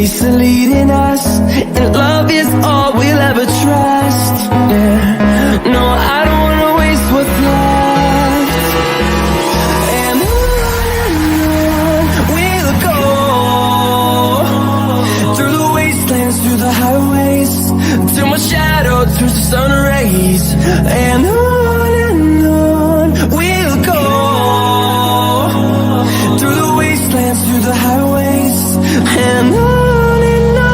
Fates are leading us, and love is all we'll ever trust. Yeah. No, I don't wanna waste what's left. And on we'll go, through the wastelands, through the highways, till my shadow turns to sun rays. And on we'll go, through the wastelands, through the highways, and on we'll go.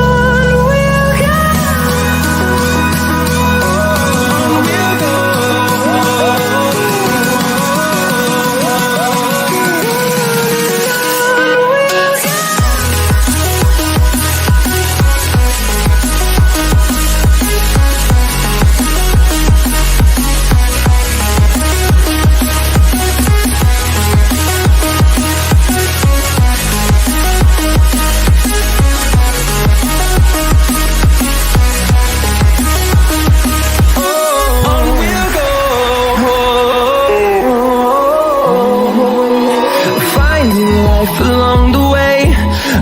Along the way,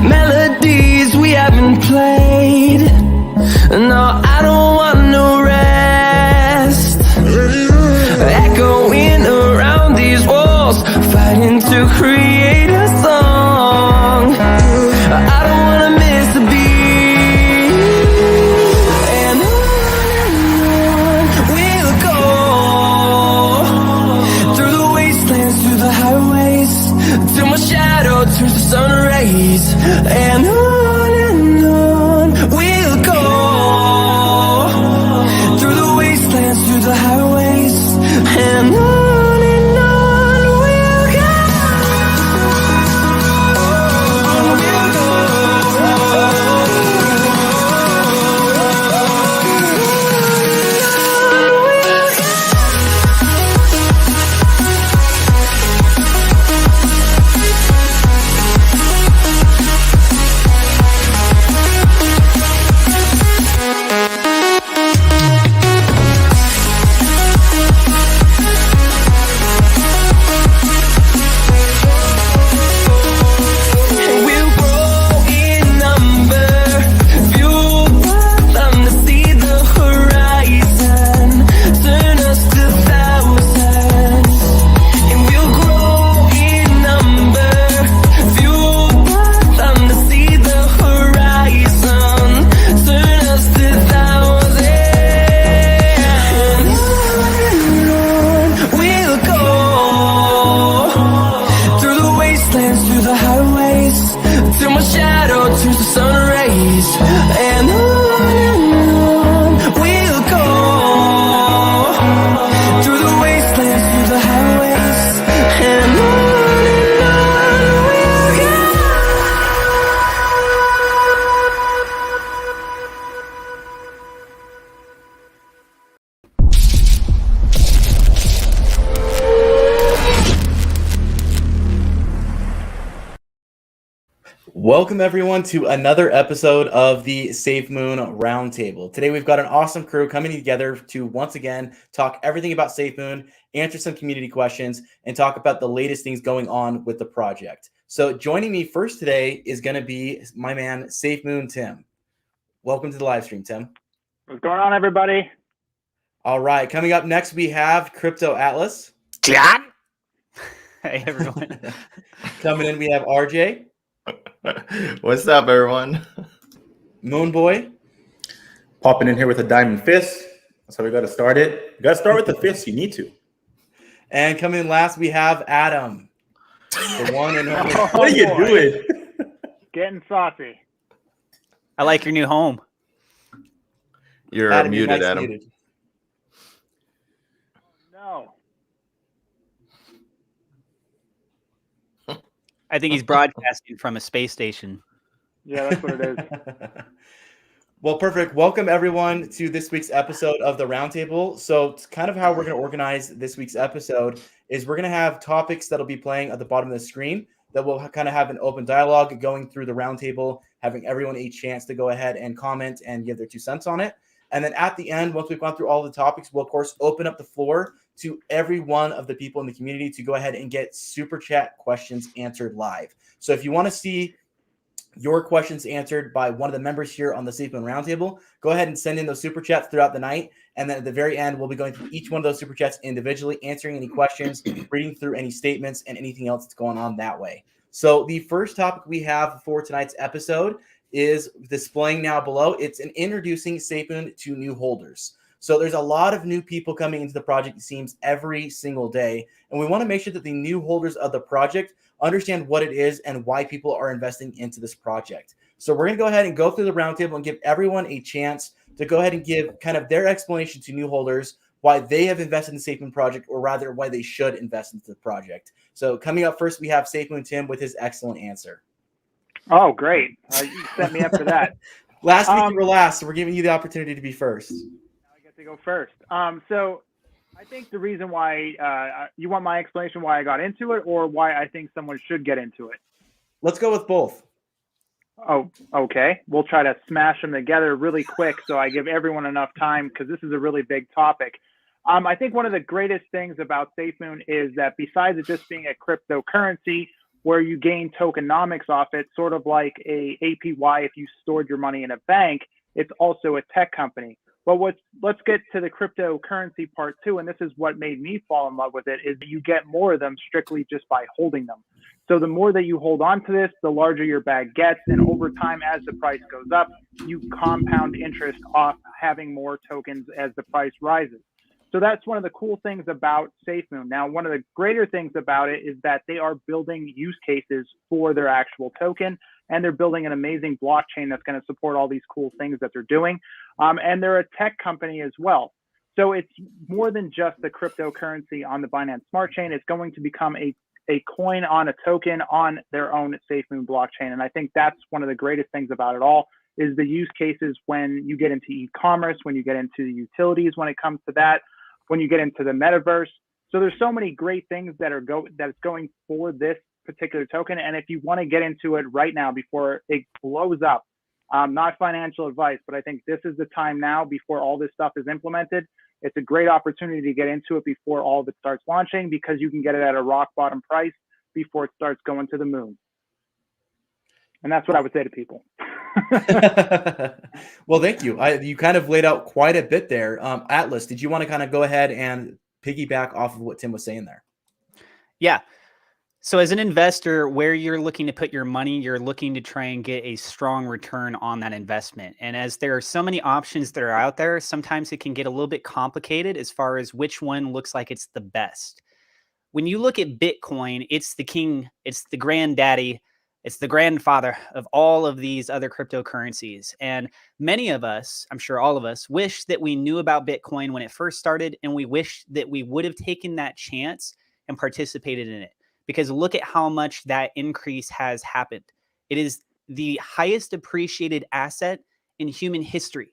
melodies we haven't played. No, I don't want no rest. Echoing around these walls, fighting to create a song. I don't wanna miss a beat. And on we'll go, through the wastelands, through the highways, till my shadow turns to sun rays. And on we'll go, through the wastelands, through the highways, and on we'll go. Welcome everyone to another episode of the Safemoon Round Table. Today we've got an awesome crew coming together to once again talk everything about Safemoon, answer some community questions, and talk about the latest things going on with the project. So joining me first today is going to be my man Safemoon Tim. Welcome to the live stream, Tim. What's going on, everybody? All right, coming up next we have Crypto Atlas. John. Hey everyone. Coming in we have RJ. What's up, everyone? Moonboy. Popping in here with a diamond fist. That's how we got to start it. You got to start with the fist. You need to. And coming in last, we have Adam. The one and only. What are you doing? Getting saucy. I like your new home. You're Adam, muted, your mic's Adam. muted. No. I think he's broadcasting from a space station. Yeah, that's what it is. Well, perfect. Welcome, everyone, to this week's episode of the Roundtable. So it's kind of how we're going to organize this week's episode is we're going to have topics that'll be playing at the bottom of the screen that will kind of have an open dialogue going through the Roundtable, having everyone a chance to go ahead and comment and give their 2 cents on it. And then at the end, once we've gone through all the topics, we'll, of course, open up the floor to every one of the people in the community to go ahead and get super chat questions answered live. So if you want to see your questions answered by one of the members here on the Safemoon Round Table. Go ahead and send in those super chats throughout the night. And then at the very end, we'll be going through each one of those super chats individually, answering any questions, reading through any statements, and anything else that's going on that way. So the first topic we have for tonight's episode is displaying now below. It's an introducing Safemoon to new holders. So there's a lot of new people coming into the project, it seems, every single day. And we want to make sure that the new holders of the project understand what it is and why people are investing into this project. So we're going to go ahead and go through the roundtable and give everyone a chance to go ahead and give kind of their explanation to new holders, why they have invested in the Safemoon project, or rather why they should invest into the project. So coming up first, we have Safemoon Tim with his excellent answer. Oh, great. You set me up for that. Last week you were last, so we're giving you the opportunity to be first. Now I get to go first. So I think the reason why you want my explanation why I got into it, or why I think someone should get into it? Let's go with both. Oh, okay. We'll try to smash them together really quick so I give everyone enough time, because this is a really big topic. I think one of the greatest things about Safemoon is that besides it just being a cryptocurrency where you gain tokenomics off it, sort of like a APY if you stored your money in a bank, it's also a tech company. But let's get to the cryptocurrency part too, and this is what made me fall in love with it, is that you get more of them strictly just by holding them. So the more that you hold on to this, the larger your bag gets, and over time, as the price goes up, you compound interest off having more tokens as the price rises. So that's one of the cool things about Safemoon. Now, one of the greater things about it is that they are building use cases for their actual token, and they're building an amazing blockchain that's going to support all these cool things that they're doing. And they're a tech company as well. So it's more than just the cryptocurrency on the Binance Smart Chain. It's going to become a coin on a token on their own Safemoon blockchain. And I think that's one of the greatest things about it all, is the use cases when you get into e-commerce, when you get into the utilities, when it comes to that, when you get into the metaverse. So there's so many great things that are that's going for this particular token. And if you want to get into it right now before it blows up, not financial advice, but I think this is the time now before all this stuff is implemented. It's a great opportunity to get into it before all of it starts launching, because you can get it at a rock bottom price before it starts going to the moon. And that's what I would say to people. Well, thank you. You kind of laid out quite a bit there. Atlas, did you want to kind of go ahead and piggyback off of what Tim was saying there? Yeah. So as an investor, where you're looking to put your money, you're looking to try and get a strong return on that investment. And as there are so many options that are out there, sometimes it can get a little bit complicated as far as which one looks like it's the best. When you look at Bitcoin, it's the king, it's the granddaddy, it's the grandfather of all of these other cryptocurrencies. And many of us, I'm sure all of us, wish that we knew about Bitcoin when it first started, and we wish that we would have taken that chance and participated in it. Because look at how much that increase has happened. It is the highest appreciated asset in human history.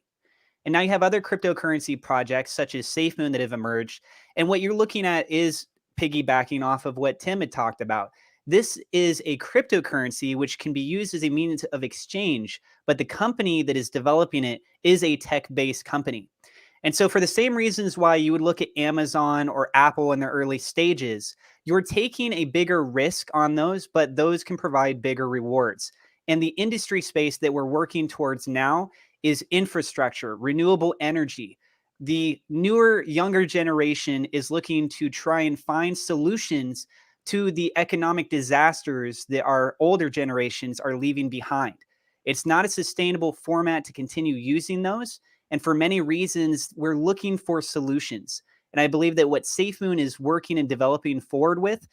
And now you have other cryptocurrency projects such as Safemoon that have emerged. And what you're looking at is piggybacking off of what Tim had talked about. This is a cryptocurrency which can be used as a means of exchange, but the company that is developing it is a tech-based company. And so for the same reasons why you would look at Amazon or Apple in their early stages, you're taking a bigger risk on those, but those can provide bigger rewards. And the industry space that we're working towards now is infrastructure, renewable energy. The newer, younger generation is looking to try and find solutions to the economic disasters that our older generations are leaving behind. It's not a sustainable format to continue using those. And for many reasons, we're looking for solutions. And I believe that what Safemoon is working and developing forward with,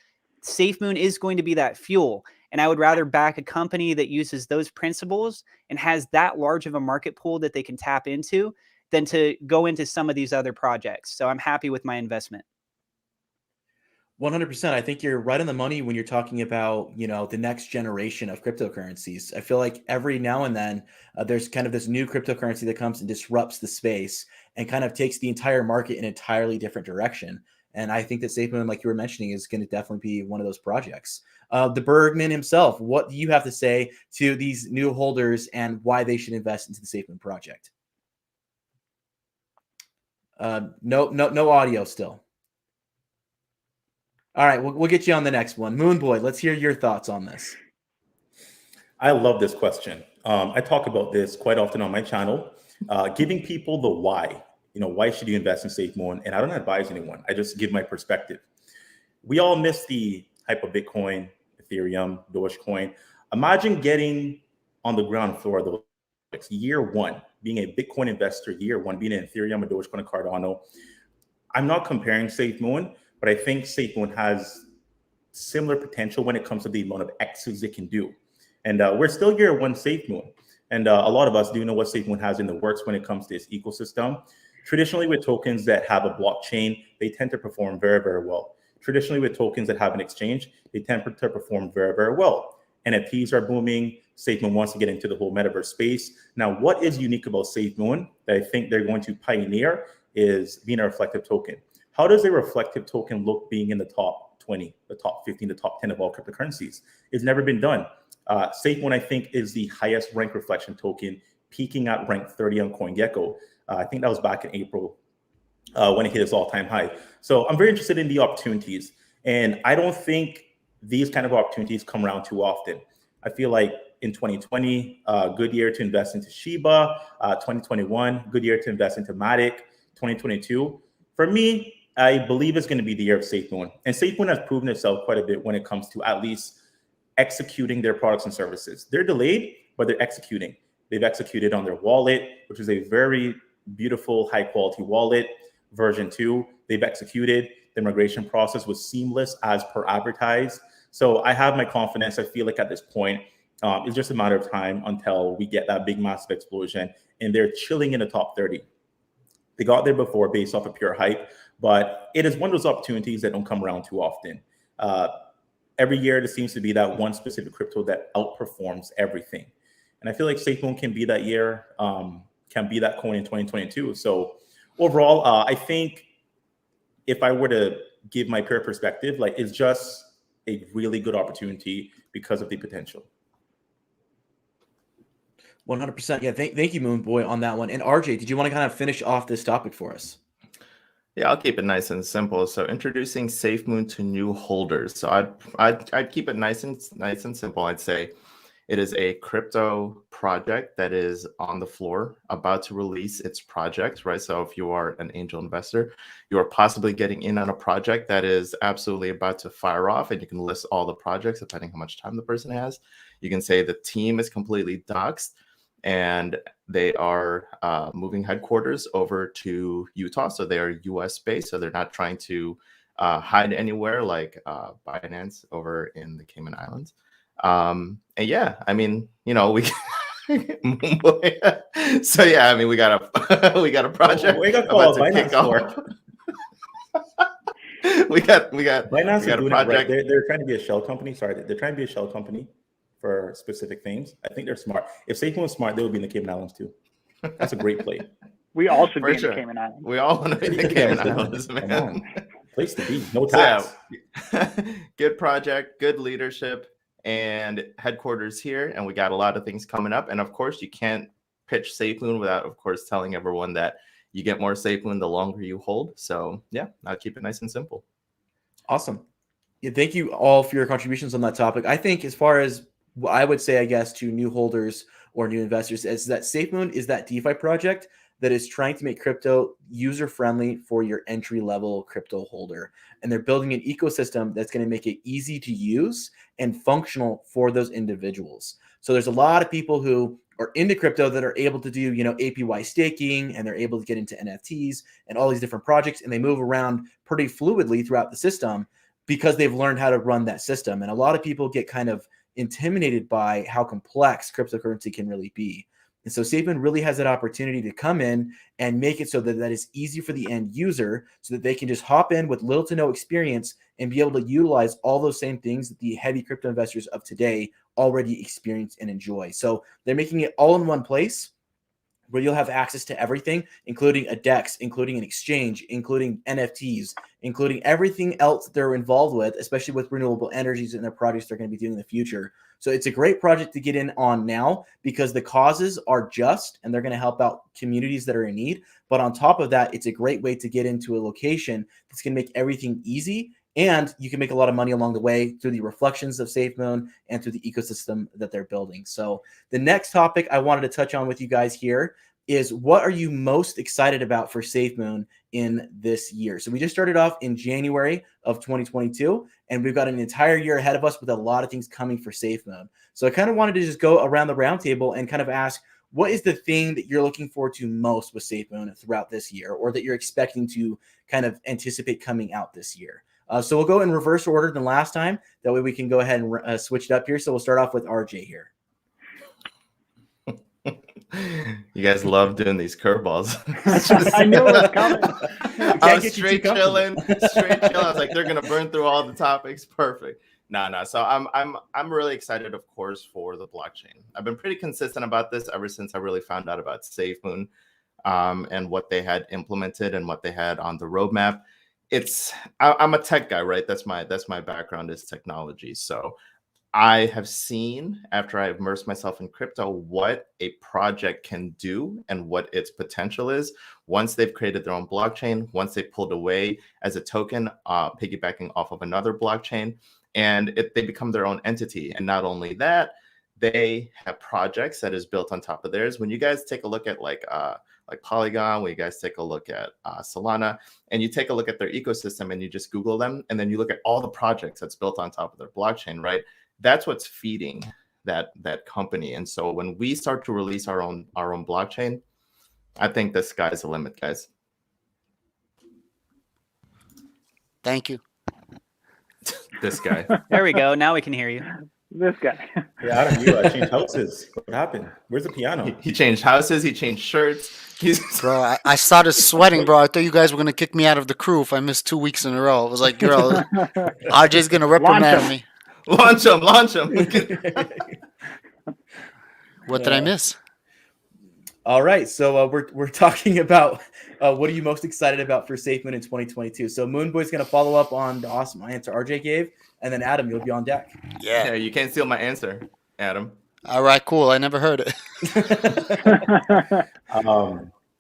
Safemoon is going to be that fuel. And I would rather back a company that uses those principles and has that large of a market pool that they can tap into than to go into some of these other projects. So I'm happy with my investment. 100%. I think you're right on the money when you're talking about, the next generation of cryptocurrencies. I feel like every now and then there's kind of this new cryptocurrency that comes and disrupts the space and kind of takes the entire market in an entirely different direction. And I think that Safemoon, like you were mentioning, is going to definitely be one of those projects. The Bergman himself, what do you have to say to these new holders and why they should invest into the Safemoon project? No audio still. All right, we'll get you on the next one. Moon Boy, let's hear your thoughts on this. I love this question. I talk about this quite often on my channel, giving people the why. Why should you invest in Safemoon? And I don't advise anyone. I just give my perspective. We all miss the hype of Bitcoin, Ethereum, Dogecoin. Imagine getting on the ground floor of those year one, being a Bitcoin investor, year one, being an Ethereum, a Dogecoin, a Cardano. I'm not comparing Safemoon, but I think Safemoon has similar potential when it comes to the amount of X's it can do. And we're still year one Safemoon. And a lot of us do know what Safemoon has in the works when it comes to its ecosystem. Traditionally, with tokens that have a blockchain, they tend to perform very, very well. Traditionally, with tokens that have an exchange, they tend to perform very, very well. NFTs are booming. Safemoon wants to get into the whole metaverse space. Now, what is unique about Safemoon that I think they're going to pioneer is being a reflective token. How does a reflective token look being in the top 20, the top 15, the top 10 of all cryptocurrencies? It's never been done. Safemoon, I think, is the highest ranked reflection token, peaking at rank 30 on CoinGecko. I think that was back in April when it hit its all-time high. So I'm very interested in the opportunities. And I don't think these kind of opportunities come around too often. I feel like in 2020, good year to invest into Shiba. 2021, good year to invest into Matic. 2022, for me, I believe it's going to be the year of Safemoon. And Safemoon has proven itself quite a bit when it comes to at least executing their products and services. They're delayed, but they're executing. They've executed on their wallet, which is a very beautiful, high quality wallet. Version 2, they've executed. The migration process was seamless as per advertised. So I have my confidence. I feel like at this point, it's just a matter of time until we get that big massive explosion, and they're chilling in the top 30. They got there before based off of pure hype, but it is one of those opportunities that don't come around too often. Every year, there seems to be that one specific crypto that outperforms everything. And I feel like Safemoon can be that year, can be that coin in 2022. So overall, I think if I were to give my pure perspective, like it's just a really good opportunity because of the potential. 100%. Yeah, thank you, Moon Boy, on that one. And RJ, did you want to kind of finish off this topic for us? Yeah, I'll keep it nice and simple. So introducing Safemoon to new holders. So I'd keep it nice and simple. I'd say it is a crypto project that is on the floor, about to release its project, right? So if you are an angel investor, you are possibly getting in on a project that is absolutely about to fire off, and you can list all the projects depending how much time the person has. You can say the team is completely doxed, and they are moving headquarters over to Utah. So they are US based. So they're not trying to hide anywhere like Binance over in the Cayman Islands. And yeah, I mean, we so yeah, I mean, we got a project about to kick off. we got Binance we got is doing a project. it right. They're trying to be a shell company. Sorry, they're trying to be a shell company for specific things. I think they're smart. If Safemoon was smart, they would be in the Cayman Islands too. That's a great play. We all should For be in sure. the Cayman Islands. We all want to be in the Cayman Islands, man. Place to be. No tax. So, yeah. Good project, good leadership, and headquarters here. And we got a lot of things coming up. And of course, you can't pitch Safemoon without, of course, telling everyone that you get more Safemoon the longer you hold. So yeah, I'll keep it nice and simple. Awesome. Yeah, thank you all for your contributions on that topic. I think as far as what I would say, I guess, to new holders or new investors is that Safemoon is that DeFi project that is trying to make crypto user-friendly for your entry-level crypto holder. And they're building an ecosystem that's going to make it easy to use and functional for those individuals. So there's a lot of people who are into crypto that are able to do, APY staking, and they're able to get into NFTs and all these different projects, and they move around pretty fluidly throughout the system because they've learned how to run that system. And a lot of people get kind of intimidated by how complex cryptocurrency can really be. And so Safemoon really has that opportunity to come in and make it so that is easy for the end user so that they can just hop in with little to no experience and be able to utilize all those same things that the heavy crypto investors of today already experience and enjoy. So they're making it all in one place where you'll have access to everything, including a DEX, including an exchange, including NFTs, including everything else that they're involved with, especially with renewable energies and their projects they're going to be doing in the future. So it's a great project to get in on now because the causes are just and they're going to help out communities that are in need. But on top of that, it's a great way to get into a location that's going to make everything easy And you can make a lot of money along the way through the reflections of Safemoon and through the ecosystem that they're building. So the next topic I wanted to touch on with you guys here is, what are you most excited about for Safemoon in this year? So we just started off in January of 2022, and we've got an entire year ahead of us with a lot of things coming for Safemoon. So I kind of wanted to just go around the roundtable and kind of ask, what is the thing that you're looking forward to most with Safemoon throughout this year, or that you're expecting to kind of anticipate coming out this year? So we'll go in reverse order than last time. That way we can go ahead and switch it up here. So we'll start off with RJ here. You guys love doing these curveballs. I knew it was coming. I was straight chilling. I was like, they're gonna burn through all the topics. Perfect. No. So I'm really excited, of course, for the blockchain. I've been pretty consistent about this ever since I really found out about Safemoon, and what they had implemented and what they had on the roadmap. I'm a tech guy, right? That's my background, is technology. So I have seen, after I immersed myself in crypto, what a project can do and what its potential is once they've created their own blockchain, once they pulled away as a token, piggybacking off of another blockchain, and they become their own entity. And not only that, they have projects that is built on top of theirs. When you guys take a look at like Polygon, when you guys take a look at Solana, and you take a look at their ecosystem and you just Google them, and then you look at all the projects that's built on top of their blockchain, right? That's what's feeding that company. And so when we start to release our own blockchain, I think the sky's the limit, guys. Thank you. This guy. There we go. Now we can hear you. This guy. Yeah, I don't know. Changed houses. What happened? Where's the piano? He changed houses. He changed shirts. Bro, I started sweating, bro. I thought you guys were going to kick me out of the crew if I missed 2 weeks in a row. I was like, girl, RJ's going to reprimand me. Launch him. What did I miss? All right, so we're talking about what are you most excited about for Safemoon in 2022. So Moonboy's going to follow up on the awesome answer RJ gave, and then Adam, you'll be on deck. Yeah. You can't steal my answer, Adam. All right, cool. I never heard it.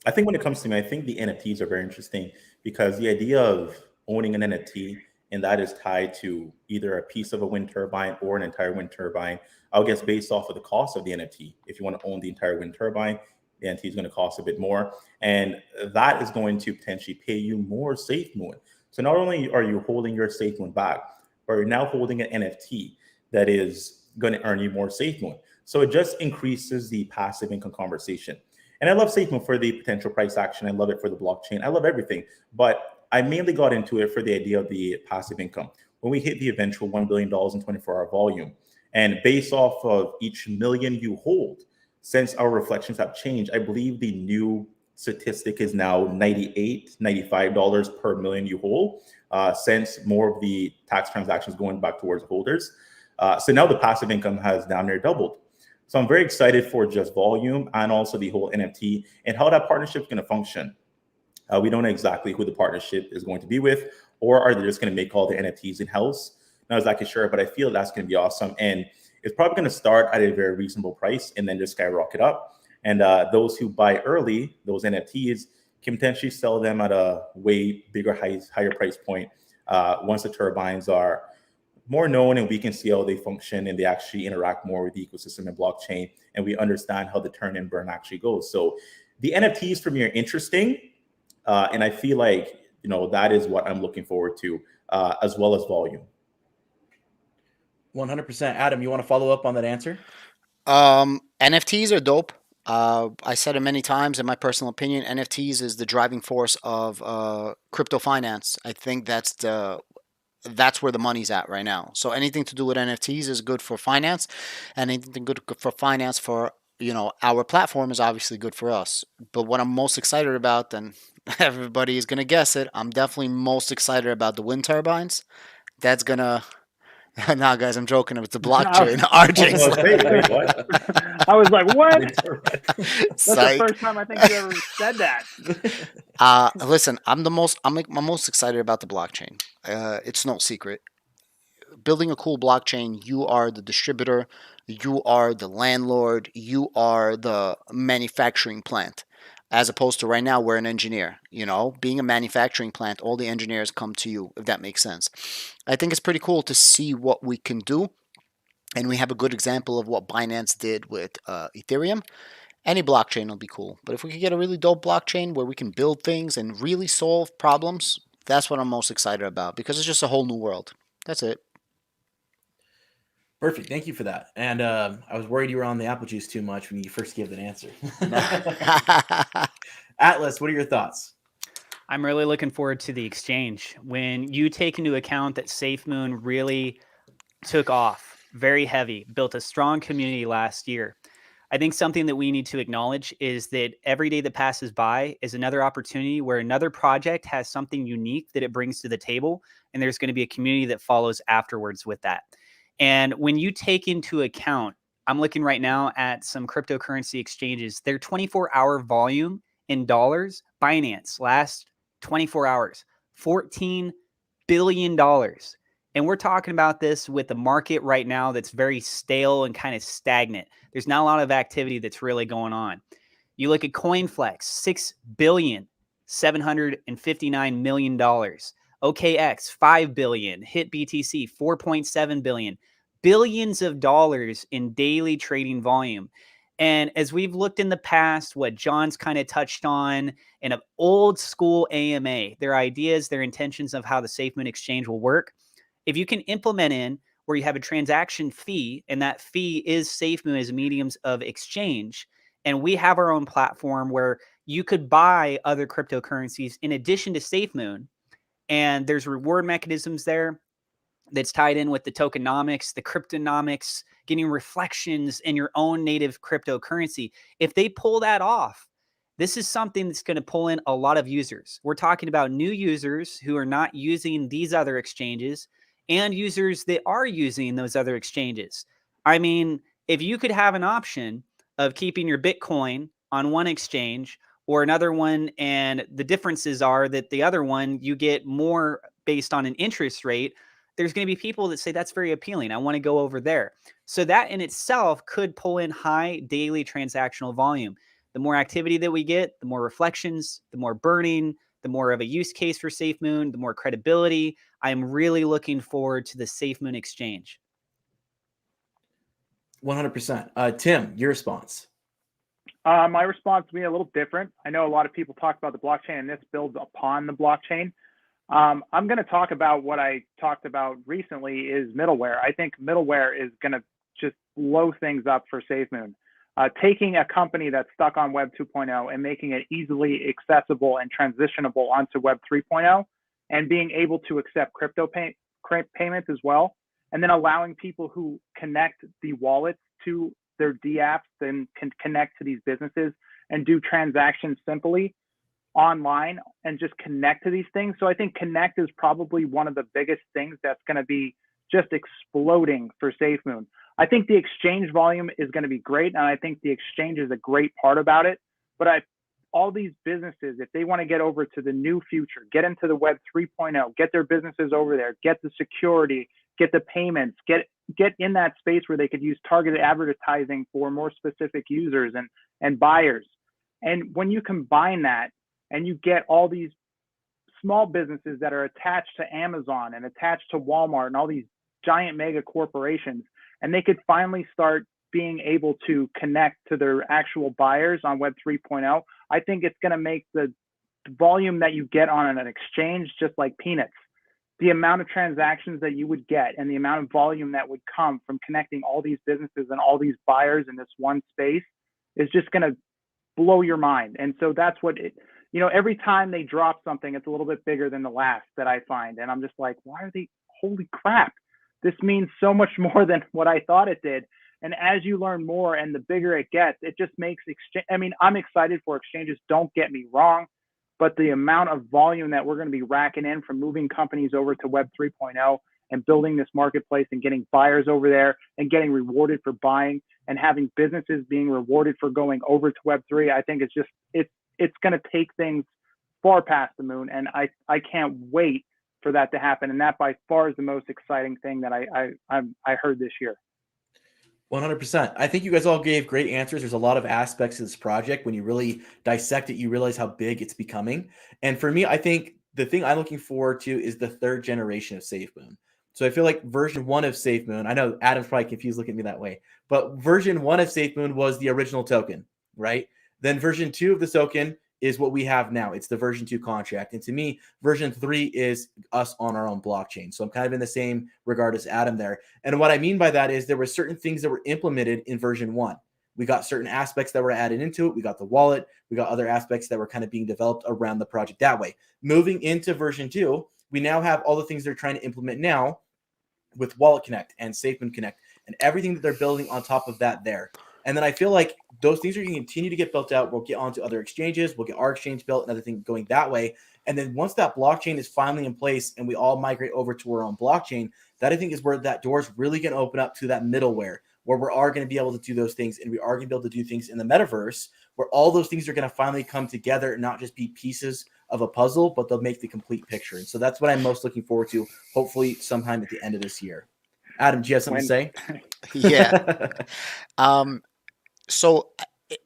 I think when it comes to me, I think the NFTs are very interesting, because the idea of owning an NFT, and that is tied to either a piece of a wind turbine or an entire wind turbine, I guess based off of the cost of the NFT. If you want to own the entire wind turbine, the NFT is going to cost a bit more, and that is going to potentially pay you more Safemoon. So not only are you holding your Safemoon back, but you're now holding an NFT that is going to earn you more Safemoon. So it just increases the passive income conversation. And I love Safemoon for the potential price action. I love it for the blockchain. I love everything, but I mainly got into it for the idea of the passive income. When we hit the eventual $1 billion in 24-hour volume, and based off of each million you hold, since our reflections have changed, I believe the new statistic is now $98, $95 per million you hold, since more of the tax transactions going back towards holders. So now the passive income has down near doubled. So I'm very excited for just volume and also the whole NFT and how that partnership is going to function. We don't know exactly who the partnership is going to be with, or are they just going to make all the NFTs in-house? Not exactly sure, but I feel that's going to be awesome. And it's probably going to start at a very reasonable price and then just skyrocket up. And those who buy early, those NFTs, can potentially sell them at a way bigger, higher price point once the turbines are more known and we can see how they function and they actually interact more with the ecosystem and blockchain, and we understand how the turn and burn actually goes. So the NFTs for me are interesting. And I feel like, that is what I'm looking forward to, as well as volume. 100%. Adam, you want to follow up on that answer? NFTs are dope. I said it many times, in my personal opinion, NFTs is the driving force of crypto finance. I think that's where the money's at right now. So anything to do with NFTs is good for finance, and anything good for finance for our platform is obviously good for us. But what I'm most excited about, and everybody is gonna guess it, I'm definitely most excited about the wind turbines. That's gonna. Nah, guys, I'm joking. It's the blockchain. RJ's Wait, what? I was like, what? That's the first time I think you ever said that. Listen, I'm most excited about the blockchain. It's no secret. Building a cool blockchain, you are the distributor, you are the landlord, you are the manufacturing plant. as opposed to right now we're an engineer. Being a manufacturing plant, all the engineers come to you, if that makes sense. I think it's pretty cool to see what we can do, and we have a good example of what Binance did with Ethereum. Any blockchain will be cool, but if we could get a really dope blockchain where we can build things and really solve problems, that's what I'm most excited about, because it's just a whole new world. That's it. Perfect. Thank you for that. And I was worried you were on the apple juice too much when you first gave that answer. Atlas, what are your thoughts? I'm really looking forward to the exchange. When you take into account that Safemoon really took off very heavy, built a strong community last year, I think something that we need to acknowledge is that every day that passes by is another opportunity where another project has something unique that it brings to the table, and there's going to be a community that follows afterwards with that. And when you take into account, I'm looking right now at some cryptocurrency exchanges, their 24-hour volume in dollars, Binance, last 24 hours, $14 billion. And we're talking about this with the market right now that's very stale and kind of stagnant. There's not a lot of activity that's really going on. You look at CoinFlex, $6,759 million. OKX, $5 billion. Hit BTC, $4.7 billion. Billions of dollars in daily trading volume. And as we've looked in the past, what John's kind of touched on in an old school AMA, their ideas, their intentions of how the Safemoon exchange will work, if you can implement in where you have a transaction fee, and that fee is Safemoon as a mediums of exchange, and we have our own platform where you could buy other cryptocurrencies in addition to Safemoon, and there's reward mechanisms there that's tied in with the tokenomics, the cryptonomics, getting reflections in your own native cryptocurrency. If they pull that off, this is something that's going to pull in a lot of users. We're talking about new users who are not using these other exchanges and users that are using those other exchanges. I mean, if you could have an option of keeping your Bitcoin on one exchange or another one, and the differences are that the other one, you get more based on an interest rate, there's going to be people that say that's very appealing. I want to go over there. So that in itself could pull in high daily transactional volume. The more activity that we get, the more reflections, the more burning, the more of a use case for Safemoon, the more credibility. I'm really looking forward to the Safemoon exchange. 100%. Tim, your response. My response to be a little different. I know a lot of people talk about the blockchain, and this builds upon the blockchain. I'm going to talk about what I talked about recently is middleware. I think middleware is going to just blow things up for Safemoon. Taking a company that's stuck on Web 2.0 and making it easily accessible and transitionable onto Web 3.0 and being able to accept crypto payments as well. And then allowing people who connect the wallets to their DApps then can connect to these businesses and do transactions simply online and just connect to these things. So I think connect is probably one of the biggest things that's going to be just exploding for Safemoon. I think the exchange volume is going to be great, and I think the exchange is a great part about it. But all these businesses, if they want to get over to the new future, get into the Web 3.0, get their businesses over there, get the security, get the payments, get in that space where they could use targeted advertising for more specific users and buyers. And when you combine that and you get all these small businesses that are attached to Amazon and attached to Walmart and all these giant mega corporations, and they could finally start being able to connect to their actual buyers on Web 3.0, I think it's going to make the volume that you get on an exchange just like peanuts. The amount of transactions that you would get and the amount of volume that would come from connecting all these businesses and all these buyers in this one space is just going to blow your mind. And so that's what every time they drop something, it's a little bit bigger than the last that I find. And I'm just like, why are they, holy crap. This means so much more than what I thought it did. And as you learn more and the bigger it gets, it just makes I'm excited for exchanges, don't get me wrong, but the amount of volume that we're going to be racking in from moving companies over to Web 3.0 and building this marketplace and getting buyers over there and getting rewarded for buying and having businesses being rewarded for going over to Web 3, I think it's going to take things far past the moon. And I can't wait for that to happen. And that by far is the most exciting thing that I heard this year. 100%. I think you guys all gave great answers. There's a lot of aspects of this project. When you really dissect it, you realize how big it's becoming. And for me, I think the thing I'm looking forward to is the third generation of Safemoon. So I feel like version 1 of Safemoon, I know Adam's probably confused looking at me that way, but version 1 of Safemoon was the original token, right? Then version 2 of the token is what we have now. It's the version 2 contract. And to me, version 3 is us on our own blockchain. So I'm kind of in the same regard as Adam there. And what I mean by that is there were certain things that were implemented in version 1. We got certain aspects that were added into it. We got the wallet. We got other aspects that were kind of being developed around the project that way. Moving into version 2, we now have all the things they're trying to implement now with Wallet Connect and Safemoon Connect and everything that they're building on top of that there. And then I feel like those things are going to continue to get built out. We'll get onto other exchanges. We'll get our exchange built and other things going that way. And then once that blockchain is finally in place and we all migrate over to our own blockchain, that I think is where that door is really going to open up to that middleware where we are going to be able to do those things. And we are going to be able to do things in the metaverse where all those things are going to finally come together and not just be pieces of a puzzle, but they'll make the complete picture. And so that's what I'm most looking forward to, hopefully sometime at the end of this year. Adam, do you have something to say? Yeah. So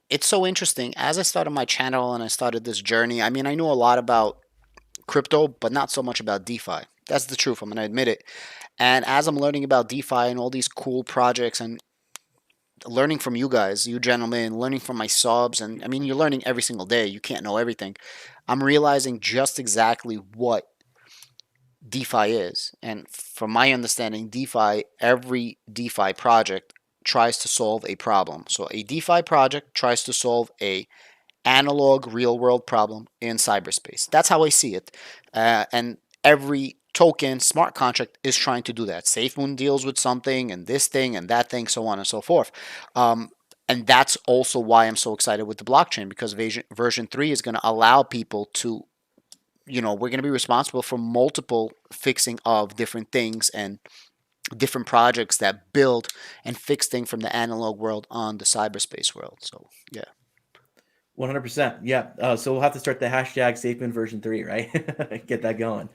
it's so interesting. As I started my channel and I started this journey, I mean, I knew a lot about crypto, but not so much about DeFi. That's the truth. I'm going to admit it. And as I'm learning about DeFi and all these cool projects and learning from you guys, you gentlemen, learning from my subs, and I mean, you're learning every single day. You can't know everything. I'm realizing just exactly what DeFi is. And from my understanding, DeFi, every DeFi project tries to solve a problem. So a DeFi project tries to solve a analog real world problem in cyberspace. That's how I see it. And every token, smart contract is trying to do that. Safemoon deals with something and this thing and that thing, so on and so forth. And that's also why I'm so excited with the blockchain, because version 3 is going to allow people to, we're going to be responsible for multiple fixing of different things and different projects that build and fix things from the analog world on the cyberspace world. So, yeah. 100%. Yeah. So we'll have to start the hashtag Safemoon version 3, right? Get that going.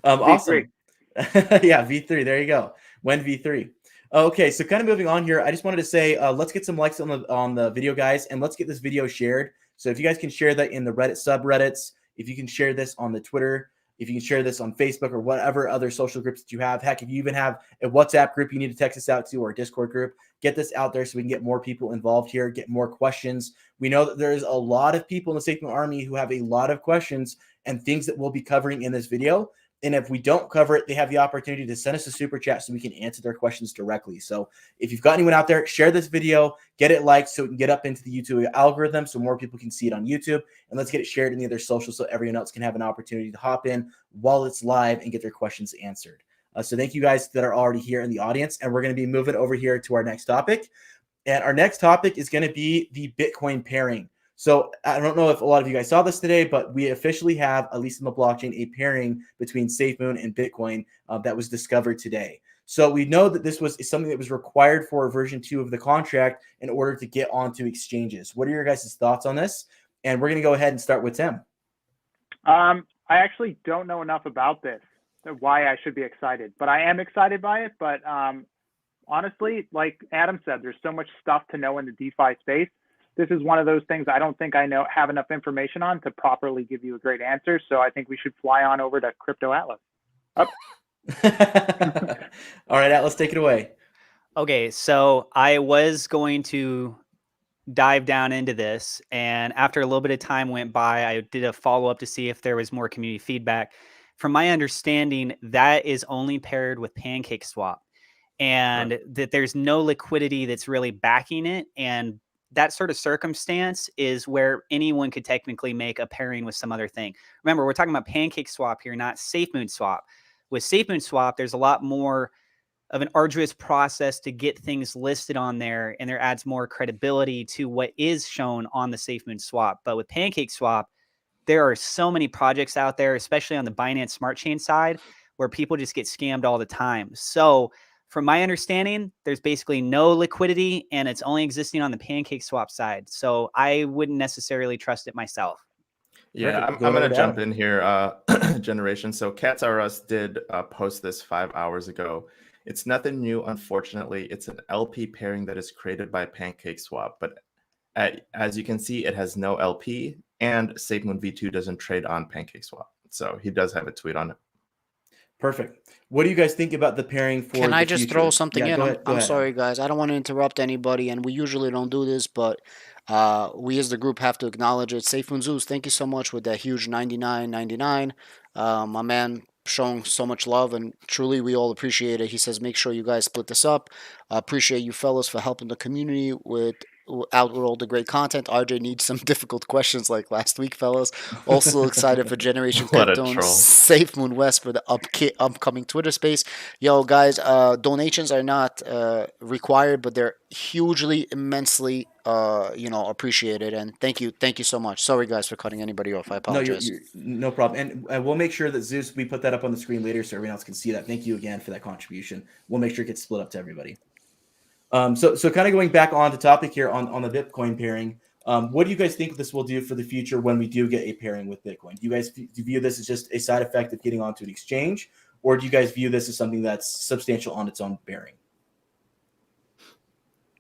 Awesome. Yeah, V3. There you go. When V3. Okay, so kind of moving on here, I just wanted to say, let's get some likes on the video, guys, and let's get this video shared. So if you guys can share that in the Reddit subreddits, if you can share this on the Twitter, if you can share this on Facebook or whatever other social groups that you have. Heck, if you even have a WhatsApp group you need to text us out to, or a Discord group, get this out there so we can get more people involved here, get more questions. We know that there's a lot of people in the Safemoon Army who have a lot of questions and things that we'll be covering in this video. And if we don't cover it, they have the opportunity to send us a super chat so we can answer their questions directly. So if you've got anyone out there, share this video, get it liked so it can get up into the YouTube algorithm so more people can see it on YouTube. And let's get it shared in the other socials so everyone else can have an opportunity to hop in while it's live and get their questions answered. So thank you guys that are already here in the audience. And we're going to be moving over here to our next topic. And our next topic is going to be the Bitcoin pairing. So I don't know if a lot of you guys saw this today, but we officially have, at least in the blockchain, a pairing between Safemoon and Bitcoin that was discovered today. So we know that this was something that was required for version 2 of the contract in order to get onto exchanges. What are your guys' thoughts on this? And we're going to go ahead and start with Tim. I actually don't know enough about this, why I should be excited, but I am excited by it. But honestly, like Adam said, there's so much stuff to know in the DeFi space. This is one of those things I don't think I have enough information on to properly give you a great answer. So I think we should fly on over to Crypto Atlas. Up. All right, Atlas, take it away. Okay, so I was going to dive down into this, and after a little bit of time went by, I did a follow-up to see if there was more community feedback. From my understanding, that is only paired with PancakeSwap, and that there's no liquidity that's really backing it, and that sort of circumstance is where anyone could technically make a pairing with some other thing. Remember, we're talking about PancakeSwap here, not Safemoon Swap. With Safemoon Swap, there's a lot more of an arduous process to get things listed on there, and there adds more credibility to what is shown on the Safemoon Swap. But with PancakeSwap, there are so many projects out there, especially on the Binance Smart Chain side, where people just get scammed all the time. So from my understanding, there's basically no liquidity, and it's only existing on the PancakeSwap side. So I wouldn't necessarily trust it myself. Yeah, I'm going to jump in here, Generation. So Cats R Us did post this 5 hours ago. It's nothing new, unfortunately. It's an LP pairing that is created by PancakeSwap, but as you can see, it has no LP, and Safemoon V2 doesn't trade on PancakeSwap. So he does have a tweet on it. Perfect. What do you guys think about the pairing for Can the I just future? throw something Yeah, in? go ahead. I'm sorry, guys. I don't want to interrupt anybody, and we usually don't do this, but we as the group have to acknowledge it. Safemoon Zeus, thank you so much with that huge 99.99. My man showing so much love, and truly we all appreciate it. He says, make sure you guys split this up. Appreciate you fellas for helping the community out with all the great content. RJ needs some difficult questions like last week, fellas. Also excited for Generation What a Crypto and troll. Safemoon West for the upcoming Twitter space. Yo, guys, donations are not required, but they're hugely, immensely, appreciated. And thank you so much. Sorry, guys, for cutting anybody off. I No, apologize. you're no problem. And we'll make sure that Zeus, we put that up on the screen later so everyone else can see that. Thank you again for that contribution. We'll make sure it gets split up to everybody. So kind of going back on the topic here on the Bitcoin pairing, what do you guys think this will do for the future when we do get a pairing with Bitcoin? Do you guys view this as just a side effect of getting onto an exchange, or do you guys view this as something that's substantial on its own bearing?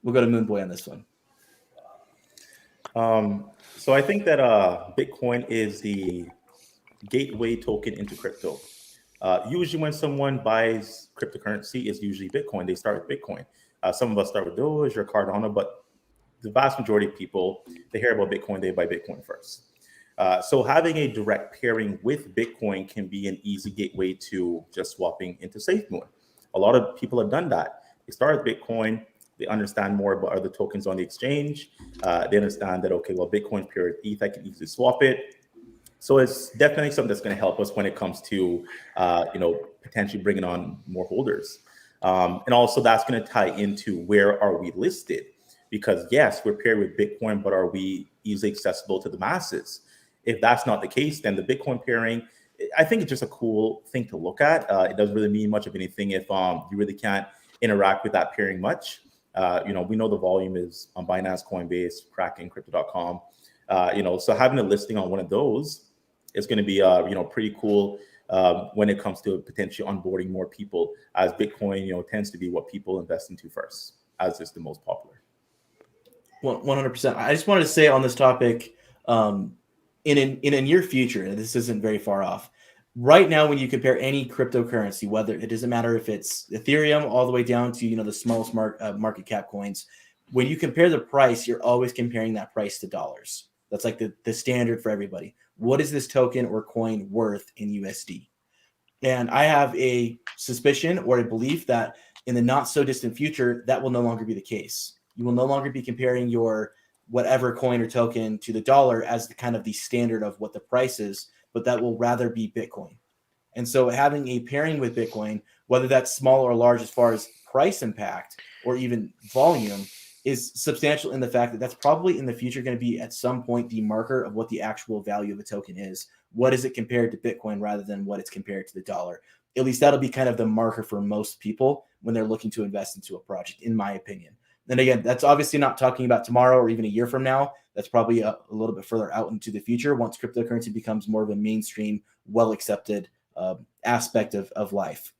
We'll go to Moonboy on this one. So I think that Bitcoin is the gateway token into crypto. Usually when someone buys cryptocurrency, it's usually Bitcoin. They start with Bitcoin. Some of us start with Doge or Cardano, but the vast majority of people, they hear about Bitcoin, they buy Bitcoin first. So having a direct pairing with Bitcoin can be an easy gateway to just swapping into SafeMoon. A lot of people have done that. They start with Bitcoin, they understand more about other tokens on the exchange. They understand that, okay, well, Bitcoin's paired with ETH, I can easily swap it. So it's definitely something that's going to help us when it comes to, potentially bringing on more holders. And also that's going to tie into where are we listed? Because yes, we're paired with Bitcoin, but are we easily accessible to the masses? If that's not the case, then the Bitcoin pairing, I think it's just a cool thing to look at. It doesn't really mean much of anything if you really can't interact with that pairing much. We know the volume is on Binance, Coinbase, Kraken, Crypto.com. So having a listing on one of those is going to be, pretty cool when it comes to potentially onboarding more people, as Bitcoin, tends to be what people invest into first, as is the most popular. 100%. I just wanted to say on this topic, in a near future, and this isn't very far off, right now when you compare any cryptocurrency, whether it doesn't matter if it's Ethereum all the way down to the smallest market cap coins, when you compare the price, you're always comparing that price to dollars. That's like the standard for everybody. What is this token or coin worth in USD? And I have a suspicion or a belief that in the not so distant future, that will no longer be the case. You will no longer be comparing your whatever coin or token to the dollar as the kind of the standard of what the price is, but that will rather be Bitcoin. And so having a pairing with Bitcoin, whether that's small or large as far as price impact or even volume, is substantial in the fact that that's probably in the future going to be at some point the marker of what the actual value of a token is. What is it compared to Bitcoin rather than what it's compared to the dollar? At least that'll be kind of the marker for most people when they're looking to invest into a project, in my opinion. And again, that's obviously not talking about tomorrow or even a year from now. That's probably a little bit further out into the future once cryptocurrency becomes more of a mainstream, well-accepted aspect of life.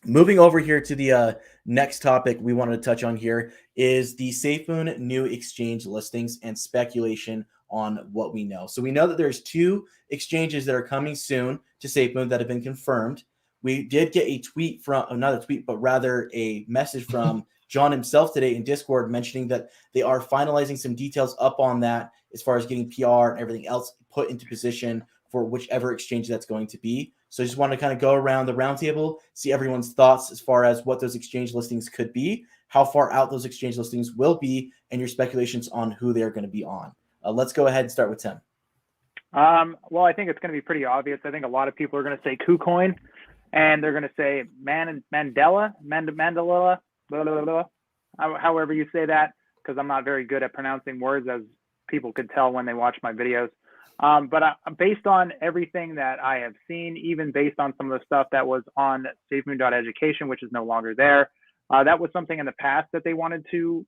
Moving over here to the next topic we wanted to touch on here is the Safemoon new exchange listings and speculation on what we know. So we know that there's 2 exchanges that are coming soon to Safemoon that have been confirmed. We did get a tweet from, not a tweet, but rather a message from John himself today in Discord mentioning that they are finalizing some details up on that as far as getting PR and everything else put into position for whichever exchange that's going to be. So I just want to kind of go around the roundtable, see everyone's thoughts as far as what those exchange listings could be, how far out those exchange listings will be, and your speculations on who they're going to be on. Let's go ahead and start with Tim. Well, I think it's going to be pretty obvious. I think a lot of people are going to say KuCoin, and they're going to say Mandela, blah, blah, blah, however you say that, because I'm not very good at pronouncing words, as people could tell when they watch my videos. But based on everything that I have seen, even based on some of the stuff that was on Safemoon.education, which is no longer there, that was something in the past that they wanted to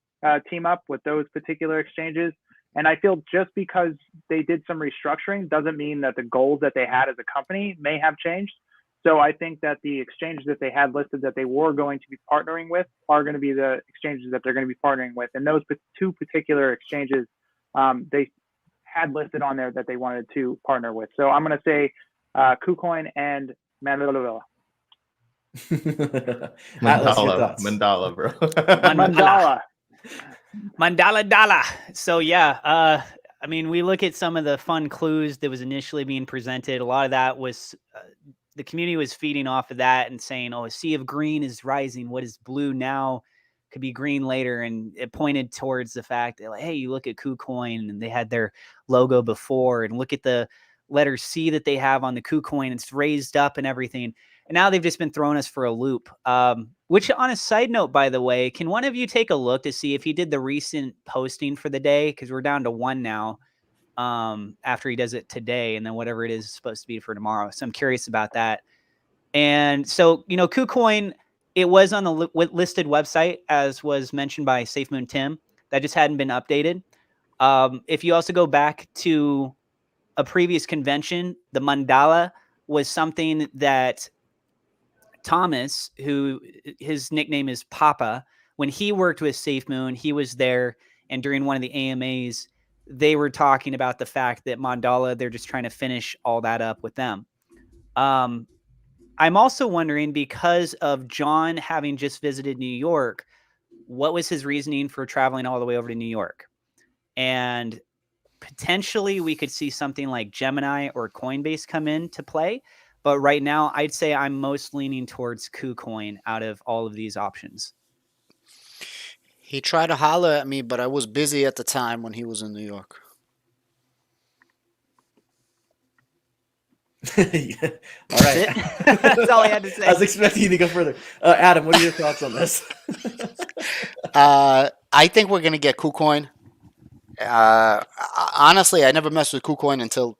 team up with those particular exchanges. And I feel just because they did some restructuring doesn't mean that the goals that they had as a company may have changed. So I think that the exchanges that they had listed that they were going to be partnering with are going to be the exchanges that they're going to be partnering with. And those two particular exchanges, they had listed on there that they wanted to partner with. So I'm going to say KuCoin and Mandala. Atlas, your thoughts? Mandala, bro. Mandala. Mandala Dala. So yeah, I mean, we look at some of the fun clues that was initially being presented. A lot of that was the community was feeding off of that and saying, "Oh, a sea of green is rising. What is blue now could be green later." And it pointed towards the fact that, like, hey, you look at KuCoin and they had their logo before, and look at the letter C that they have on the KuCoin. It's raised up and everything. And now they've just been throwing us for a loop. Which, on a side note, by the way, can one of you take a look to see if he did the recent posting for the day? Because we're down to one now after he does it today, and then whatever it is supposed to be for tomorrow. So I'm curious about that. And so, you know, KuCoin, it was on the listed website, as was mentioned by Safemoon Tim. That just hadn't been updated. If you also go back to a previous convention, the Mandala was something that Thomas, who his nickname is Papa, when he worked with Safemoon, he was there, and during one of the AMAs, they were talking about the fact that Mandala, they're just trying to finish all that up with them. I'm also wondering, because of John having just visited New York, what was his reasoning for traveling all the way over to New York? And potentially we could see something like Gemini or Coinbase come in to play. But right now, I'd say I'm most leaning towards KuCoin out of all of these options. He tried to holler at me, but I was busy at the time when he was in New York. All right. That's all I had to say. I was expecting you to go further. Adam, what are your thoughts on this? I think we're going to get KuCoin. Honestly, I never messed with KuCoin until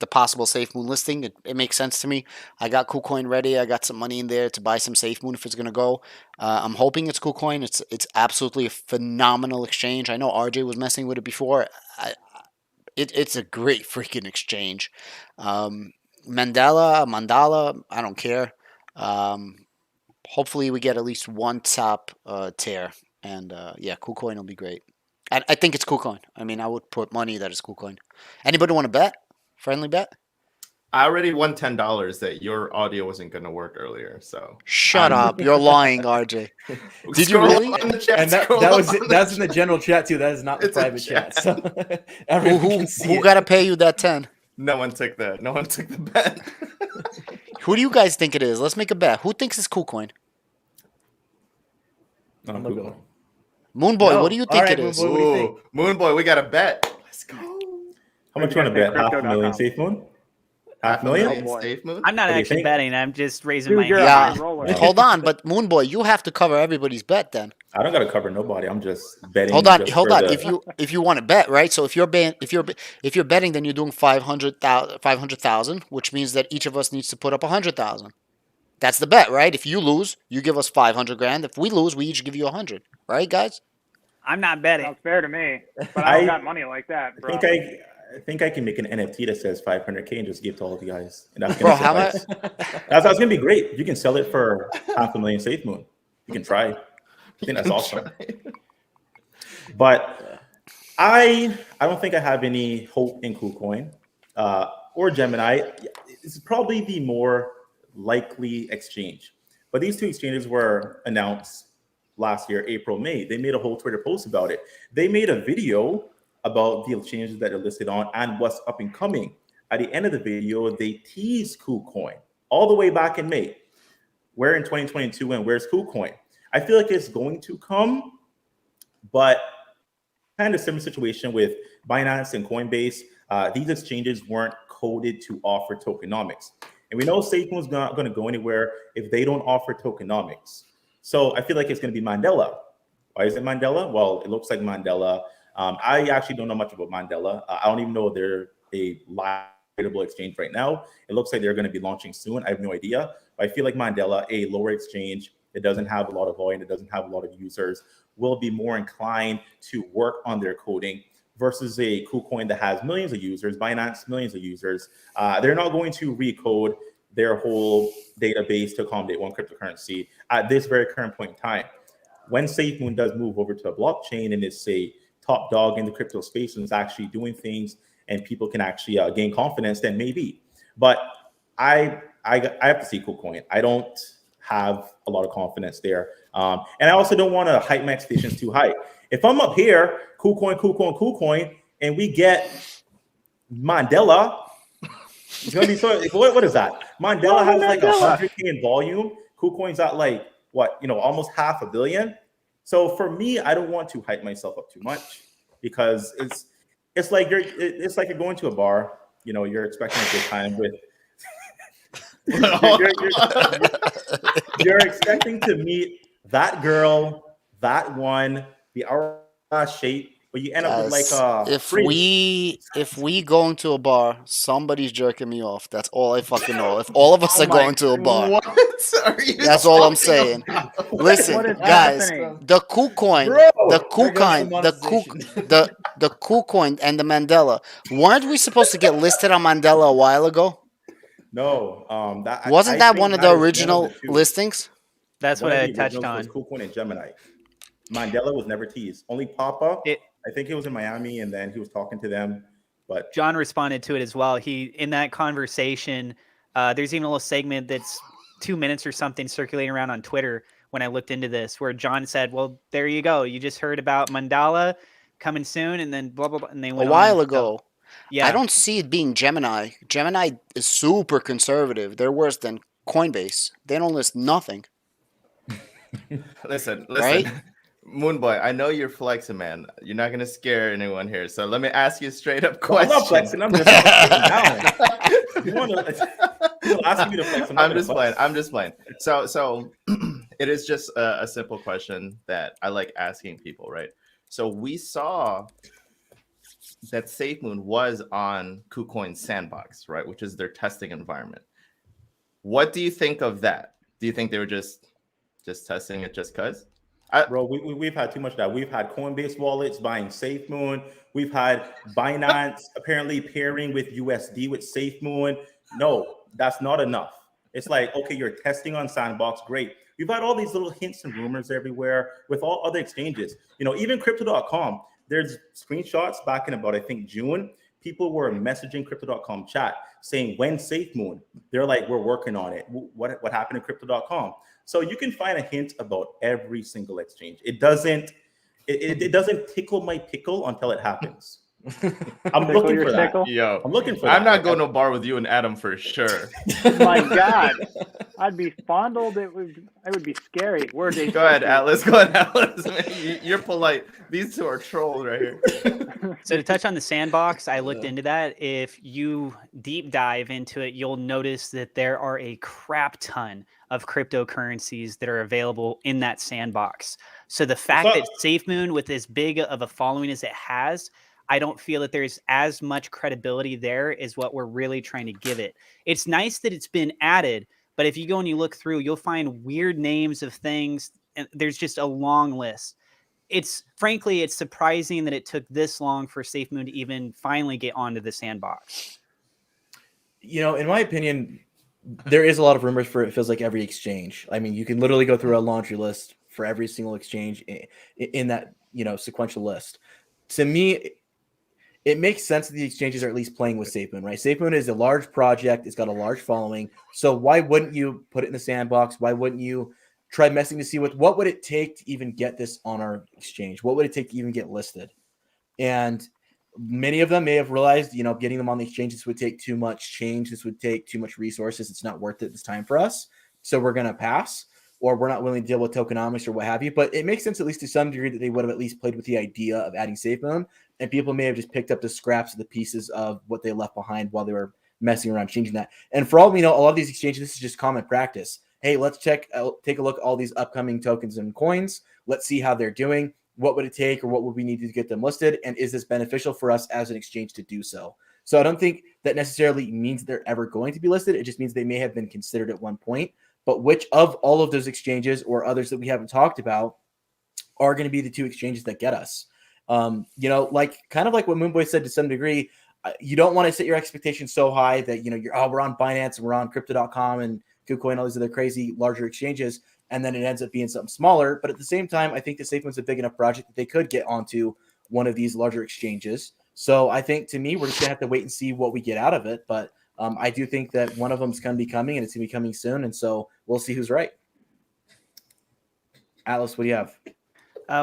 the possible Safemoon listing. It makes sense to me. I got KuCoin ready. I got some money in there to buy some Safemoon if it's going to go. I'm hoping it's KuCoin. It's absolutely a phenomenal exchange. I know RJ was messing with it before. It's a great freaking exchange. Mandala, I don't care. Hopefully we get at least one top tier. And yeah, KuCoin will be great. I think it's KuCoin. I mean, I would put money that it's KuCoin. Anybody want to bet? Friendly bet? I already won $10 that your audio wasn't going to work earlier. So shut up. You're lying, RJ. Did you really? And that's in the general chat too. That is not the private chat. So who got to pay you that 10? No one took that. No one took the bet. Who do you guys think it is? Let's make a bet. Who thinks it's KuCoin? I'm gonna go. Moonboy, what do you think it is? Ooh, Moonboy, we got a bet. Let's go. How much you want to bet? $500,000 Safemoon? $500,000? Safemoon? I'm not actually betting. I'm just raising my you're hand. Yeah. Hold on, but Moonboy, you have to cover everybody's bet then. I don't got to cover nobody. I'm just betting. Hold on. If you want to bet, right? So if you're betting, then you're doing 500,000, which means that each of us needs to put up 100,000. That's the bet, right? If you lose, you give us 500 grand. If we lose, we each give you 100, right, guys? I'm not betting. Sounds fair to me, but I don't got money like that, bro. I think I can make an NFT that says 500K and just give to all of you guys. And that's Bro, how much? That's gonna be great. You can sell it for $500,000 Safemoon. You can try. I think that's awesome. But I don't think I have any hope in KuCoin or Gemini. It's probably the more likely exchange. But these two exchanges were announced last year, April, May. They made a whole Twitter post about it. They made a video about the exchanges that are listed on and what's up and coming. At the end of the video, they teased KuCoin all the way back in May. We're in 2022 and where's KuCoin? I feel like it's going to come, but kind of similar situation with Binance and Coinbase. These exchanges weren't coded to offer tokenomics. And we know Safemoon's not going to go anywhere if they don't offer tokenomics. So I feel like it's going to be Mandela. Why is it Mandela? Well, it looks like Mandela. I actually don't know much about Mandela. I don't even know if they're a live tradable exchange right now. It looks like they're going to be launching soon. I have no idea. But I feel like Mandela, a lower exchange, it doesn't have a lot of volume, it doesn't have a lot of users, will be more inclined to work on their coding versus a KuCoin that has millions of users, Binance, millions of users. They're not going to recode their whole database to accommodate one cryptocurrency at this very current point in time. When Safemoon does move over to a blockchain and is a top dog in the crypto space and is actually doing things and people can actually gain confidence, then maybe. But I have to see KuCoin. I don't have a lot of confidence there. And I also don't want to hype my expectations too high. If I'm up here, KuCoin, and we get Mandela, it's gonna be so. What is that? Mandela has like 100K in volume. KuCoin's at like what, almost 500 million. So for me, I don't want to hype myself up too much because it's like you're going to a bar. You're expecting a good time with. you're expecting to meet that girl, that one, the hourglass shape. But you end up with like if we go into a bar, somebody's jerking me off. That's all I fucking know. If all of us are going to a bar, What are you that's all I'm talking saying. about? Listen, What is guys, happening? the KuCoin, Bro, the there goes KuCoin, the KuCoin and the Mandela. Weren't we supposed to get listed on Mandela a while ago? No, Wasn't that one of the original two. listings? That's One what of I the touched originals on. was KuCoin and Gemini. Mandela was never teased. Only Papa. I think he was in Miami, and then he was talking to them. But John responded to it as well. He, in that conversation, there's even a little segment that's 2 minutes or something circulating around on Twitter when I looked into this, where John said, well, there you go. You just heard about Mandala coming soon, and then blah, blah, blah. And they went A while on. ago. Yeah. I don't see it being Gemini. Gemini is super conservative. They're worse than Coinbase. They don't list nothing. Listen. Right? Moonboy, I know you're flexing, man. You're not gonna scare anyone here. So let me ask you a straight up I'm question. not flexing. I'm just down. You want to ask me to flex? I'm just playing. So it is just a simple question that I like asking people, right? So we saw that Safemoon was on KuCoin's sandbox, right, which is their testing environment. What do you think of that? Do you think they were just testing it just because? Bro, we've had too much of that. We've had Coinbase wallets buying Safemoon. We've had Binance apparently pairing with USD with Safemoon. No, that's not enough. It's like, okay, you're testing on Sandbox. Great. We've had all these little hints and rumors everywhere with all other exchanges. Even Crypto.com, there's screenshots back in about, I think, June. People were messaging Crypto.com chat saying, when Safemoon? They're like, we're working on it. What happened to Crypto.com? So you can find a hint about every single exchange. It doesn't tickle my pickle until it happens. I'm looking for that. Yo, I'm looking for I'm that. not going to a bar with you and Adam for sure. My God, I'd be fondled. It would be scary. Go ahead, Atlas. You're polite. These two are trolls right here. So to touch on the sandbox, I looked into that. If you deep dive into it, you'll notice that there are a crap ton of cryptocurrencies that are available in that sandbox. So the fact that Safemoon, with as big of a following as it has, I don't feel that there's as much credibility there as what we're really trying to give it. It's nice that it's been added, but if you go and you look through, you'll find weird names of things, and there's just a long list. It's surprising that it took this long for Safemoon to even finally get onto the sandbox. In my opinion, there is a lot of rumors for it feels like every exchange. I mean, you can literally go through a laundry list for every single exchange in that, sequential list. To me, it makes sense that the exchanges are at least playing with Safemoon, right? Safemoon is a large project. It's got a large following. So why wouldn't you put it in the sandbox? Why wouldn't you try messing to see what would it take to even get this on our exchange? What would it take to even get listed? And many of them may have realized, getting them on the exchange, this would take too much change. This would take too much resources. It's not worth it this time for us. So we're going to pass, or we're not willing to deal with tokenomics or what have you. But it makes sense, at least to some degree, that they would have at least played with the idea of adding Safemoon, and people may have just picked up the scraps of the pieces of what they left behind while they were messing around changing that. And for all we know, a lot of these exchanges, this is just common practice. Hey, let's take a look at all these upcoming tokens and coins. Let's see how they're doing. What would it take, or what would we need to get them listed? And is this beneficial for us as an exchange to do so? So I don't think that necessarily means they're ever going to be listed. It just means they may have been considered at one point. But which of all of those exchanges or others that we haven't talked about are going to be the two exchanges that get us? Kind of like what Moonboy said to some degree, you don't want to set your expectations so high that, you know, we're on Binance and we're on crypto.com and KuCoin, all these other crazy larger exchanges, and then it ends up being something smaller. But at the same time, I think the Safemoon's a big enough project that they could get onto one of these larger exchanges. So I think, to me, we're just gonna have to wait and see what we get out of it. But I do think that one of them's gonna be coming, and it's gonna be coming soon. And so we'll see who's right. Atlas, what do you have?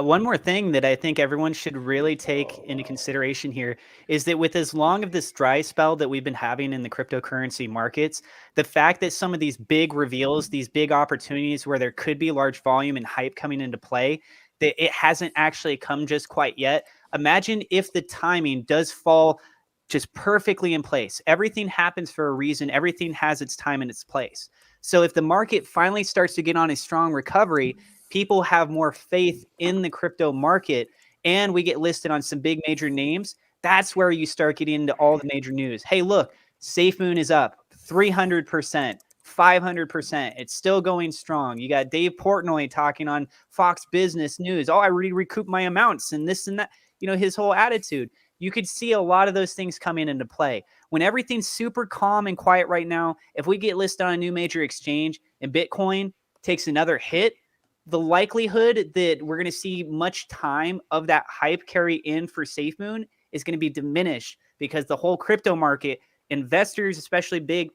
One more thing that I think everyone should really take into consideration here is that with as long of this dry spell that we've been having in the cryptocurrency markets, the fact that some of these big reveals, these big opportunities where there could be large volume and hype coming into play, that it hasn't actually come just quite yet. Imagine if the timing does fall just perfectly in place. Everything happens for a reason. Everything has its time and its place. So if the market finally starts to get on a strong recovery, people have more faith in the crypto market, and we get listed on some big major names, that's where you start getting into all the major news. Hey, look, Safemoon is up 300%, 500%. It's still going strong. You got Dave Portnoy talking on Fox Business News. Oh, I already recouped my amounts and this and that. You know, his whole attitude. You could see a lot of those things coming into play. When everything's super calm and quiet right now, if we get listed on a new major exchange and Bitcoin takes another hit, the likelihood that we're going to see much time of that hype carry in for Safemoon is going to be diminished, because the whole crypto market, investors, especially big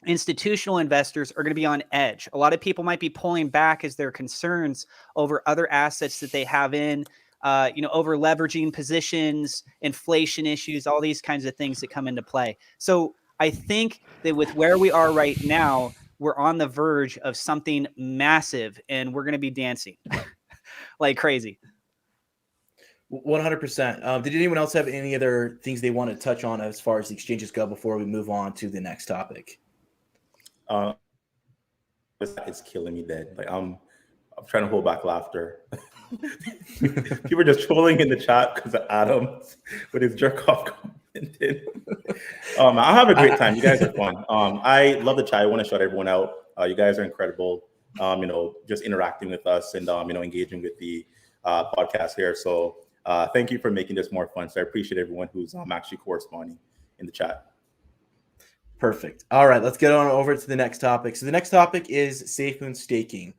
institutional investors, are going to be on edge. A lot of people might be pulling back as their concerns over other assets that they have in, over leveraging positions, inflation issues, all these kinds of things that come into play. So I think that with where we are right now, we're on the verge of something massive, and we're going to be dancing like crazy. 100%. Did anyone else have any other things they want to touch on as far as the exchanges go before we move on to the next topic? It's killing me dead. Like I'm trying to hold back laughter. People are just trolling in the chat because of Adam with his jerk off comment. I'll have a great time. You guys are fun. I love the chat. I want to shout everyone out. You guys are incredible. Just interacting with us and engaging with the podcast here. So thank you for making this more fun. So I appreciate everyone who's actually corresponding in the chat. Perfect. All right, let's get on over to the next topic. So the next topic is Safemoon staking.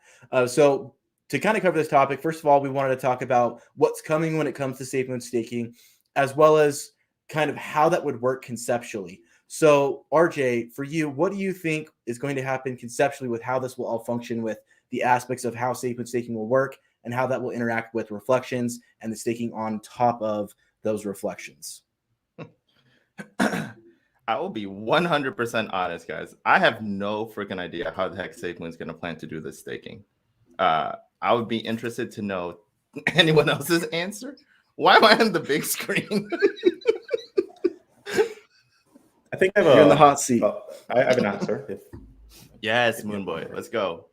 So to kind of cover this topic, first of all, we wanted to talk about what's coming when it comes to Safemoon staking, as well as kind of how that would work conceptually. So RJ, for you, what do you think is going to happen conceptually with how this will all function, with the aspects of how Safemoon staking will work and how that will interact with reflections and the staking on top of those reflections? I will be 100% honest, guys. I have no freaking idea how the heck Safemoon is going to plan to do this staking. I would be interested to know anyone else's answer. Why am I on the big screen? I think You're in the hot seat. I have an answer. Yes, Moonboy, let's go.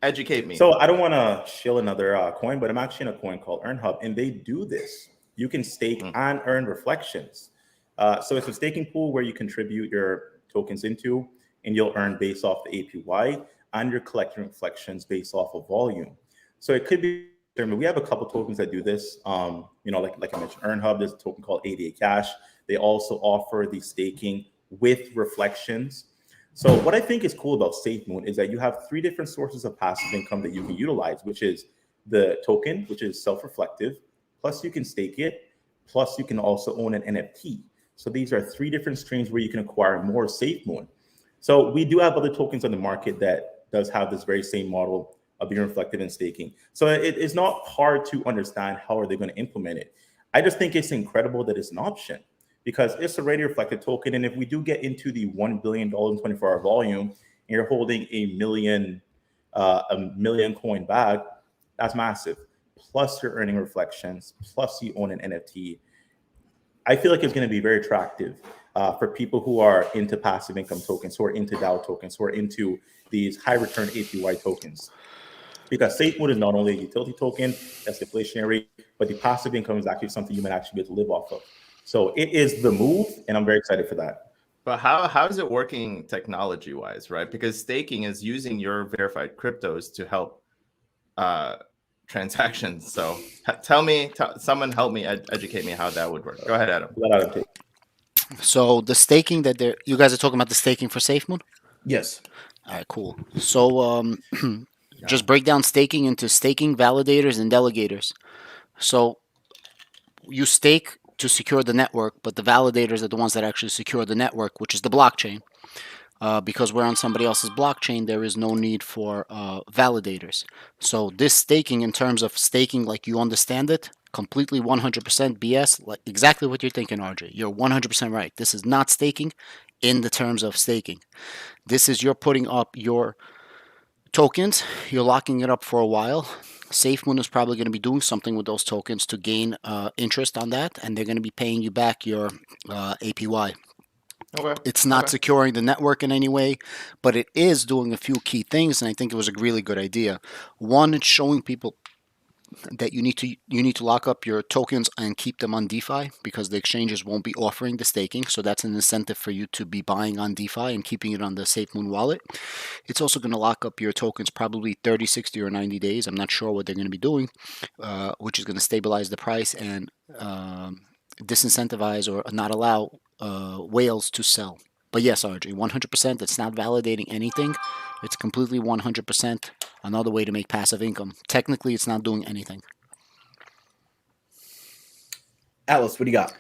Educate me. So I don't want to shill another coin, but I'm actually in a coin called EarnHub, and they do this. You can stake and earn reflections. So it's a staking pool where you contribute your tokens into, and you'll earn based off the APY, and you're collecting reflections based off of volume. So it could be, we have a couple tokens that do this. Like I mentioned, EarnHub, there's a token called ADA Cash. They also offer the staking with reflections. So what I think is cool about Safemoon is that you have 3 different sources of passive income that you can utilize, which is the token, which is self-reflective, plus you can stake it, plus you can also own an NFT. So these are 3 different streams where you can acquire more Safemoon. So we do have other tokens on the market that does have this very same model of being reflective and staking. So it is not hard to understand how are they going to implement it. I just think it's incredible that it's an option, because it's already a reflected token. And if we do get into the $1 billion 24-hour volume, and you're holding a million coin bag, that's massive. Plus you're earning reflections, plus you own an NFT. I feel like it's going to be very attractive for people who are into passive income tokens, who are into DAO tokens, who are into these high return APY tokens. Because Safemoon is not only a utility token that's deflationary, but the passive income is actually something you might actually be able to live off of. So it is the move, and I'm very excited for that. But how is it working technology-wise, right? Because staking is using your verified cryptos to help transactions. So someone help me, educate me how that would work. Go ahead, Adam. Let Adam take. So the staking that you guys are talking about the staking for SafeMoon? Yes. All right, cool. So just break down staking into staking, validators, and delegators. So you stake to secure the network, but the validators are the ones that actually secure the network, which is the blockchain. Because we're on somebody else's blockchain, there is no need for validators. So this staking, in terms of staking like you understand it, completely 100% BS, like exactly what you're thinking, RJ. You're 100% right. This is not staking in the terms of staking. This is you're putting up your tokens, you're locking it up for a while. Safemoon is probably going to be doing something with those tokens to gain interest on that, and they're going to be paying you back your APY. Okay. It's not Okay. securing the network in any way, but it is doing a few key things, and I think it was a really good idea. One, it's showing people that you need to lock up your tokens and keep them on DeFi because the exchanges won't be offering the staking. So that's an incentive for you to be buying on DeFi and keeping it on the Safemoon wallet. It's also going to lock up your tokens probably 30, 60, or 90 days. I'm not sure what they're going to be doing, which is going to stabilize the price and disincentivize or not allow whales to sell. But yes, RJ, 100%. It's not validating anything. It's completely 100% another way to make passive income. Technically, it's not doing anything. Atlas, what do you got?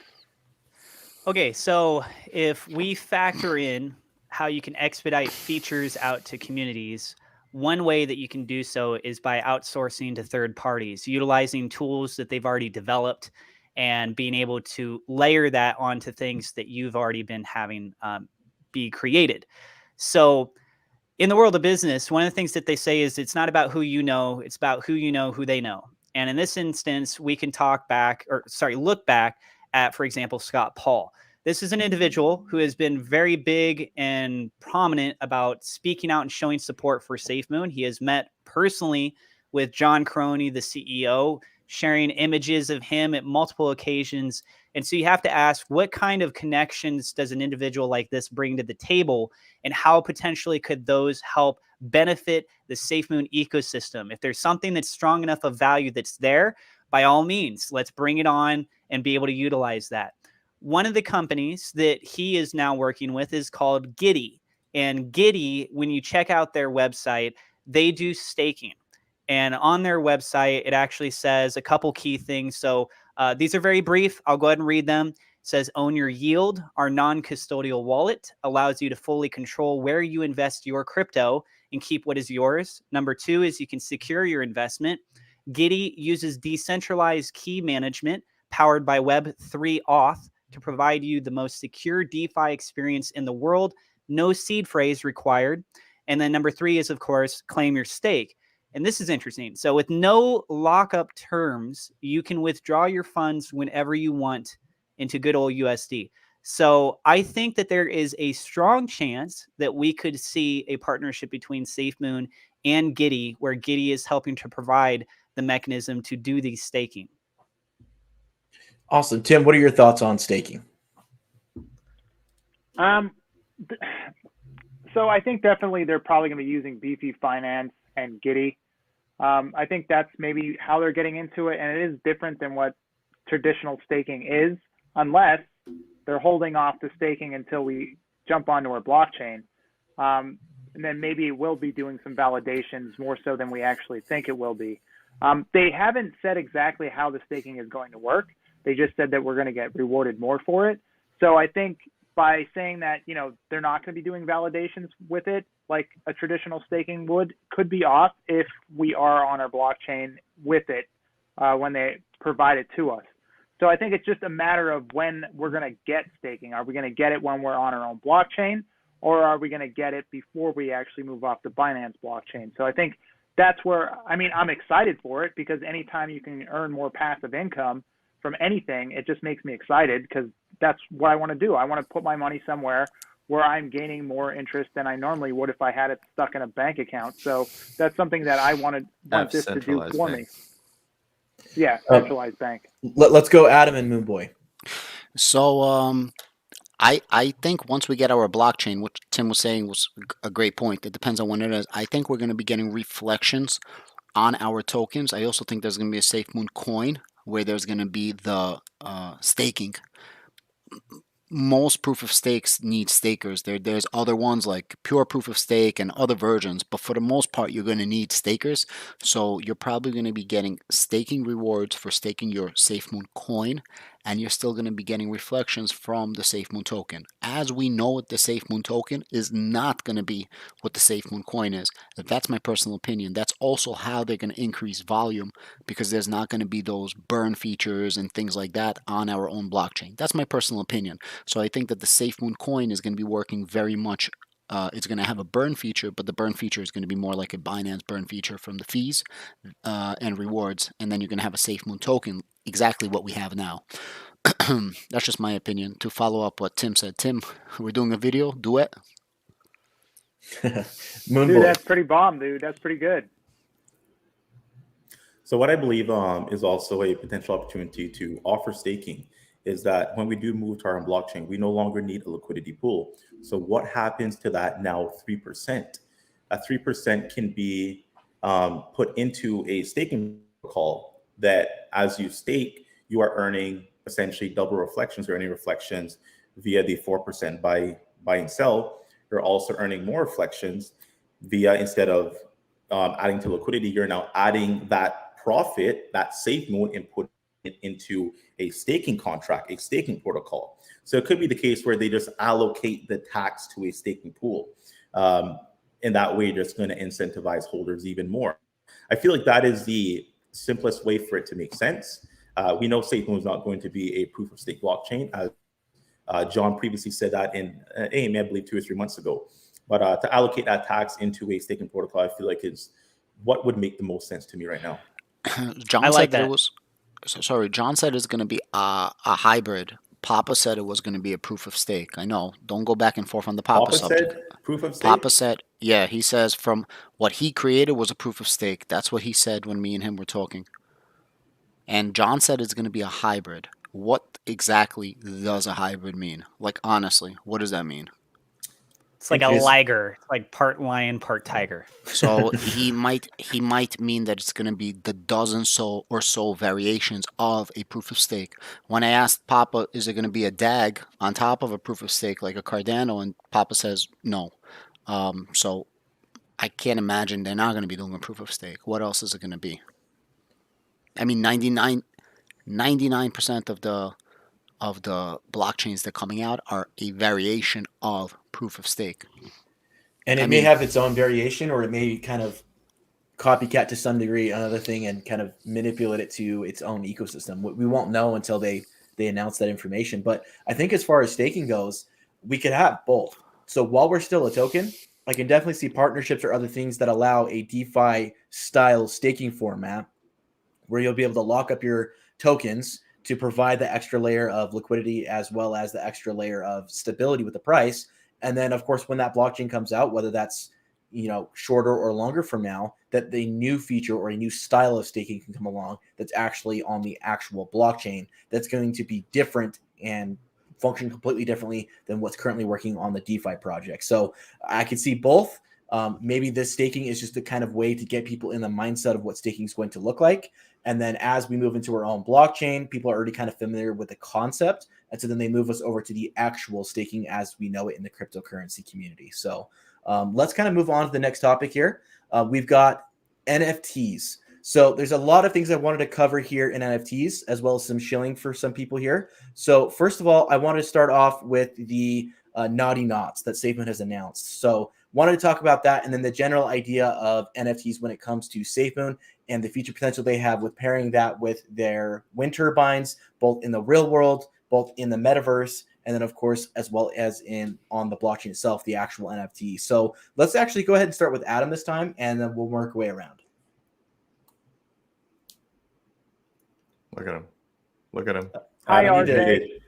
Okay, so if we factor in how you can expedite features out to communities, one way that you can do so is by outsourcing to third parties, utilizing tools that they've already developed and being able to layer that onto things that you've already been having be created. So in the world of business, one of the things that they say is it's not about who you know, it's about who you know, who they know. And in this instance, we can look back at, for example, Scott Paul. This is an individual who has been very big and prominent about speaking out and showing support for Safemoon. He has met personally with John Crony, the CEO, sharing images of him at multiple occasions. And so you have to ask, what kind of connections does an individual like this bring to the table, and how potentially could those help benefit the Safemoon ecosystem? If there's something that's strong enough of value that's there, by all means, let's bring it on and be able to utilize that. One of the companies that he is now working with is called Giddy. And Giddy, when you check out their website, they do staking. And on their website, it actually says a couple key things. So these are very brief. I'll go ahead and read them. It says, own your yield. Our non-custodial wallet allows you to fully control where you invest your crypto and keep what is yours. Number two is you can secure your investment. Giddy uses decentralized key management powered by Web3 Auth to provide you the most secure DeFi experience in the world. No seed phrase required. And then number three is, of course, claim your stake. And this is interesting. So with no lockup terms, you can withdraw your funds whenever you want into good old USD. So I think that there is a strong chance that we could see a partnership between Safemoon and Giddy, where Giddy is helping to provide the mechanism to do the staking. Awesome. Tim, what are your thoughts on staking? So I think definitely they're probably going to be using Beefy Finance and Giddy. I think that's maybe how they're getting into it, and it is different than what traditional staking is, unless they're holding off the staking until we jump onto our blockchain. And then maybe it will be doing some validations more so than we actually think it will be. They haven't said exactly how the staking is going to work. They just said that we're going to get rewarded more for it. So I think by saying that, you know, they're not going to be doing validations with it like a traditional staking could be off if we are on our blockchain with it when they provide it to us. So I think it's just a matter of when we're going to get staking. Are we going to get it when we're on our own blockchain, or are we going to get it before we actually move off the Binance blockchain? So I think that's where, I mean, I'm excited for it, because anytime you can earn more passive income from anything, it just makes me excited, because that's what I want to do. I want to put my money somewhere where I'm gaining more interest than I normally would if I had it stuck in a bank account. So that's something that I want this to do for me. Yeah, centralized bank. Let's go Adam and Moonboy. So I think once we get our blockchain, which Tim was saying was a great point, it depends on when it is. I think we're going to be getting reflections on our tokens. I also think there's going to be a Safemoon coin where there's going to be the staking. most proof of stakes need stakers. There's other ones like pure proof of stake and other versions, but for the most part, you're going to need stakers. So you're probably going to be getting staking rewards for staking your Safemoon coin, and you're still going to be getting reflections from the Safemoon token. As we know it, the Safemoon token is not going to be what the Safemoon coin is. That's my personal opinion. That's also how they're going to increase volume, because there's not going to be those burn features and things like that on our own blockchain. That's my personal opinion. So I think that the Safemoon coin is going to be working very much. It's going to have a burn feature, but the burn feature is going to be more like a Binance burn feature from the fees and rewards. And then you're going to have a Safemoon token, exactly what we have now. That's just my opinion. To follow up what Tim said. Tim, we're doing a video duet. Dude, that's pretty bomb, dude. That's pretty good. So what I believe is also a potential opportunity to offer staking is that when we do move to our own blockchain, we no longer need a liquidity pool. So what happens to that now 3%? That 3% can be put into a staking protocol that as you stake, you are earning essentially double reflections or any reflections via the 4% buy and sell. You're also earning more reflections via, instead of adding to liquidity, you're now adding that profit, that Safemoon, and put it into a staking contract, a staking protocol. So it could be the case where they just allocate the tax to a staking pool. And that way, they're just going to incentivize holders even more. I feel like that is the simplest way for it to make sense. We know Safemoon is not going to be a proof of stake blockchain, as John previously said that in AIM, I believe 2 or 3 months ago. But to allocate that tax into a staking protocol, I feel like is what would make the most sense to me right now. John I said like that that. it was. Sorry, John said it's going to be a hybrid. Papa said it was going to be a proof of stake. I know. Don't go back and forth on the Papa subject. Said proof of stake? Papa said, yeah, he says from what he created was a proof of stake. That's what he said when me and him were talking. And John said it's going to be a hybrid. What exactly does a hybrid mean? Like, honestly, what does that mean? It's like a liger. It's like part lion, part tiger. So he might mean that it's going to be the dozen or so variations of a proof of stake. When I asked Papa, is it going to be a DAG on top of a proof of stake like a Cardano, and Papa says no. So I can't imagine they're not going to be doing a proof of stake. What else is it going to be? I mean, 99% of the blockchains that are coming out are a variation of proof of stake. And it may have its own variation, or it may kind of copycat to some degree another thing and kind of manipulate it to its own ecosystem. We won't know until they announce that information. But I think as far as staking goes, we could have both. So while we're still a token, I can definitely see partnerships or other things that allow a DeFi style staking format where you'll be able to lock up your tokens to provide the extra layer of liquidity as well as the extra layer of stability with the price. And then, of course, when that blockchain comes out, whether that's shorter or longer from now, that the new feature or a new style of staking can come along that's actually on the actual blockchain that's going to be different and function completely differently than what's currently working on the DeFi project. So I could see both. Maybe this staking is just a kind of way to get people in the mindset of what staking is going to look like. And then as we move into our own blockchain, people are already kind of familiar with the concept. And so then they move us over to the actual staking as we know it in the cryptocurrency community. So let's kind of move on to the next topic here. We've got NFTs. So there's a lot of things I wanted to cover here in NFTs, as well as some shilling for some people here. So first of all, I wanted to start off with the naughty knots that Safemoon has announced. So wanted to talk about that, and then the general idea of NFTs when it comes to Safemoon and the future potential they have with pairing that with their wind turbines, both in the real world, both in the metaverse, and then of course, as well as on the blockchain itself, the actual NFT. So let's actually go ahead and start with Adam this time, and then we'll work our way around. Look at him. Look at him. Hi, RJ.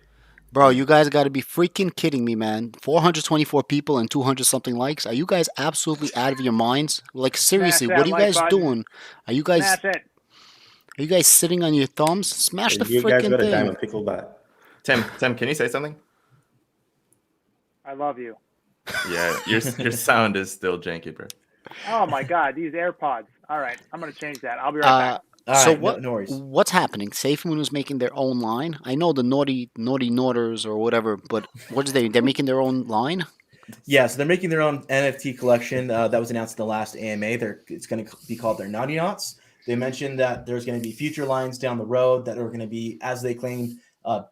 Bro, you guys got to be freaking kidding me, man. 424 people and 200 something likes. Are you guys absolutely out of your minds? Like, seriously, what are you guys doing? Are you guys sitting on your thumbs? Smash the freaking thing. You guys got a diamond pickle bat. Tim, can you say something? I love you. Yeah, your sound is still janky, bro. Oh my God, these AirPods. All right, I'm gonna change that. I'll be right back. All So right, no worries. what's happening? Safemoon is making their own line. I know the naughty Norders or whatever, but what is they're making their own line? Yeah, so they're making their own NFT collection that was announced in the last AMA. It's going to be called their Naughty Knots. They mentioned that there's going to be future lines down the road that are going to be, as they claim,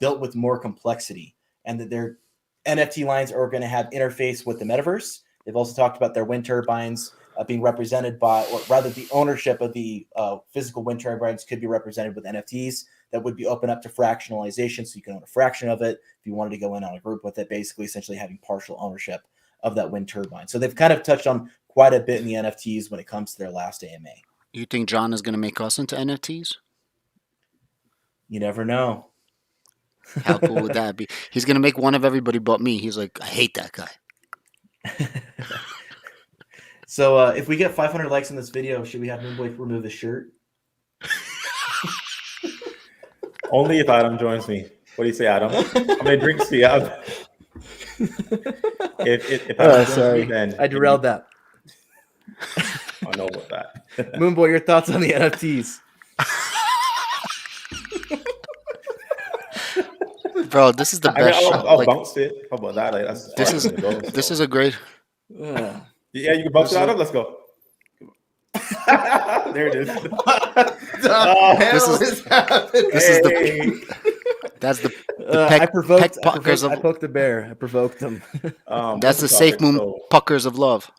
built with more complexity, and that their NFT lines are going to have interface with the metaverse. They've also talked about their wind turbines being represented by, or rather, the ownership of the physical wind turbines could be represented with NFTs that would be open up to fractionalization, so you can own a fraction of it if you wanted to go in on a group with it, basically essentially having partial ownership of that wind turbine. So they've kind of touched on quite a bit in the NFTs when it comes to their last AMA. You think John is going to make us into NFTs? You never know. How cool would that be? He's going to make one of everybody but me. He's like, I hate that guy. So if we get 500 likes on this video, should we have Moonboy remove his shirt? Only if Adam joins me. What do you say, Adam? How many drinks do you have? If Adam joins me, then I derailed that. I know about that. Moonboy, your thoughts on the NFTs? Bro, this is the best show. I'll Like, bounce it. How about that? Like, that's this is a great. yeah, you can bounce it, Adam. Let's go. There it is. This is the. That's the I provoked puckers I of. poked the bear. I provoked him. That's the topic, Safemoon so- puckers of love.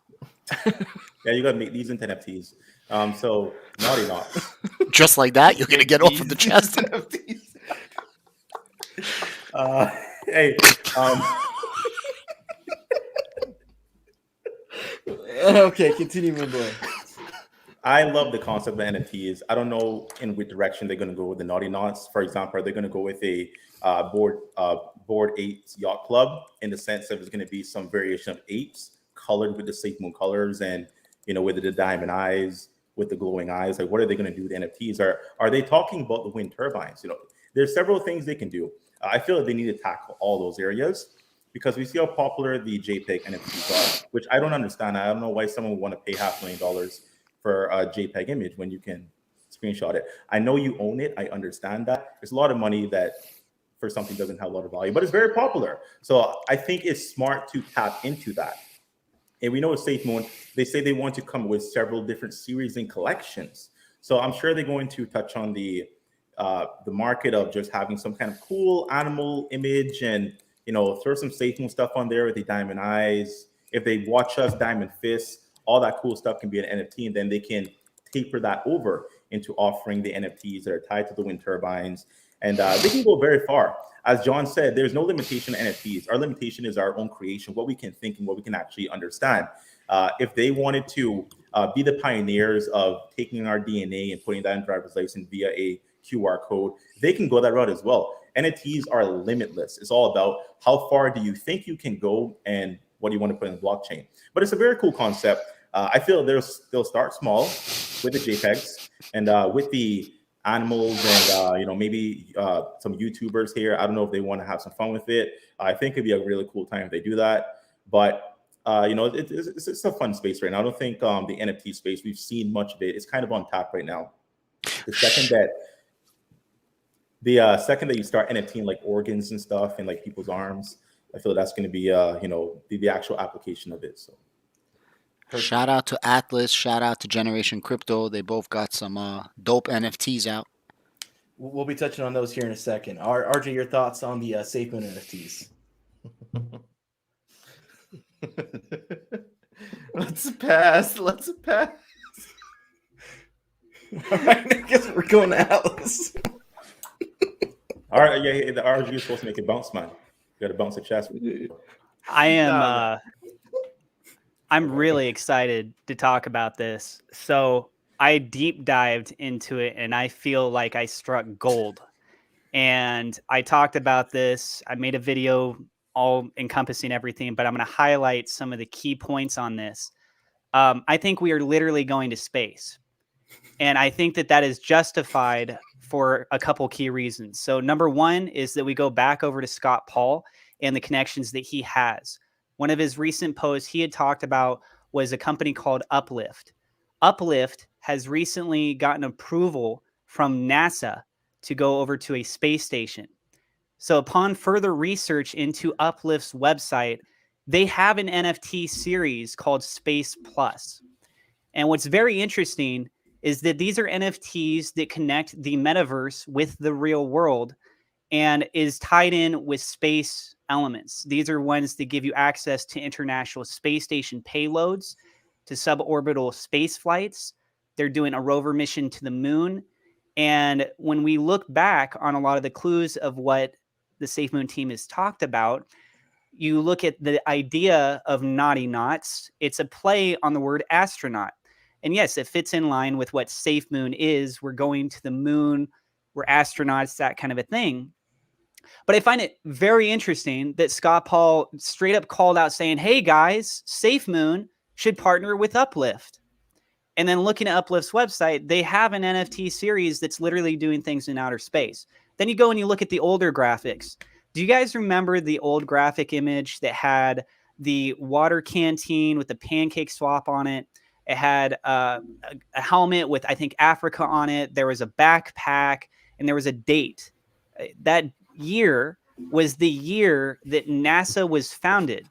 Yeah, you gotta make these into NFTs. So Naughty Knots. Just like that, you're gonna get off of the chest. Hey, Okay, continue, Moonboy. I love the concept of NFTs. I don't know in which direction they're going to go with the Naughty Knots. For example, are they going to go with a board apes yacht club in the sense that there's going to be some variation of apes colored with the Safemoon colors and with the diamond eyes, with the glowing eyes? Like, what are they going to do with NFTs? Are they talking about the wind turbines? There's several things they can do. I feel that they need to tackle all those areas because we see how popular the JPEG NFTs are, which I don't understand. I don't know why someone would want to pay $500,000 for a JPEG image when you can screenshot it. I know you own it. I understand that. There's a lot of money that for something doesn't have a lot of value, but it's very popular. So I think it's smart to tap into that. And we know with Safemoon, they say they want to come with several different series and collections. So I'm sure they're going to touch on the market of just having some kind of cool animal image and throw some Safemoon stuff on there with the diamond eyes. If they watch us, diamond fists, all that cool stuff can be an NFT, and then they can taper that over into offering the NFTs that are tied to the wind turbines, and they can go very far. As John said, there's no limitation to NFTs. Our limitation is our own creation, what we can think and what we can actually understand. If they wanted to be the pioneers of taking our DNA and putting that in driver's license via a QR code, they can go that route as well. NFTs are limitless. It's all about how far do you think you can go and what do you want to put in the blockchain. But it's a very cool concept. I feel they'll start small with the JPEGs and with the animals and maybe some YouTubers here. I don't know if they want to have some fun with it. I think it'd be a really cool time if they do that. But it's a fun space right now. I don't think the NFT space, we've seen much of it. It's kind of on top right now. The second that you start NFTing like organs and stuff and like people's arms, I feel that's going to be the actual application of it. So. Shout out to Atlas. Shout out to Generation Crypto. They both got some dope NFTs out. We'll be touching on those here in a second. RJ, your thoughts on the Safemoon NFTs? Let's pass. All right, I guess we're going to Atlas. All right, yeah, the RG is supposed to make it bounce, man. You got to bounce the chest. I am. I'm really excited to talk about this. So I deep dived into it, and I feel like I struck gold. And I talked about this. I made a video all encompassing everything, but I'm going to highlight some of the key points on this. I think we are literally going to space. And I think that is justified for a couple key reasons. So number one is that we go back over to Scott Paul and the connections that he has. One of his recent posts he had talked about was a company called Uplift. Uplift has recently gotten approval from NASA to go over to a space station. So upon further research into Uplift's website, they have an NFT series called Space Plus. And what's very interesting is that these are NFTs that connect the metaverse with the real world and is tied in with space elements. These are ones that give you access to International Space Station payloads, to suborbital space flights. They're doing a rover mission to the moon. And when we look back on a lot of the clues of what the Safemoon team has talked about, you look at the idea of naughty knots. It's a play on the word astronaut. And yes, it fits in line with what Safemoon is. We're going to the moon, we're astronauts, that kind of a thing. But I find it very interesting that Scott Paul straight up called out saying, hey guys, Safemoon should partner with Uplift. And then looking at Uplift's website, they have an NFT series that's literally doing things in outer space. Then you go and you look at the older graphics. Do you guys remember the old graphic image that had the water canteen with the pancake swap on it? It had a helmet with, I think, Africa on it. There was a backpack and there was a date. That year was the year that NASA was founded.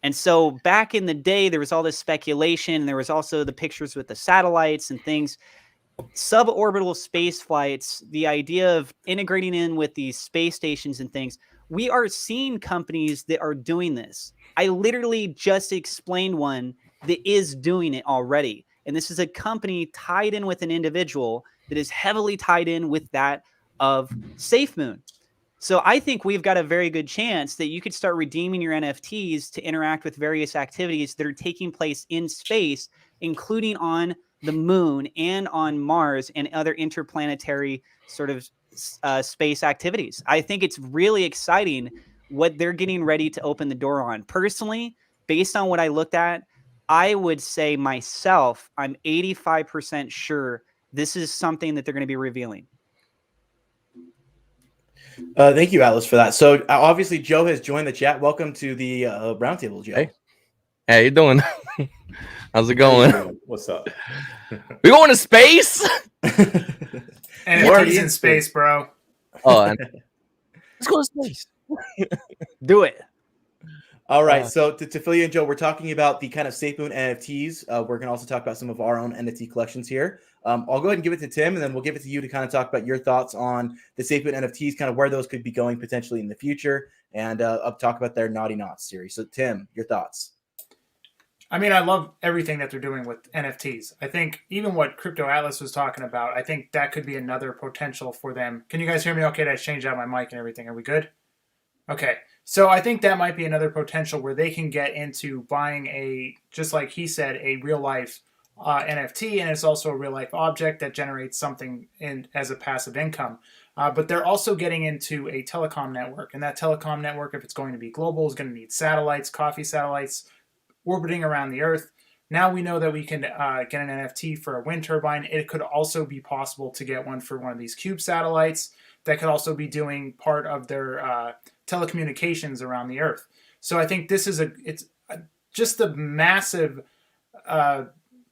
And so back in the day, there was all this speculation. And there was also the pictures with the satellites and things. Suborbital space flights, the idea of integrating in with these space stations and things, we are seeing companies that are doing this. I literally just explained one that is doing it already. And this is a company tied in with an individual that is heavily tied in with that of Safemoon. So I think we've got a very good chance that you could start redeeming your NFTs to interact with various activities that are taking place in space, including on the moon and on Mars and other interplanetary sort of space activities. I think it's really exciting what they're getting ready to open the door on. Personally, based on what I looked at, I would say myself, I'm 85% sure this is something that they're going to be revealing. Thank you, Atlas, for that. So obviously Joe has joined the chat. Welcome to the roundtable, Joe. Hey, how you doing? How's it going? What's up? We going to space? NFTs in space, bro. Oh, let's go to space. Do it. All right. So to fill you in, Joe, we're talking about the kind of Safemoon NFTs. We're going to also talk about some of our own NFT collections here. I'll go ahead and give it to Tim, and then we'll give it to you to kind of talk about your thoughts on the Safemoon NFTs, kind of where those could be going potentially in the future, and talk about their Naughty Knots series. So, Tim, your thoughts. I mean, I love everything that they're doing with NFTs. I think even what Crypto Atlas was talking about, I think that could be another potential for them. Can you guys hear me okay? I changed out my mic and everything. Are we good? Okay. So I think that might be another potential where they can get into buying a, just like he said, a real life NFT, and it's also a real life object that generates something as a passive income. But they're also getting into a telecom network, and that telecom network, if it's going to be global, is going to need satellites, coffee satellites, orbiting around the Earth. Now we know that we can get an NFT for a wind turbine. It could also be possible to get one for one of these cube satellites that could also be doing part of their telecommunications around the Earth. So I think this is just a massive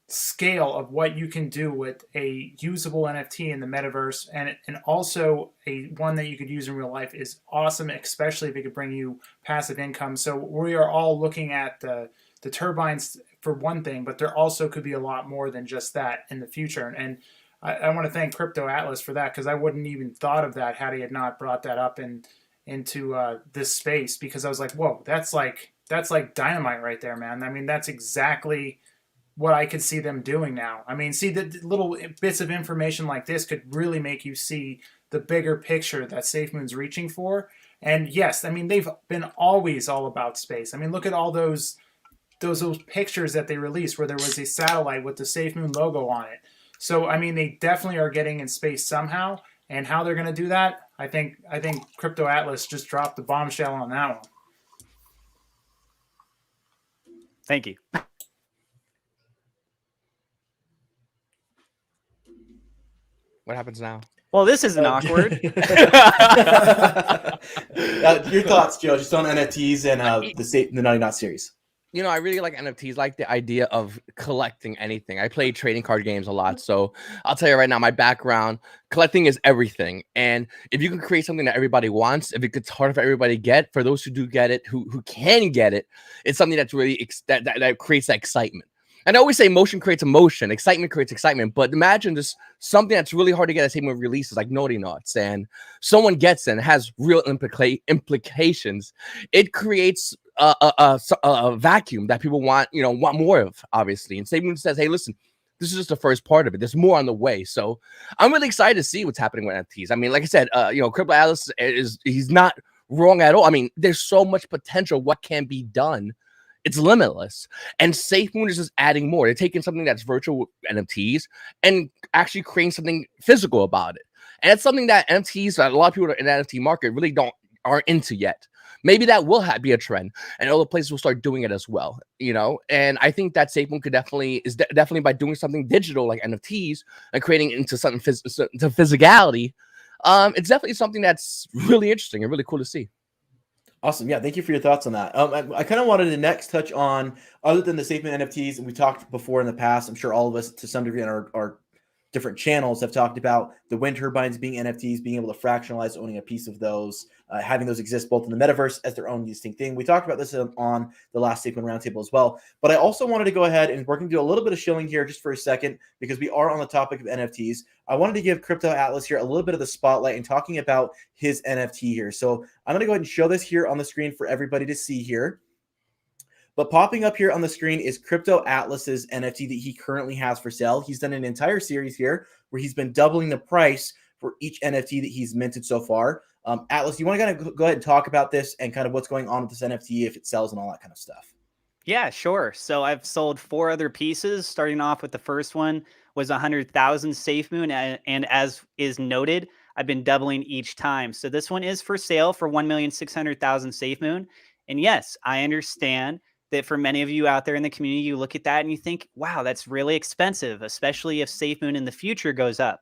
scale of what you can do with a usable NFT in the metaverse, and also a one that you could use in real life is awesome, especially if it could bring you passive income. So we are all looking at the turbines for one thing, but there also could be a lot more than just that in the future. And I want to thank Crypto Atlas for that, because I wouldn't even thought of that had he had not brought that up into this space, because I was like, whoa, that's like dynamite right there, man. I mean, that's exactly what I could see them doing now. I mean, see, the little bits of information like this could really make you see the bigger picture that Safemoon's reaching for. And yes, I mean, they've been always all about space. I mean, look at all those pictures that they released where there was a satellite with the Safemoon logo on it. So, I mean, they definitely are getting in space somehow, and how they're going to do that, I think Crypto Atlas just dropped the bombshell on that one. Thank you. What happens now? Well, this isn't awkward. Your thoughts, Joe, just on NFTs and the Naughty Knot series. I really like NFTs, like the idea of collecting anything. I play trading card games a lot. So I'll tell you right now, my background, collecting is everything. And if you can create something that everybody wants, if it gets harder for everybody to get, for those who do get it, who can get it, it's something that's really, that creates that excitement. And I always say motion creates emotion, excitement creates excitement. But imagine just something that's really hard to get, same with releases like Naughty Knots, and someone gets it and it has real implications. It creates a vacuum that people want more of, obviously. And Safemoon says, hey, listen, this is just the first part of it. There's more on the way. So I'm really excited to see what's happening with NFTs. I mean, like I said, Crypto Atlas he's not wrong at all. I mean, there's so much potential. What can be done? It's limitless. And Safemoon is just adding more. They're taking something that's virtual NFTs and actually creating something physical about it. And it's something that NFTs, that a lot of people in the NFT market really aren't into yet. Maybe that will be a trend, and other places will start doing it as well, And I think that Safemoon could definitely by doing something digital like NFTs and creating into something to physicality. It's definitely something that's really interesting and really cool to see. Awesome. Yeah, thank you for your thoughts on that. I kind of wanted to next touch on, other than the Safemoon NFTs, and we talked before in the past, I'm sure all of us to some degree on our different channels have talked about the wind turbines being NFTs, being able to fractionalize, owning a piece of those, having those exist both in the metaverse as their own distinct thing. We talked about this on the last Safemoon Roundtable as well. But I also wanted to go ahead, and we're going to do a little bit of shilling here just for a second, because we are on the topic of NFTs. I wanted to give Crypto Atlas here a little bit of the spotlight and talking about his NFT here. So I'm going to go ahead and show this here on the screen for everybody to see here. But popping up here on the screen is Crypto Atlas's NFT that he currently has for sale. He's done an entire series here where he's been doubling the price for each NFT that he's minted so far. Atlas, you want to kind of go ahead and talk about this and kind of what's going on with this NFT, if it sells and all that kind of stuff? Yeah, sure. So I've sold 4 other pieces, starting off with the first one was 100,000 Safemoon. And as is noted, I've been doubling each time. So this one is for sale for 1,600,000 Safemoon. And yes, I understand that for many of you out there in the community, you look at that and you think, wow, that's really expensive, especially if Safemoon in the future goes up.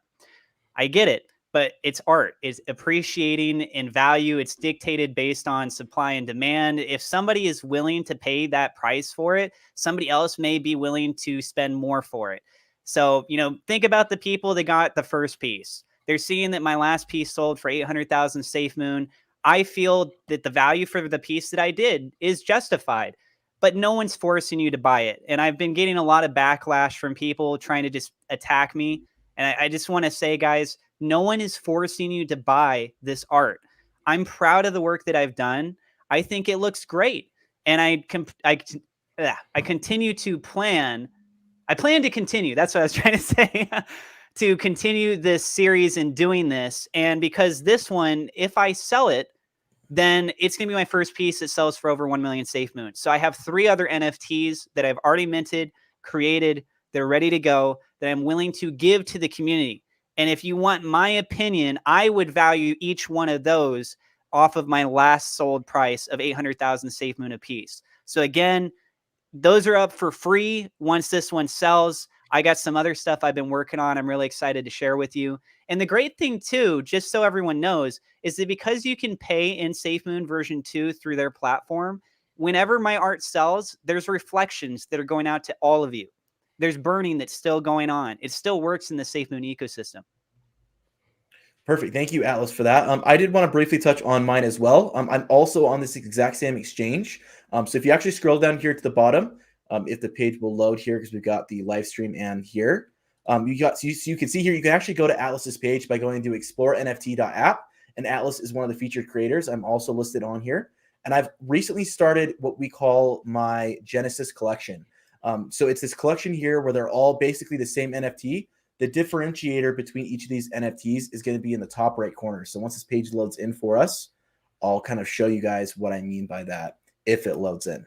I get it, but it's art. It's appreciating in value. It's dictated based on supply and demand. If somebody is willing to pay that price for it, somebody else may be willing to spend more for it. So, think about the people that got the first piece. They're seeing that my last piece sold for 800,000 Safemoon. I feel that the value for the piece that I did is justified, but no one's forcing you to buy it. And I've been getting a lot of backlash from people trying to just attack me. And I just want to say, guys, no one is forcing you to buy this art. I'm proud of the work that I've done. I think it looks great. And I continue to plan. I plan to continue. That's what I was trying to say. To continue this series and doing this. And because this one, if I sell it, then it's going to be my first piece that sells for over 1 million Safemoon. So I have 3 other NFTs that I've already minted, created, they're ready to go, that I'm willing to give to the community. And if you want my opinion, I would value each one of those off of my last sold price of 800,000 Safemoon a piece. So again, those are up for free once this one sells. I got some other stuff I've been working on. I'm really excited to share with you. And the great thing too, just so everyone knows, is that because you can pay in Safemoon version 2 through their platform, whenever my art sells, there's reflections that are going out to all of you. There's burning that's still going on. It still works in the Safemoon ecosystem. Perfect. Thank you, Atlas, for that. I did want to briefly touch on mine as well. I'm also on this exact same exchange. So if you actually scroll down here to the bottom, if the page will load here, because we've got the live stream and here, you can see here, you can actually go to Atlas's page by going to explorenft.app, and Atlas is one of the featured creators. I'm also listed on here, and I've recently started what we call my Genesis collection. So it's this collection here where they're all basically the same NFT. The differentiator between each of these NFTs is going to be in the top right corner. So once this page loads in for us, I'll kind of show you guys what I mean by that if it loads in.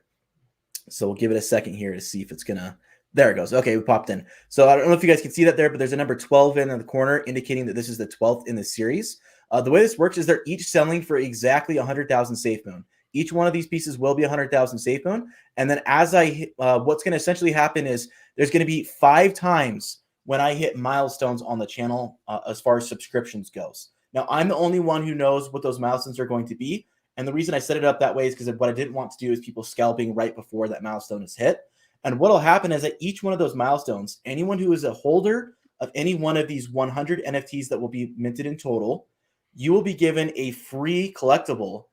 So we'll give it a second here to see if it's going to, there it goes. Okay, we popped in. So I don't know if you guys can see that there, but there's a number 12 in the corner indicating that this is the 12th in the series. The way this works is they're each selling for exactly 100,000 Safemoon. Each one of these pieces will be 100,000 Safemoon. And then as what's going to essentially happen is there's going to be 5 times when I hit milestones on the channel as far as subscriptions goes. Now, I'm the only one who knows what those milestones are going to be. And the reason I set it up that way is because what I didn't want to do is people scalping right before that milestone is hit. And what will happen is at each one of those milestones, anyone who is a holder of any one of these 100 NFTs that will be minted in total, you will be given a free collectible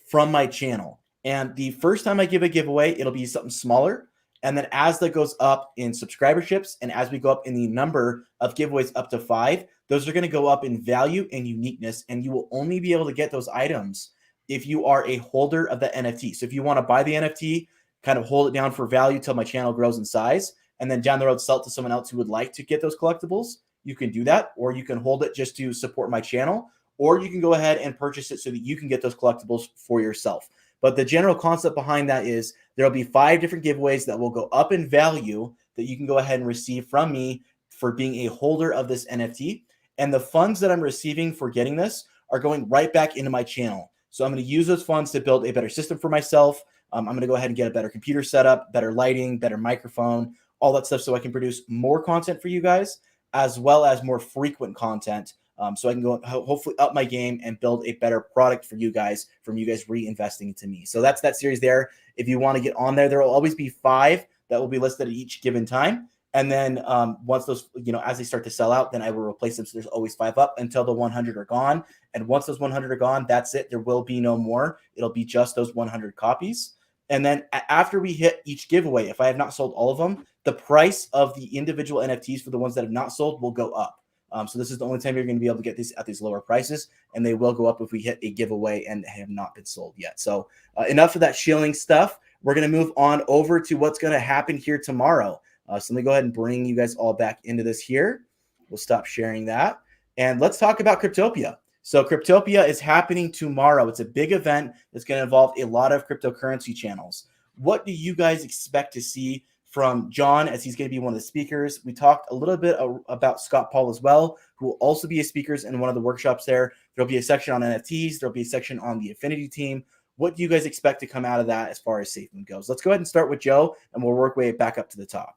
from my channel. And the first time I give a giveaway, it'll be something smaller. And then as that goes up in subscriberships and as we go up in the number of giveaways up to 5, those are going to go up in value and uniqueness. And you will only be able to get those items if you are a holder of the NFT. So if you want to buy the NFT, kind of hold it down for value till my channel grows in size, and then down the road sell it to someone else who would like to get those collectibles, you can do that. Or you can hold it just to support my channel, or you can go ahead and purchase it so that you can get those collectibles for yourself. But the general concept behind that is there'll be 5 different giveaways that will go up in value that you can go ahead and receive from me for being a holder of this NFT. And the funds that I'm receiving for getting this are going right back into my channel. So I'm going to use those funds to build a better system for myself. I'm going to go ahead and get a better computer setup, better lighting, better microphone, all that stuff so I can produce more content for you guys, as well as more frequent content. So I can go hopefully up my game and build a better product for you guys from you guys reinvesting into me. So that's that series there. If you want to get on there, there will always be 5 that will be listed at each given time. And then once those, as they start to sell out, then I will replace them. So there's always 5 up until the 100 are gone. And once those 100 are gone, that's it. There will be no more. It'll be just those 100 copies. And then after we hit each giveaway, if I have not sold all of them, the price of the individual NFTs for the ones that have not sold will go up. So this is the only time you're going to be able to get these at these lower prices, and they will go up if we hit a giveaway and have not been sold yet. So enough of that shilling stuff. We're going to move on over to what's going to happen here tomorrow. So let me go ahead and bring you guys all back into this here. We'll stop sharing that. And let's talk about Cryptopia. So Cryptopia is happening tomorrow. It's a big event that's going to involve a lot of cryptocurrency channels. What do you guys expect to see from John, as he's going to be one of the speakers? We talked a little bit about Scott Paul as well, who will also be a speaker in one of the workshops there. There'll be a section on NFTs. There'll be a section on the Affinity team. What do you guys expect to come out of that as far as Safemoon goes? Let's go ahead and start with Joe, and we'll work way back up to the top.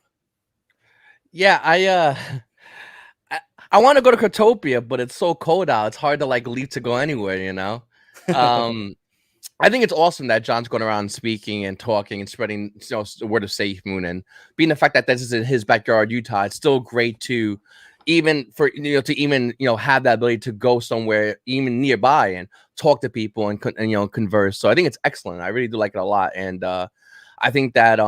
Yeah, I want to go to Cryptopia, but it's so cold out. It's hard to leave to go anywhere, I think it's awesome that John's going around speaking and talking and spreading the word of Safemoon, and being the fact that this is in his backyard, Utah. It's still great to even have that ability to go somewhere even nearby and talk to people and converse. So I think it's excellent. I really do like it a lot, and I think that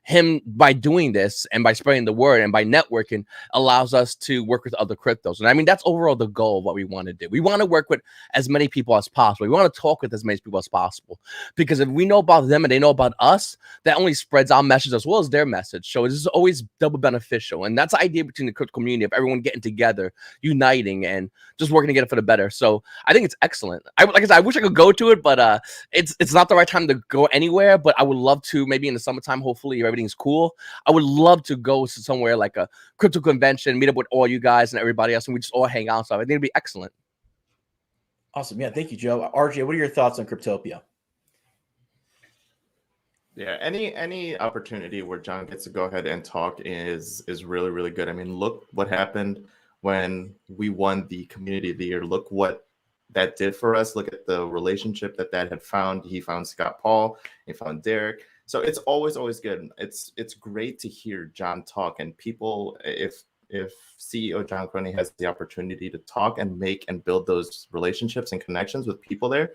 him, by doing this and by spreading the word and by networking, allows us to work with other cryptos. And I mean, that's overall the goal of what we want to do. We want to work with as many people as possible. We want to talk with as many people as possible, because if we know about them and they know about us, that only spreads our message as well as their message. So this is always double beneficial. And that's the idea between the crypto community of everyone getting together, uniting, and just working together for the better. So I think it's excellent. Like I said, I wish I could go to it, but it's not the right time to go anywhere. But I would love to, maybe in the summertime, hopefully, everything's cool. I would love to go to somewhere like a crypto convention, meet up with all you guys and everybody else, and we just all hang out. So I think it'd be excellent. Awesome. Yeah, thank you, Joe. RJ, what are your thoughts on Cryptopia? Yeah, any opportunity where John gets to go ahead and talk is really, really good. I mean, look what happened when we won the Community of the Year. Look what that did for us. Look at the relationship that had found. He found Scott Paul. He found Derek. So it's always good. It's great to hear John talk, and people, if CEO John Crony has the opportunity to talk and make and build those relationships and connections with people there,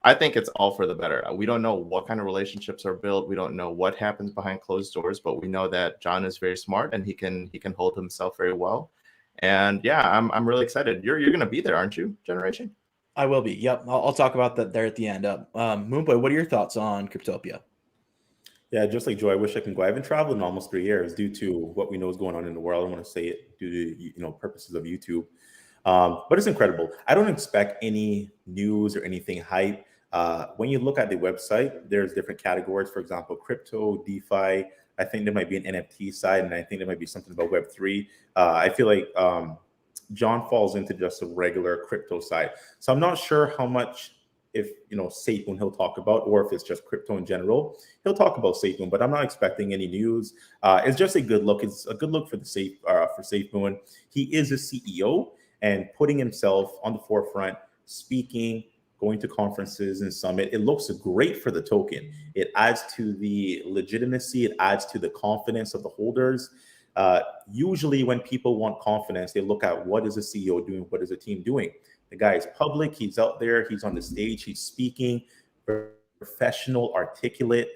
I think it's all for the better. We don't know what kind of relationships are built. We don't know what happens behind closed doors, but we know that John is very smart and he can hold himself very well. And yeah, I'm really excited. You're going to be there, aren't you, Generation? I will be. Yep. I'll talk about that there at the end. Moonboy, what are your thoughts on Cryptopia? Yeah, just like Joe, I wish I can go. I haven't traveled in almost 3 years due to what we know is going on in the world. I don't want to say it due to purposes of YouTube, but it's incredible. I don't expect any news or anything hype. When you look at the website, there's different categories. For example, crypto, DeFi. I think there might be an NFT side, and I think there might be something about Web3. I feel like John falls into just a regular crypto side. So I'm not sure how much, if Safemoon he'll talk about, or if it's just crypto in general, he'll talk about Safemoon. But I'm not expecting any news. It's just a good look. It's a good look for Safemoon. He is a CEO and putting himself on the forefront, speaking, going to conferences and summit. It looks great for the token. It adds to the legitimacy. It adds to the confidence of the holders. Usually when people want confidence, they look at what is the CEO doing? What is the team doing? The guy is public. He's out there. He's on the stage. He's speaking, professional, articulate.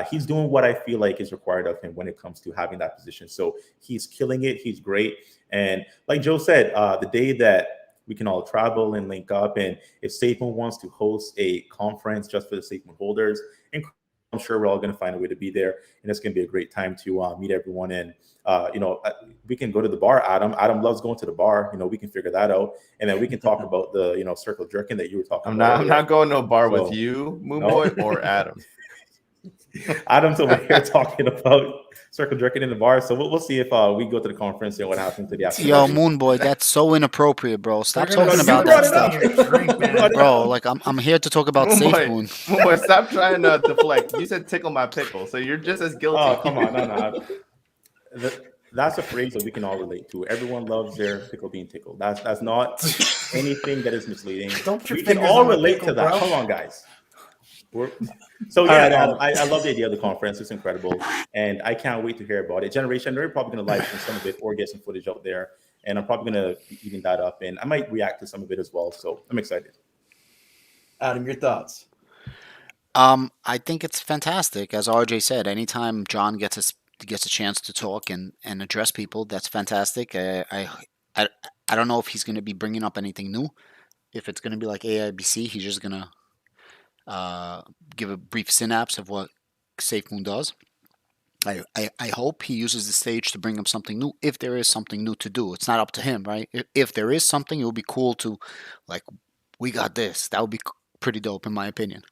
He's doing what I feel like is required of him when it comes to having that position. So he's killing it. He's great. And like Joe said, the day that we can all travel and link up, and if Safemoon wants to host a conference just for the Safemoon holders, and I'm sure we're all going to find a way to be there, and it's going to be a great time to meet everyone. And we can go to the bar. Adam loves going to the bar. We can figure that out, and then we can talk about the circle jerking that you were talking about. I'm not going to a bar with you, Moon Boy, or Adam. Adam's over here talking about circle jerking in the bar. So we'll see if we go to the conference and what happens to the after. Yo, Moon Boy, that's so inappropriate, bro. Stop talking about that stuff, bro. Like I'm here to talk about Safemoon. Moon Boy, stop trying to deflect. You said tickle my pickle, so you're just as guilty. Oh, come on, no. That's a phrase that we can all relate to. Everyone loves their pickle being tickled. That's not anything that is misleading. We can all relate to that. Come on, guys. So yeah, I love the idea of the conference. It's incredible, and I can't wait to hear about it. Generation, they're probably going to live stream some of it or get some footage out there, and I'm probably going to be eating that up, and I might react to some of it as well. So I'm excited. Adam, your thoughts? I think it's fantastic. As RJ said, anytime John gets a chance to talk and address people, that's fantastic. I don't know if he's going to be bringing up anything new. If it's going to be like AIBC, he's just going to give a brief synapse of what Safemoon does. I hope he uses the stage to bring up something new, if there is something new to do. It's not up to him, right? If there is something, it would be cool to, like, we got this. That would be pretty dope, in my opinion.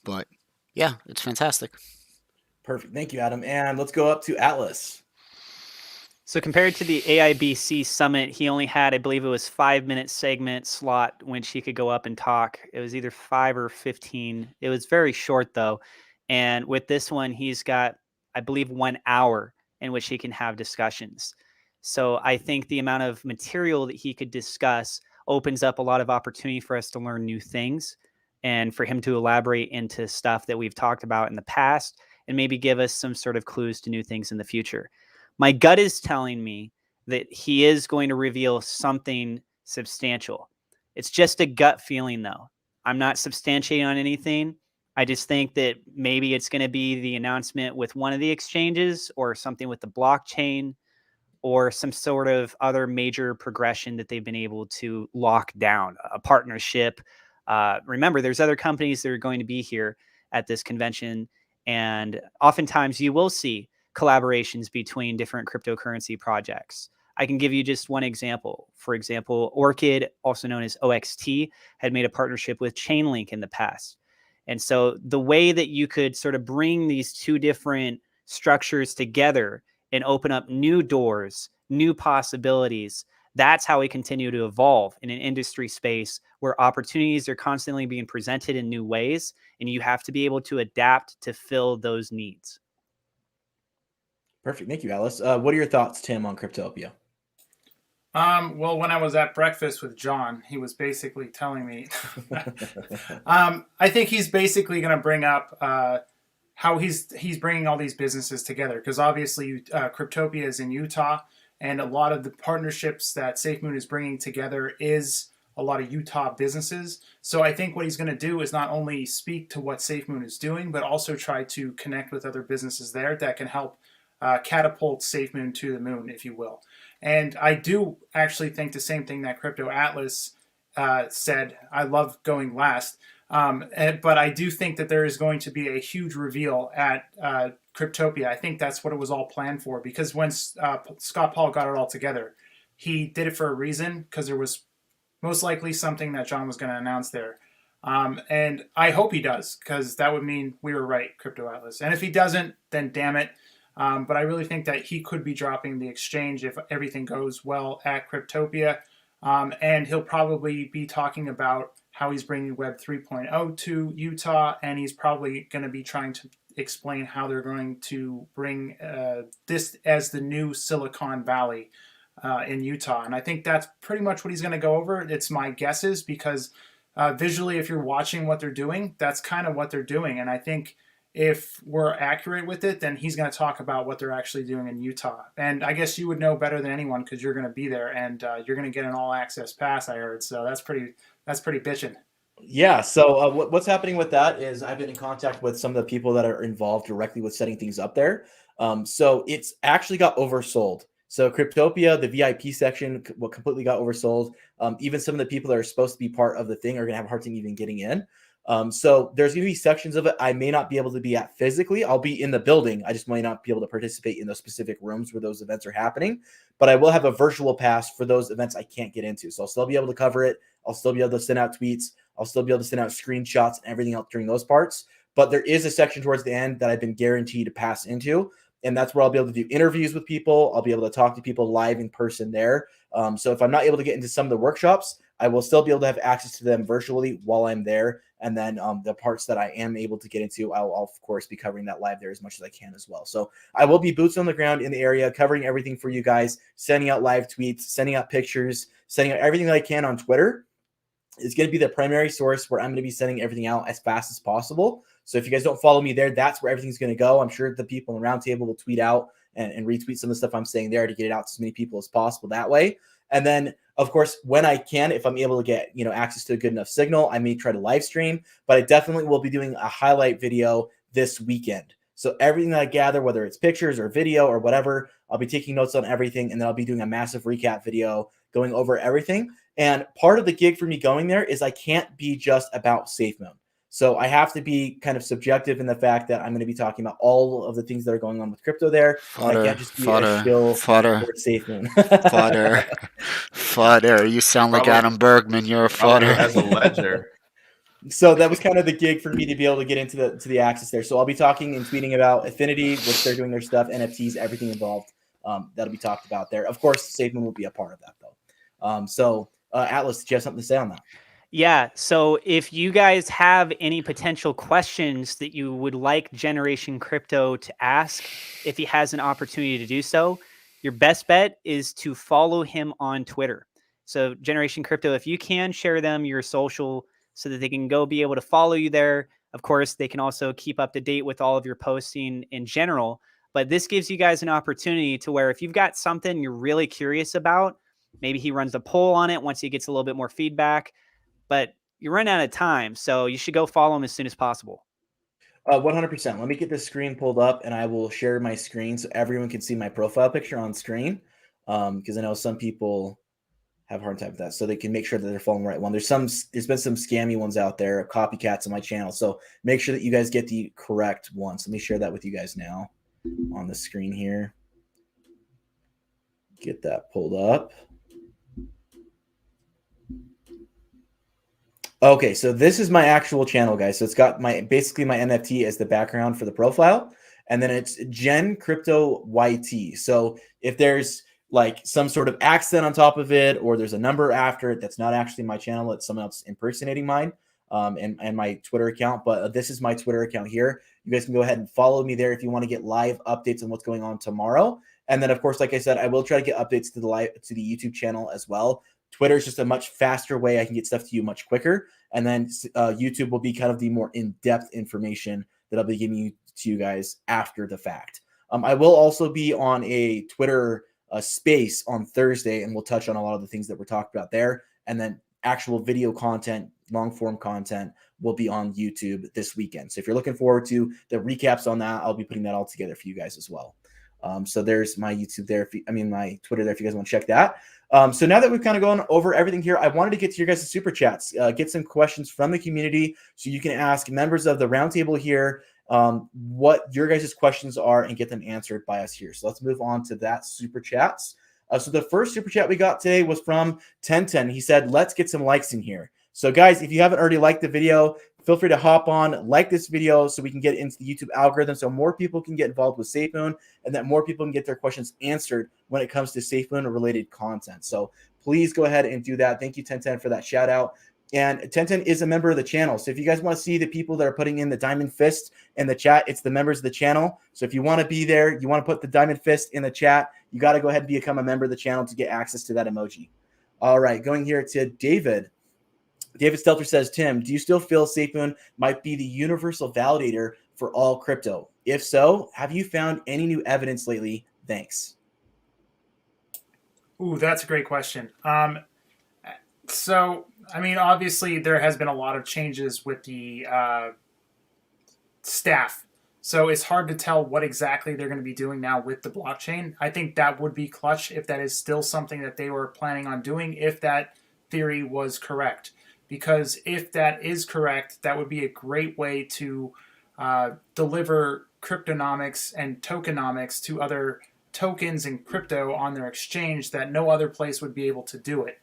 But yeah, it's fantastic. Perfect. Thank you, Adam. And let's go up to Atlas. So compared to the AIBC summit, he only had, I believe it was 5-minute segment slot which he could go up and talk. It was either 5 or 15. It was very short though. And with this one, he's got, I believe, 1 hour in which he can have discussions. So I think the amount of material that he could discuss opens up a lot of opportunity for us to learn new things and for him to elaborate into stuff that we've talked about in the past and maybe give us some sort of clues to new things in the future. My gut is telling me that he is going to reveal something substantial. It's just a gut feeling, though. I'm not substantiating on anything. I just think that maybe it's going to be the announcement with one of the exchanges or something with the blockchain or some sort of other major progression that they've been able to lock down, a partnership. Remember, there's other companies that are going to be here at this convention, and oftentimes you will see collaborations between different cryptocurrency projects. I can give you just one example. For example, Orchid, also known as OXT, had made a partnership with Chainlink in the past. And so the way that you could sort of bring these two different structures together and open up new doors, new possibilities, that's how we continue to evolve in an industry space where opportunities are constantly being presented in new ways, and you have to be able to adapt to fill those needs. Perfect. Thank you, Alice. What are your thoughts, Tim, on Cryptopia? Well, when I was at breakfast with John, he was basically telling me, I think he's basically going to bring up how he's bringing all these businesses together, because obviously Cryptopia is in Utah, and a lot of the partnerships that Safemoon is bringing together is a lot of Utah businesses. So I think what he's going to do is not only speak to what Safemoon is doing, but also try to connect with other businesses there that can help catapult Safemoon to the moon, if you will. And I do actually think the same thing that Crypto Atlas said. I love going last. But I do think that there is going to be a huge reveal at Cryptopia. I think that's what it was all planned for, because when Scott Paul got it all together, he did it for a reason, because there was most likely something that John was going to announce there. And I hope he does, because that would mean we were right, Crypto Atlas. And if he doesn't, then damn it. But I really think that he could be dropping the exchange if everything goes well at Cryptopia. And he'll probably be talking about how he's bringing Web 3.0 to Utah, and he's probably going to be trying to explain how they're going to bring this as the new Silicon Valley in Utah. And I think that's pretty much what he's going to go over. It's my guesses, because visually, if you're watching what they're doing, that's kind of what they're doing. And I think if we're accurate with it, then he's going to talk about what they're actually doing in Utah. And I guess you would know better than anyone because you're going to be there, and you're going to get an all access pass, I heard. So that's pretty bitching. Yeah. So what's happening with that is I've been in contact with some of the people that are involved directly with setting things up there. So it's actually got oversold. So Cryptopia, the VIP section, completely got oversold. Even some of the people that are supposed to be part of the thing are going to have a hard time even getting in. So there's going to be sections of it I may not be able to be at physically. I'll be in the building. I just might not be able to participate in those specific rooms where those events are happening. But I will have a virtual pass for those events I can't get into. So I'll still be able to cover it. I'll still be able to send out tweets. I'll still be able to send out screenshots and everything else during those parts. But there is a section towards the end that I've been guaranteed to pass into. And that's where I'll be able to do interviews with people. I'll be able to talk to people live in person there. So if I'm not able to get into some of the workshops, I will still be able to have access to them virtually while I'm there. And then the parts that I am able to get into, I'll of course be covering that live there as much as I can as well. So I will be boots on the ground in the area, covering everything for you guys, sending out live tweets, sending out pictures, sending out everything that I can on Twitter. Is going to be the primary source where I'm going to be sending everything out as fast as possible. So if you guys don't follow me there, that's where everything's going to go. I'm sure the people in the roundtable will tweet out and retweet some of the stuff I'm saying there to get it out to as many people as possible that way. And then, of course, when I can, if I'm able to get access to a good enough signal, I may try to live stream. But I definitely will be doing a highlight video this weekend. So everything that I gather, whether it's pictures or video or whatever, I'll be taking notes on everything, and then I'll be doing a massive recap video going over everything. And part of the gig for me going there is I can't be just about Safemoon. So I have to be kind of subjective in the fact that I'm going to be talking about all of the things that are going on with crypto there. I can't just be a shill for Safemoon. Fodder. You sound like Probably- Adam Bergman. You're a Probably fodder. as a ledger. So that was kind of the gig for me to be able to get into the access there. So I'll be talking and tweeting about Affinity, which they're doing their stuff, NFTs, everything involved. That'll be talked about there. Of course, Safemoon will be a part of that though. Atlas, did you have something to say on that? Yeah. So if you guys have any potential questions that you would like Generation Crypto to ask, if he has an opportunity to do so, your best bet is to follow him on Twitter. So Generation Crypto, if you can share them your social so that they can go be able to follow you there. Of course, they can also keep up to date with all of your posting in general. But this gives you guys an opportunity to where if you've got something you're really curious about, maybe he runs a poll on it once he gets a little bit more feedback, but you run out of time. So you should go follow him as soon as possible. 100%. Let me get this screen pulled up and I will share my screen so everyone can see my profile picture on screen. Because I know some people have a hard time with that. So they can make sure that they're following the right one. There's been some scammy ones out there, copycats on my channel. So make sure that you guys get the correct ones. Let me share that with you guys now on the screen here. Get that pulled up. Okay, so this is my actual channel, guys. So it's got basically my NFT as the background for the profile, and then it's Gen Crypto YT. So if there's like some sort of accent on top of it, or there's a number after it, that's not actually my channel. It's someone else impersonating mine and my Twitter account. But this is my Twitter account here. You guys can go ahead and follow me there if you want to get live updates on what's going on tomorrow. And then, of course, like I said, I will try to get updates to the YouTube channel as well. Twitter is just a much faster way I can get stuff to you much quicker. And then YouTube will be kind of the more in-depth information that I'll be giving to you guys after the fact. I will also be on a Twitter space on Thursday, and we'll touch on a lot of the things that we're talking about there. And then actual video content, long-form content will be on YouTube this weekend. So if you're looking forward to the recaps on that, I'll be putting that all together for you guys as well. So there's my YouTube there. My Twitter there if you guys want to check that. So now that we've kind of gone over everything here, I wanted to get to your guys' super chats, get some questions from the community so you can ask members of the roundtable here what your guys' questions are and get them answered by us here. So let's move on to that super chats. So the first super chat we got today was from 1010. He said, let's get some likes in here. So guys, if you haven't already liked the video, feel free to hop on, like this video so we can get into the YouTube algorithm so more people can get involved with Safemoon and that more people can get their questions answered when it comes to Safemoon related content. So please go ahead and do that. Thank you, 1010, for that shout out. And 1010 is a member of the channel. So if you guys want to see the people that are putting in the diamond fist in the chat, it's the members of the channel. So if you want to be there, you want to put the diamond fist in the chat, you got to go ahead and become a member of the channel to get access to that emoji. All right, going here to David. David Stelter says, Tim, do you still feel Safemoon might be the universal validator for all crypto? If so, have you found any new evidence lately? Thanks. Ooh, that's a great question. So, I mean, obviously there has been a lot of changes with the staff. So it's hard to tell what exactly they're going to be doing now with the blockchain. I think that would be clutch if that is still something that they were planning on doing, if that theory was correct. Because if that is correct, that would be a great way to deliver cryptonomics and tokenomics to other tokens and crypto on their exchange that no other place would be able to do it.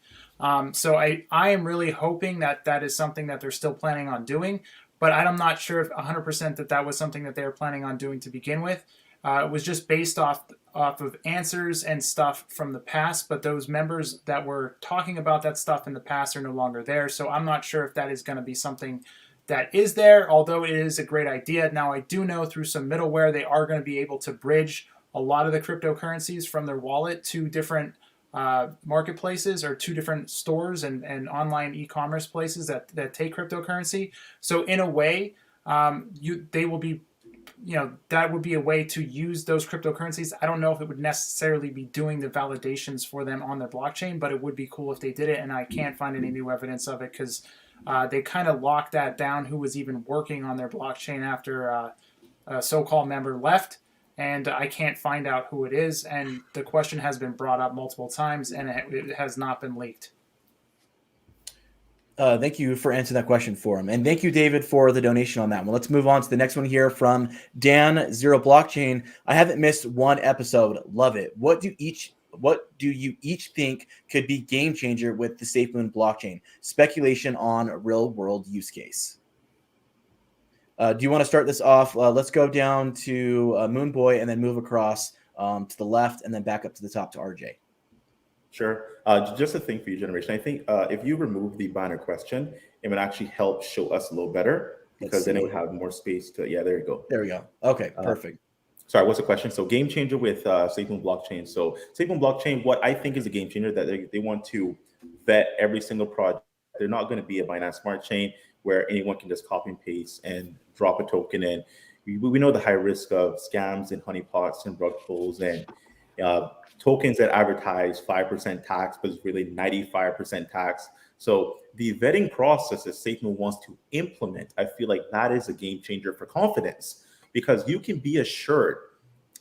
So I am really hoping that that is something that they're still planning on doing. But I'm not sure if 100% that was something that they were planning on doing to begin with. It was just based off of answers and stuff from the past, but those members that were talking about that stuff in the past are no longer there. So I'm not sure if that is going to be something that is there, although it is a great idea. Now, I do know through some middleware they are going to be able to bridge a lot of the cryptocurrencies from their wallet to different marketplaces or two different stores and online e-commerce places that take cryptocurrency. So in a way, they will be, that would be a way to use those cryptocurrencies. I don't know if it would necessarily be doing the validations for them on their blockchain, but it would be cool if they did it. And I can't find any new evidence of it because they kind of locked that down, who was even working on their blockchain after a so-called member left. And I can't find out who it is. And the question has been brought up multiple times, and it has not been leaked. Thank you for answering that question for him. And thank you, David, for the donation on that one. Let's move on to the next one here from Dan Zero Blockchain. I haven't missed one episode. Love it. What do you each think could be game changer with the Safemoon blockchain? Speculation on real world use case. Do you want to start this off? Let's go down to Moonboy and then move across to the left and then back up to the top to RJ. Sure. Just a thing for you, generation. I think if you remove the banner question, it would actually help show us a little better because then it would have more space to. Yeah, there you go. There we go. Okay, perfect. Sorry, what's the question? So game changer with Safemoon blockchain. So Safemoon blockchain, what I think is a game changer that they want to vet every single project. They're not going to be a Binance Smart Chain where anyone can just copy and paste and drop a token in. We know the high risk of scams and honeypots and rug pulls and tokens that advertise 5% tax, but it's really 95% tax. So the vetting process that Safemoon wants to implement, I feel like that is a game changer for confidence because you can be assured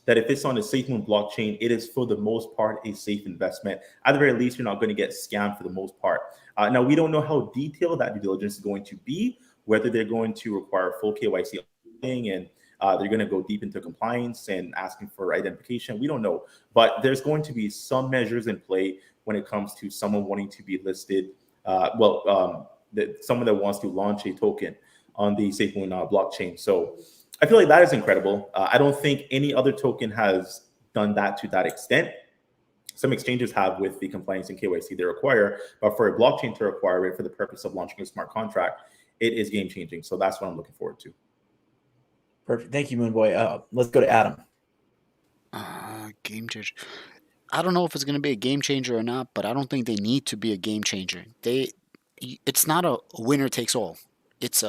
that if it's on the Safemoon blockchain, it is for the most part a safe investment. At the very least, you're not going to get scammed for the most part. Now, we don't know how detailed that due diligence is going to be, whether they're going to require full KYC and they're going to go deep into compliance and asking for identification. We don't know, but there's going to be some measures in play when it comes to someone wanting to be listed. Someone that wants to launch a token on the Safemoon blockchain. So I feel like that is incredible. I don't think any other token has done that to that extent. Some exchanges have with the compliance and KYC they require, but for a blockchain to require it for the purpose of launching a smart contract, it is game changing. So that's what I'm looking forward to. Perfect. Thank you, Moonboy. Let's go to Adam. Game changer. I don't know if it's going to be a game changer or not, but I don't think they need to be a game changer. It's not a winner takes all. It's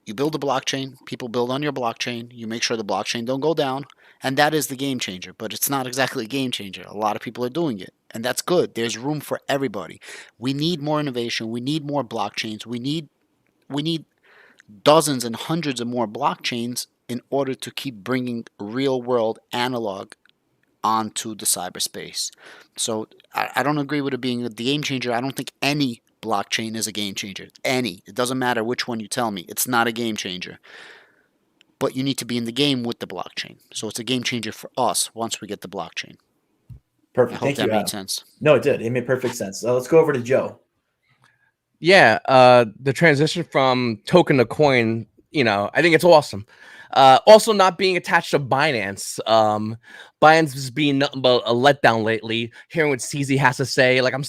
you build a blockchain, people build on your blockchain, you make sure the blockchain don't go down, and that is the game changer. But it's not exactly a game changer. A lot of people are doing it, and that's good. There's room for everybody. We need more innovation. We need more blockchains. We need dozens and hundreds of more blockchains in order to keep bringing real world analog onto the cyberspace. So I don't agree with it being the game changer. I don't think any blockchain is a game changer. It doesn't matter which one you tell me. It's not a game changer. But you need to be in the game with the blockchain. So it's a game changer for us once we get the blockchain. Perfect. I hope Thank that you, made sense. No, it did. It made perfect sense. Let's go over to Joe. Yeah, the transition from token to coin, I think it's awesome. Also not being attached to Binance. Binance has been nothing but a letdown lately. Hearing what CZ has to say, I'm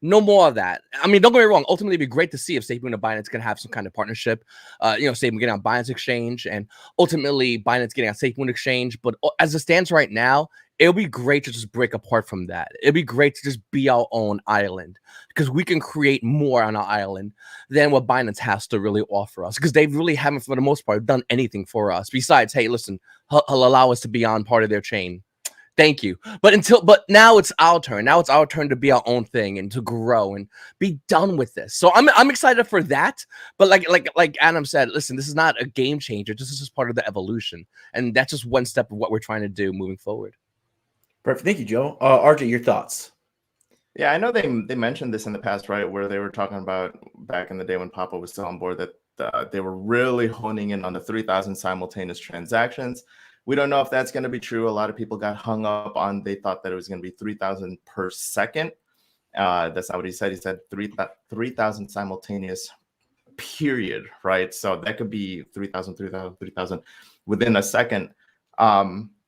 no more of that. I mean, don't get me wrong. Ultimately, it'd be great to see if Safemoon and Binance can have some kind of partnership. Safemoon getting on Binance Exchange and ultimately Binance getting on Safemoon Exchange. But as it stands right now, it'll be great to just break apart from that. It'll be great to just be our own island, because we can create more on our island than what Binance has to really offer us, because they really haven't, for the most part, done anything for us besides, hey, listen, he'll allow us to be on part of their chain. Thank you. But now it's our turn. Now it's our turn to be our own thing and to grow and be done with this. So I'm excited for that. But like Adam said, listen, this is not a game changer. This is just part of the evolution, and that's just one step of what we're trying to do moving forward. Perfect. Thank you, Joe. RJ, your thoughts? Yeah, I know they mentioned this in the past, right? Where they were talking about back in the day when Papa was still on board, that they were really honing in on the 3,000 simultaneous transactions. We don't know if that's going to be true. A lot of people got hung up on, they thought that it was going to be 3,000 per second. That's not what he said. He said 3,000 simultaneous period, right? So that could be 3,000, 3,000, 3,000 within a second.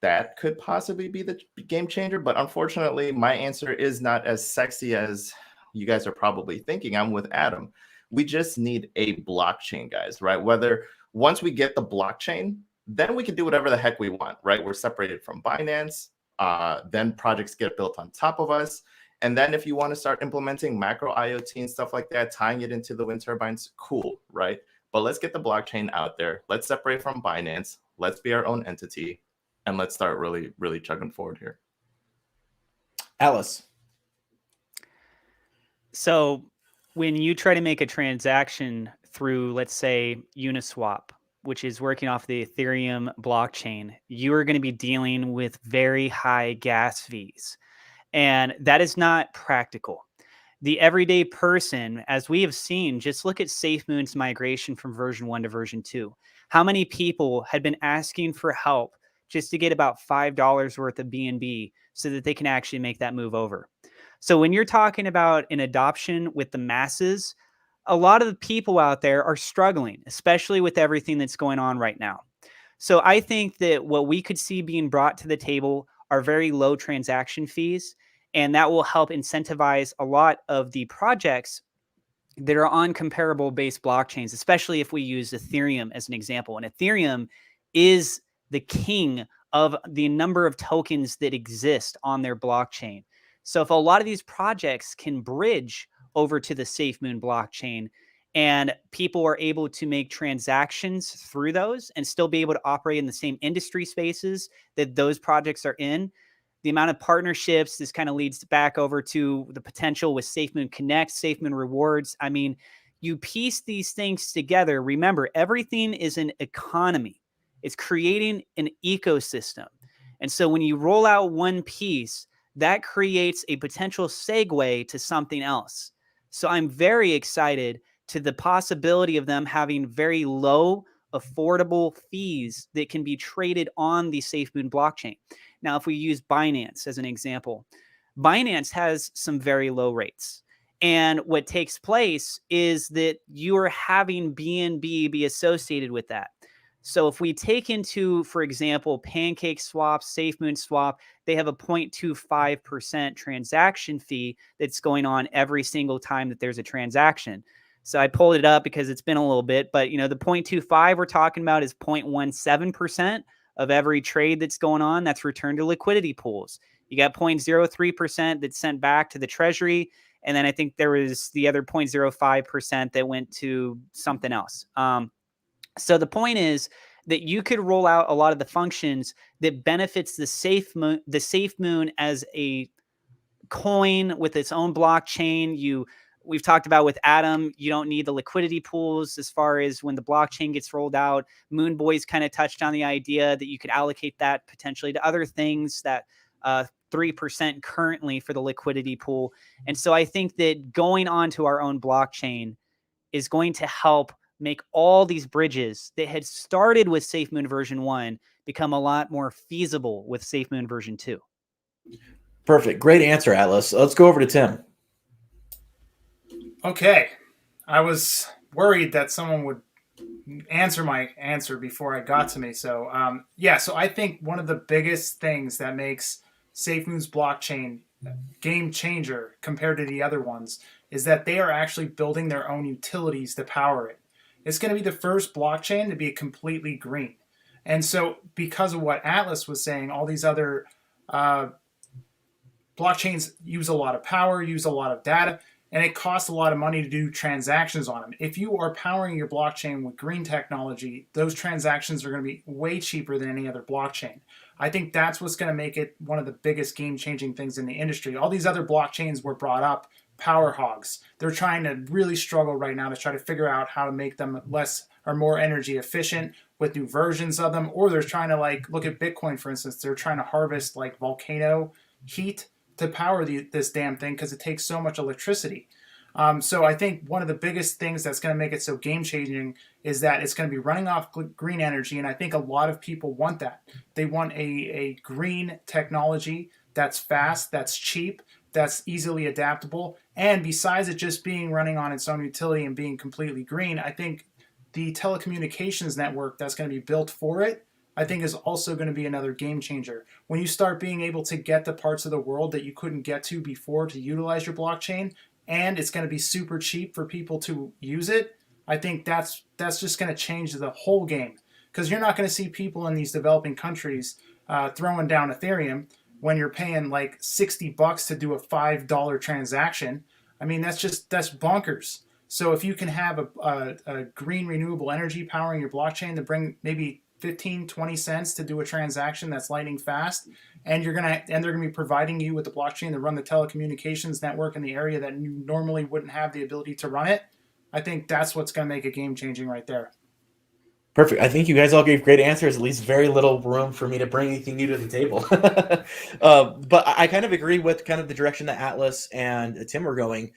That could possibly be the game changer. But unfortunately, my answer is not as sexy as you guys are probably thinking. I'm with Adam. We just need a blockchain, guys, right? Whether once we get the blockchain, then we can do whatever the heck we want, right? We're separated from Binance. Then projects get built on top of us. And then if you want to start implementing macro IoT and stuff like that, tying it into the wind turbines, cool, right? But let's get the blockchain out there. Let's separate from Binance. Let's be our own entity. And let's start really, really chugging forward here. Alice. So when you try to make a transaction through, let's say, Uniswap, which is working off the Ethereum blockchain, you are going to be dealing with very high gas fees. And that is not practical. The everyday person, as we have seen, just look at Safemoon's migration from version 1 to version 2. How many people had been asking for help just to get about $5 worth of BNB so that they can actually make that move over? So when you're talking about an adoption with the masses, a lot of the people out there are struggling, especially with everything that's going on right now. So I think that what we could see being brought to the table are very low transaction fees, and that will help incentivize a lot of the projects that are on comparable based blockchains, especially if we use Ethereum as an example. And Ethereum is the king of the number of tokens that exist on their blockchain. So if a lot of these projects can bridge over to the Safemoon blockchain and people are able to make transactions through those and still be able to operate in the same industry spaces that those projects are in, the amount of partnerships, this kind of leads back over to the potential with Safemoon Connect, Safemoon Rewards. I mean, you piece these things together. Remember, everything is an economy. It's creating an ecosystem. And so when you roll out one piece, that creates a potential segue to something else. So I'm very excited to the possibility of them having very low, affordable fees that can be traded on the Safemoon blockchain. Now, if we use Binance as an example, Binance has some very low rates. And what takes place is that you are having BNB be associated with that. So if we take into, for example, Pancake Swap, Safemoon Swap, they have a 0.25% transaction fee that's going on every single time that there's a transaction. So I pulled it up because it's been a little bit, but the 0.25 we're talking about is 0.17% of every trade that's going on. That's returned to liquidity pools. You got 0.03% that's sent back to the treasury. And then I think there was the other 0.05% that went to something else. So the point is that you could roll out a lot of the functions that benefits the Safemoon as a coin with its own blockchain. We've talked about with Adam, you don't need the liquidity pools as far as when the blockchain gets rolled out. Moon Boys kind of touched on the idea that you could allocate that potentially to other things, that 3% currently for the liquidity pool. And so I think that going onto our own blockchain is going to help make all these bridges that had started with Safemoon version 1 become a lot more feasible with Safemoon version 2. Perfect. Great answer, Atlas. Let's go over to Tim. Okay. I was worried that someone would answer my answer before I got to me. So, so I think one of the biggest things that makes Safemoon's blockchain game changer compared to the other ones is that they are actually building their own utilities to power it. It's going to be the first blockchain to be completely green. And so because of what Atlas was saying, all these other blockchains use a lot of power, use a lot of data, and it costs a lot of money to do transactions on them. If you are powering your blockchain with green technology, those transactions are going to be way cheaper than any other blockchain. I think that's what's going to make it one of the biggest game-changing things in the industry. All these other blockchains were brought up, power hogs. They're trying to really struggle right now to try to figure out how to make them less or more energy efficient with new versions of them, or they're trying to, like, look at Bitcoin, for instance. They're trying to harvest like volcano heat to power this damn thing because it takes so much electricity. So I think one of the biggest things that's going to make it so game-changing is that it's going to be running off green energy, and I think a lot of people want that. They want a green technology that's fast, that's cheap, that's easily adaptable, and besides it just being running on its own utility and being completely green, I think the telecommunications network that's going to be built for it, I think, is also going to be another game changer. When you start being able to get the parts of the world that you couldn't get to before to utilize your blockchain, and it's going to be super cheap for people to use it, I think that's just going to change the whole game. Because you're not going to see people in these developing countries throwing down Ethereum when you're paying like $60 to do a $5 transaction. I mean, that's bonkers. So if you can have a green renewable energy powering your blockchain to bring maybe 15, 20 cents to do a transaction that's lightning fast, and they're gonna be providing you with the blockchain to run the telecommunications network in the area that you normally wouldn't have the ability to run it, I think that's what's gonna make it game changing right there. Perfect. I think you guys all gave great answers. At least very little room for me to bring anything new to the table. But I kind of agree with kind of the direction that Atlas and Tim are going.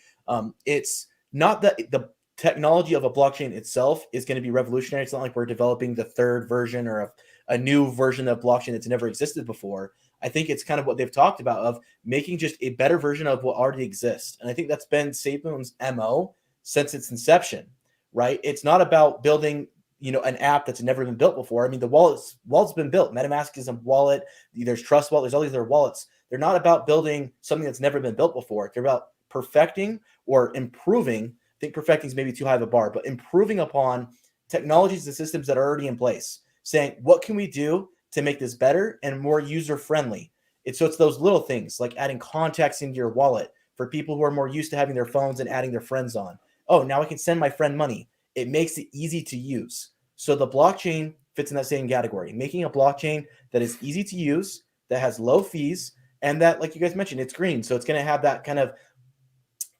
It's not that the technology of a blockchain itself is going to be revolutionary. It's not like we're developing the third version or a new version of blockchain that's never existed before. I think it's kind of what they've talked about of making just a better version of what already exists. And I think that's been Safemoon's MO since its inception, right? It's not about building, an app that's never been built before. I mean, the wallet's been built. MetaMask is a wallet. There's Trust Wallet. There's all these other wallets. They're not about building something that's never been built before. They're about perfecting or improving. I think perfecting is maybe too high of a bar, but improving upon technologies and systems that are already in place, saying, what can we do to make this better and more user-friendly? It's those little things like adding contacts into your wallet for people who are more used to having their phones and adding their friends on. Oh, now I can send my friend money. It makes it easy to use. So the blockchain fits in that same category, making a blockchain that is easy to use, that has low fees, and that, like you guys mentioned, it's green. So it's going to have that kind of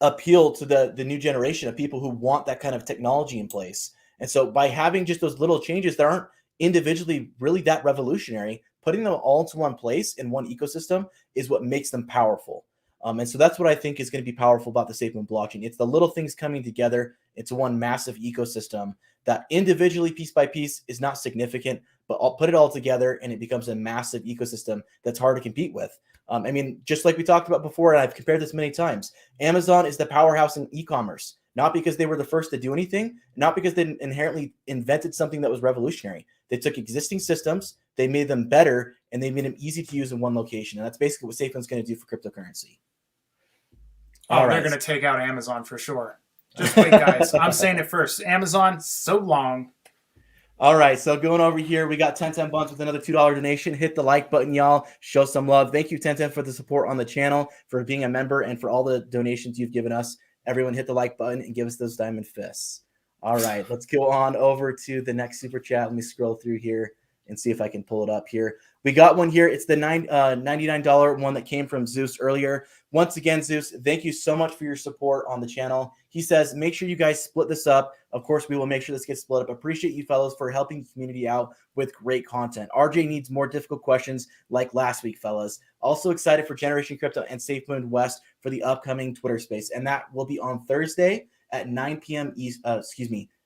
appeal to the new generation of people who want that kind of technology in place. And so by having just those little changes that aren't individually really that revolutionary, putting them all into one place in one ecosystem is what makes them powerful. And so that's what I think is going to be powerful about the Safemoon blockchain. It's the little things coming together. It's one massive ecosystem that individually, piece by piece, is not significant, but I'll put it all together and it becomes a massive ecosystem that's hard to compete with. I mean, just like we talked about before, and I've compared this many times, Amazon is the powerhouse in e-commerce, not because they were the first to do anything, not because they inherently invented something that was revolutionary. They took existing systems, they made them better, and they made them easy to use in one location. And that's basically what Safemoon's going to do for cryptocurrency. Oh, they're going to take out Amazon for sure. Just wait, guys. I'm saying it first. Amazon, so long. All right, so going over here, we got 10 Buns with another $2 donation. Hit the like button, y'all. Show some love. Thank you, 10 for the support on the channel, for being a member, and for all the donations you've given us. Everyone hit the like button and give us those diamond fists. All right, let's go on over to the next super chat. Let me scroll through here and see if I can pull it up here. We got one here. It's the $99 one that came from Zeus earlier. Once again, Zeus, thank you so much for your support on the channel. He says, make sure you guys split this up. Of course, we will make sure this gets split up. Appreciate you fellas for helping the community out with great content. RJ needs more difficult questions like last week, fellas. Also excited for Generation Crypto and Safemoon West for the upcoming Twitter space. And that will be on Thursday at 9 p.m.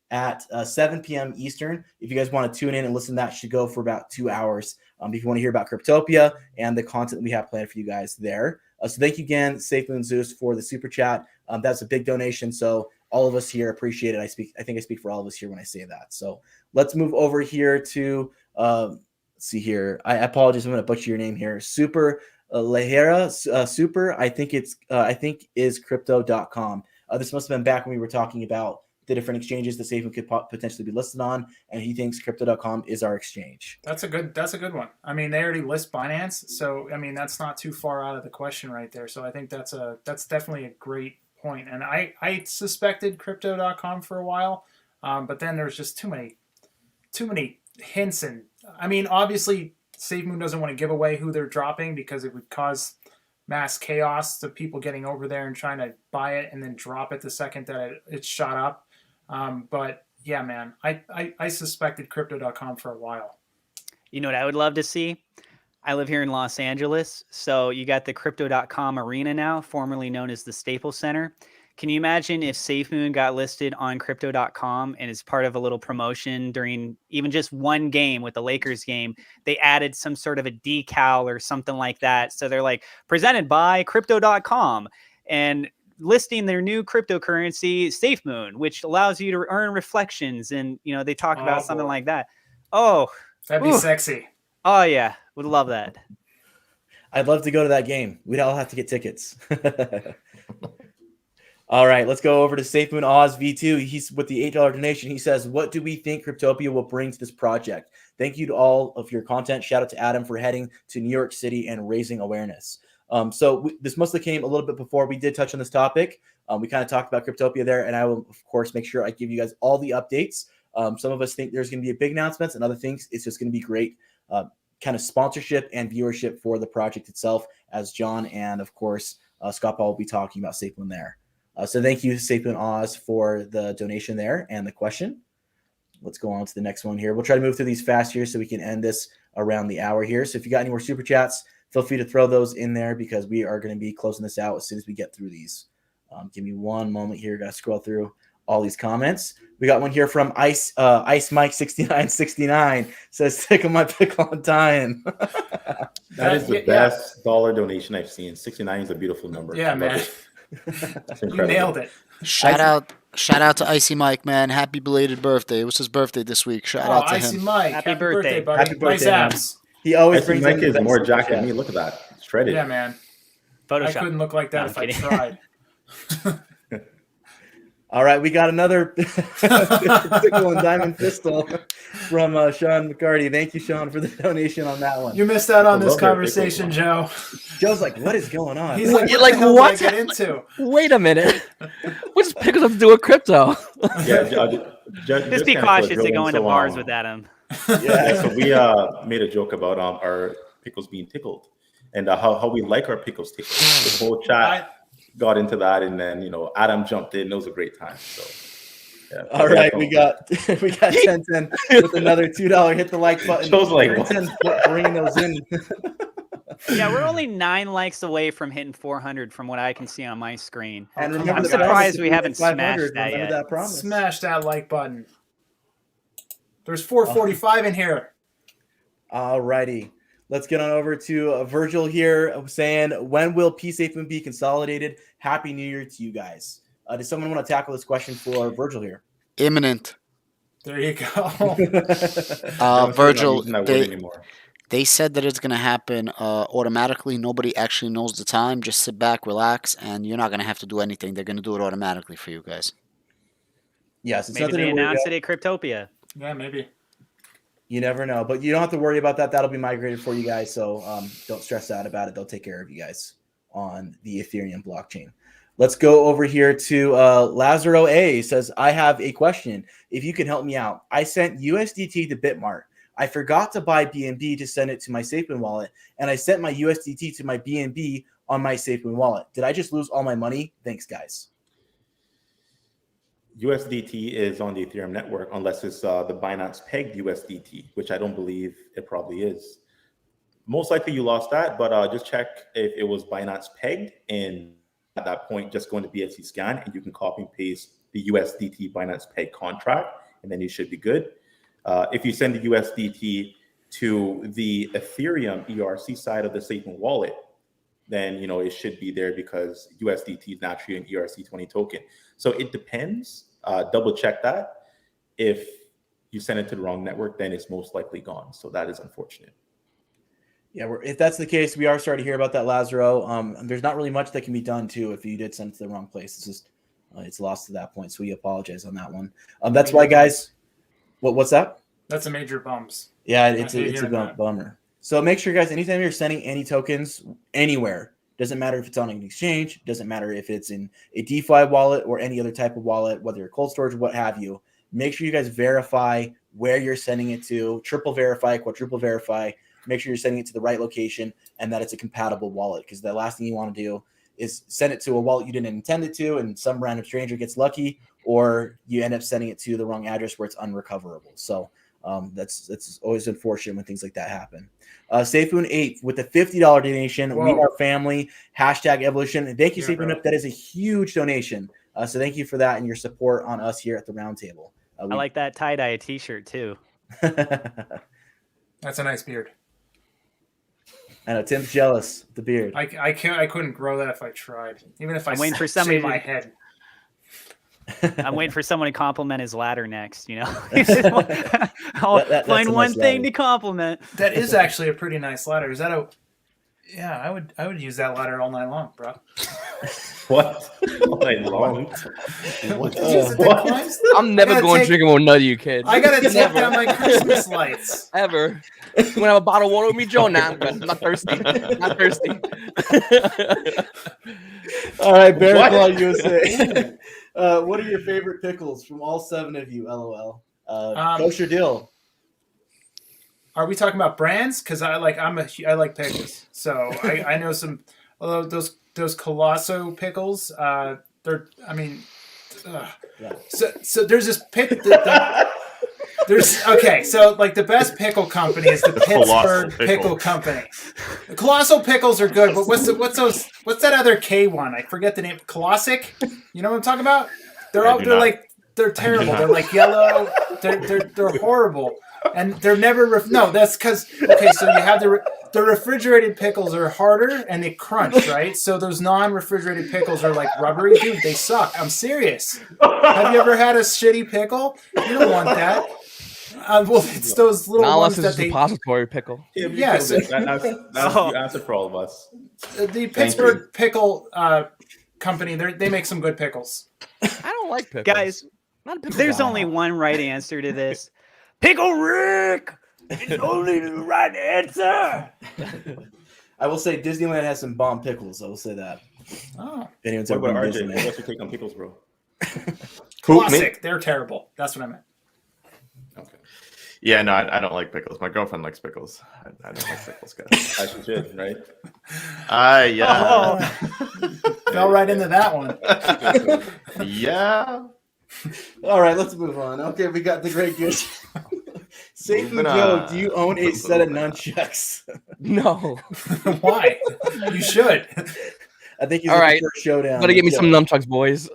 At 7 p.m. Eastern. If you guys want to tune in and listen, that should go for about 2 hours. If you want to hear about Cryptopia and the content we have planned for you guys there. So thank you again, Safemoon Zeus, for the super chat. That's a big donation. So all of us here appreciate it. I think I speak for all of us here when I say that. So let's move over here to let's see here. I apologize. I'm going to butcher your name here. Super Lehera. Super. I think is crypto.com. This must have been back when we were talking about the different exchanges that Safemoon could potentially be listed on, and he thinks Crypto.com is our exchange. That's a good one. I mean, they already list Binance, so I mean that's not too far out of the question right there. So I think that's definitely a great point. And I suspected Crypto.com for a while, but then there's just too many hints, and I mean obviously Safemoon doesn't want to give away who they're dropping because it would cause mass chaos to people getting over there and trying to buy it and then drop it the second that it shot up. But yeah, man, I suspected Crypto.com for a while. You know what I would love to see? I live here in Los Angeles, so you got the Crypto.com arena now, formerly known as the Staples Center. Can you imagine if Safemoon got listed on Crypto.com and is part of a little promotion during even just one game with the Lakers game, they added some sort of a decal or something like that. So they're like, presented by Crypto.com and listing their new cryptocurrency, Safemoon, which allows you to earn reflections. And, you know, they talk about something like that. Oh, that'd be sexy. Oh, yeah. Would love that. I'd love to go to that game. We'd all have to get tickets. All right, let's go over to Safemoon Oz V2. He's with the $8 donation. He says, what do we think Cryptopia will bring to this project? Thank you to all of your content. Shout out to Adam for heading to New York City and raising awareness. This mostly came a little bit before we did touch on this topic. We kind of talked about Cryptopia there, and I will, of course, make sure I give you guys all the updates. Some of us think there's going to be a big announcements, and other things it's just going to be great kind of sponsorship and viewership for the project itself, as John and, of course, Scott Paul will be talking about Safemoon there. So thank you, Safemoon Oz, for the donation there and the question. Let's go on to the next one here. We'll try to move through these fast here so we can end this around the hour here. So if you got any more super chats, feel free to throw those in there because we are going to be closing this out as soon as we get through these. Give me one moment here. Got to scroll through all these comments. We got one here from Ice Mike 6969 says, "Tickle my pickle on time." That is the best dollar donation I've seen. 69 is a beautiful number. Yeah, man. You nailed it. Shout out to Icy Mike, man. Happy belated birthday. It was his birthday this week. Shout out to Icy him. Mike. Happy birthday, buddy. Happy birthday, nice man. abs. He always Icy brings Mike in the is best more super jacked than chat. me. Look at that. Shredded. Yeah, man. Photoshop. I couldn't look like that No, if I'm I kidding. tried. All right, we got another Tickle and Diamond Pistol from Sean McCarty. Thank you, Sean, for the donation on that one. You missed out on I this love that conversation, Joe. Joe's like, what is going on? He's like, You're what like, the hell what? did I get into? Wait a minute. What does pickles have to do with crypto? Yeah, Just be cautious to go into bars with Adam. Yeah, so we made a joke about our pickles being tickled and how we like our pickles tickled. The whole chat got into that, and then Adam jumped in. It was a great time. So yeah. All right, we got 1010 with another $2 hit the like button. Joe's like, 10 bringing those in. Yeah, we're only 9 likes away from hitting 400 from what I can see on my screen. And I'm remember, I'm the surprised promise is we to haven't hit 500. smashed that Remember yet. that promise. Smash that like button. There's 445 in here. All righty. Let's get on over to Virgil here saying, when will Safemoon be consolidated? Happy New Year to you guys. Does someone want to tackle this question for Virgil here? Imminent. There you go. Virgil, they they said that it's going to happen automatically. Nobody actually knows the time. Just sit back, relax, and you're not going to have to do anything. They're going to do it automatically for you guys. Yes, it's Maybe nothing they to worry announced about. it at Cryptopia. Yeah, maybe. You never know, but you don't have to worry about that. That'll be migrated for you guys, so don't stress out about it. They'll take care of you guys on the Ethereum blockchain. Let's go over here to Lazaro A. Says, I have a question. If you can help me out. I sent USDT to Bitmart. I forgot to buy BNB to send it to my Safemoon wallet, and I sent my USDT to my BNB on my Safemoon wallet. Did I just lose all my money? Thanks, guys. USDT is on the Ethereum network unless it's the Binance pegged USDT, which I don't believe it probably is. Most likely you lost that, but just check if it was Binance pegged, and at that point, just go into BSC scan and you can copy and paste the USDT Binance peg contract, and then you should be good. If you send the USDT to the Ethereum ERC side of the Safemoon wallet, then it should be there because USDT is naturally an ERC20 token. So it depends. Double check that. If you send it to the wrong network, then it's most likely gone. So that is unfortunate. Yeah, if that's the case, we are starting to hear about that, Lazaro. There's not really much that can be done too if you did send it to the wrong place. It's just it's lost to that point. So we apologize on that one. That's why, guys. What's that? That's a major bums. Yeah, it's hate a hearing that. bummer. So make sure, guys, anytime you're sending any tokens anywhere, doesn't matter if it's on an exchange, doesn't matter if it's in a DeFi wallet or any other type of wallet, whether you're cold storage, what have you, make sure you guys verify where you're sending it to, triple verify, quadruple verify, make sure you're sending it to the right location and that it's a compatible wallet, because the last thing you want to do is send it to a wallet you didn't intend it to and some random stranger gets lucky, or you end up sending it to the wrong address where it's unrecoverable. So that's always unfortunate when things like that happen. Safemoon 8 with a $50 donation. Whoa. We are family. #evolution. And thank you, Yeah, Safemoon. bro. That is a huge donation. So thank you for that and your support on us here at the Roundtable. I like that tie-dye t-shirt too. That's a nice beard. I know Tim's jealous of the beard. I couldn't grow that if I tried. Even if I I'm waiting for shaved somebody my to- head. I'm waiting for someone to compliment his ladder next. I'll that's find a one nice thing ladder. to compliment. That is actually a pretty nice ladder. Is that a? Yeah, I would use that ladder all night long, bro. What? All night long. What? That climbs? I'm never gotta going take- drinking with none of you kids. I gotta take down my Christmas lights. Ever. You want to have a bottle of water with me, Joe? Nah, I'm good. I'm not thirsty. Not thirsty. All right, Bear Claw USA. What are your favorite pickles from all 7 of you? LOL. Kosher Dill. Are we talking about brands? Because I like pickles, so I know some. Although those Colosso pickles, they're. I mean, Yeah. so there's this pick. There's okay. So like the best pickle company is the Colossal Pittsburgh Pickle. Pickle Company. The Colossal pickles are good, but what's that other K one? I forget the name. Colossic. You know what I'm talking about? They're terrible. not. They're like yellow. They're horrible. And they're never no. That's because okay. So you have the refrigerated pickles are harder and they crunch, right? So those non-refrigerated pickles are like rubbery, dude. They suck. I'm serious. Have you ever had a shitty pickle? You don't want that. Well, it's those little Not ones unless that it's they. depository pickle. Yeah, Yes. that's you answer for all of us. The Pittsburgh Pickle Company. They make some good pickles. I don't like pickles. Guys, Not a pickle there's guy. only one right answer to this. Pickle Rick! It's only the right answer! I will say Disneyland has some bomb pickles. I will say that. Oh, If anyone's What ever about been to RJ? Disneyland. What's your take on pickles, bro? classic. They're terrible. That's what I meant. Okay. Yeah, no, I don't like pickles. My girlfriend likes pickles. I don't like pickles, guys. As you should, right? Yeah. Fell right into that one. Yeah. All right, let's move on. Okay, we got the great goose. Safemoon Moving Joe, on. do you own a set of nunchucks? No. Why? You should. I think he's All looking right. for a showdown. Gotta get me Yeah. some nunchucks, boys.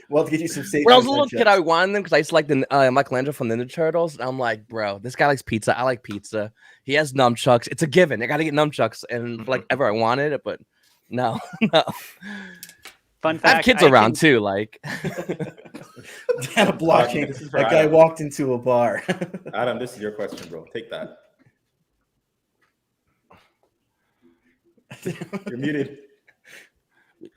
Well, to get you some Safemoon When I was a little nunchucks. kid, I wanted them because I used to like the Michelangelo from Ninja Turtles. And I'm like, bro, this guy likes pizza. I like pizza. He has nunchucks. It's a given. I gotta get nunchucks. And like ever I wanted it, but no, no. Fun I have fact. kids I around can- too. Like, Data blocking. This is for That guy Adam. walked into a bar. Adam, this is your question, bro. Take that. You're muted.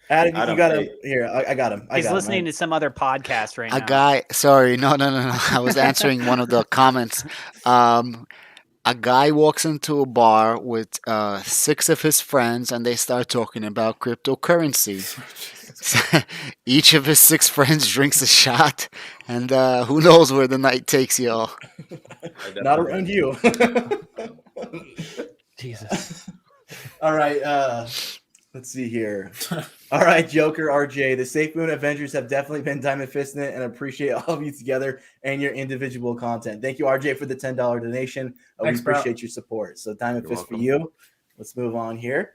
Adam, you Adam, got him. hey. Here, I got him. He's listening to some other podcast right A now. guy, sorry, no. I was answering one of the comments. A guy walks into a bar with 6 of his friends, and they start talking about cryptocurrency. Each of his 6 friends drinks a shot, and who knows where the night takes y'all. Not around you. Jesus. All right. Let's see here. All right, Joker, RJ. The Safemoon Avengers have definitely been diamond fisting it, and appreciate all of you together and your individual content. Thank you, RJ, for the $10 donation. Thanks, we bro. appreciate your support. So diamond You're fist for welcome. you. Let's move on here.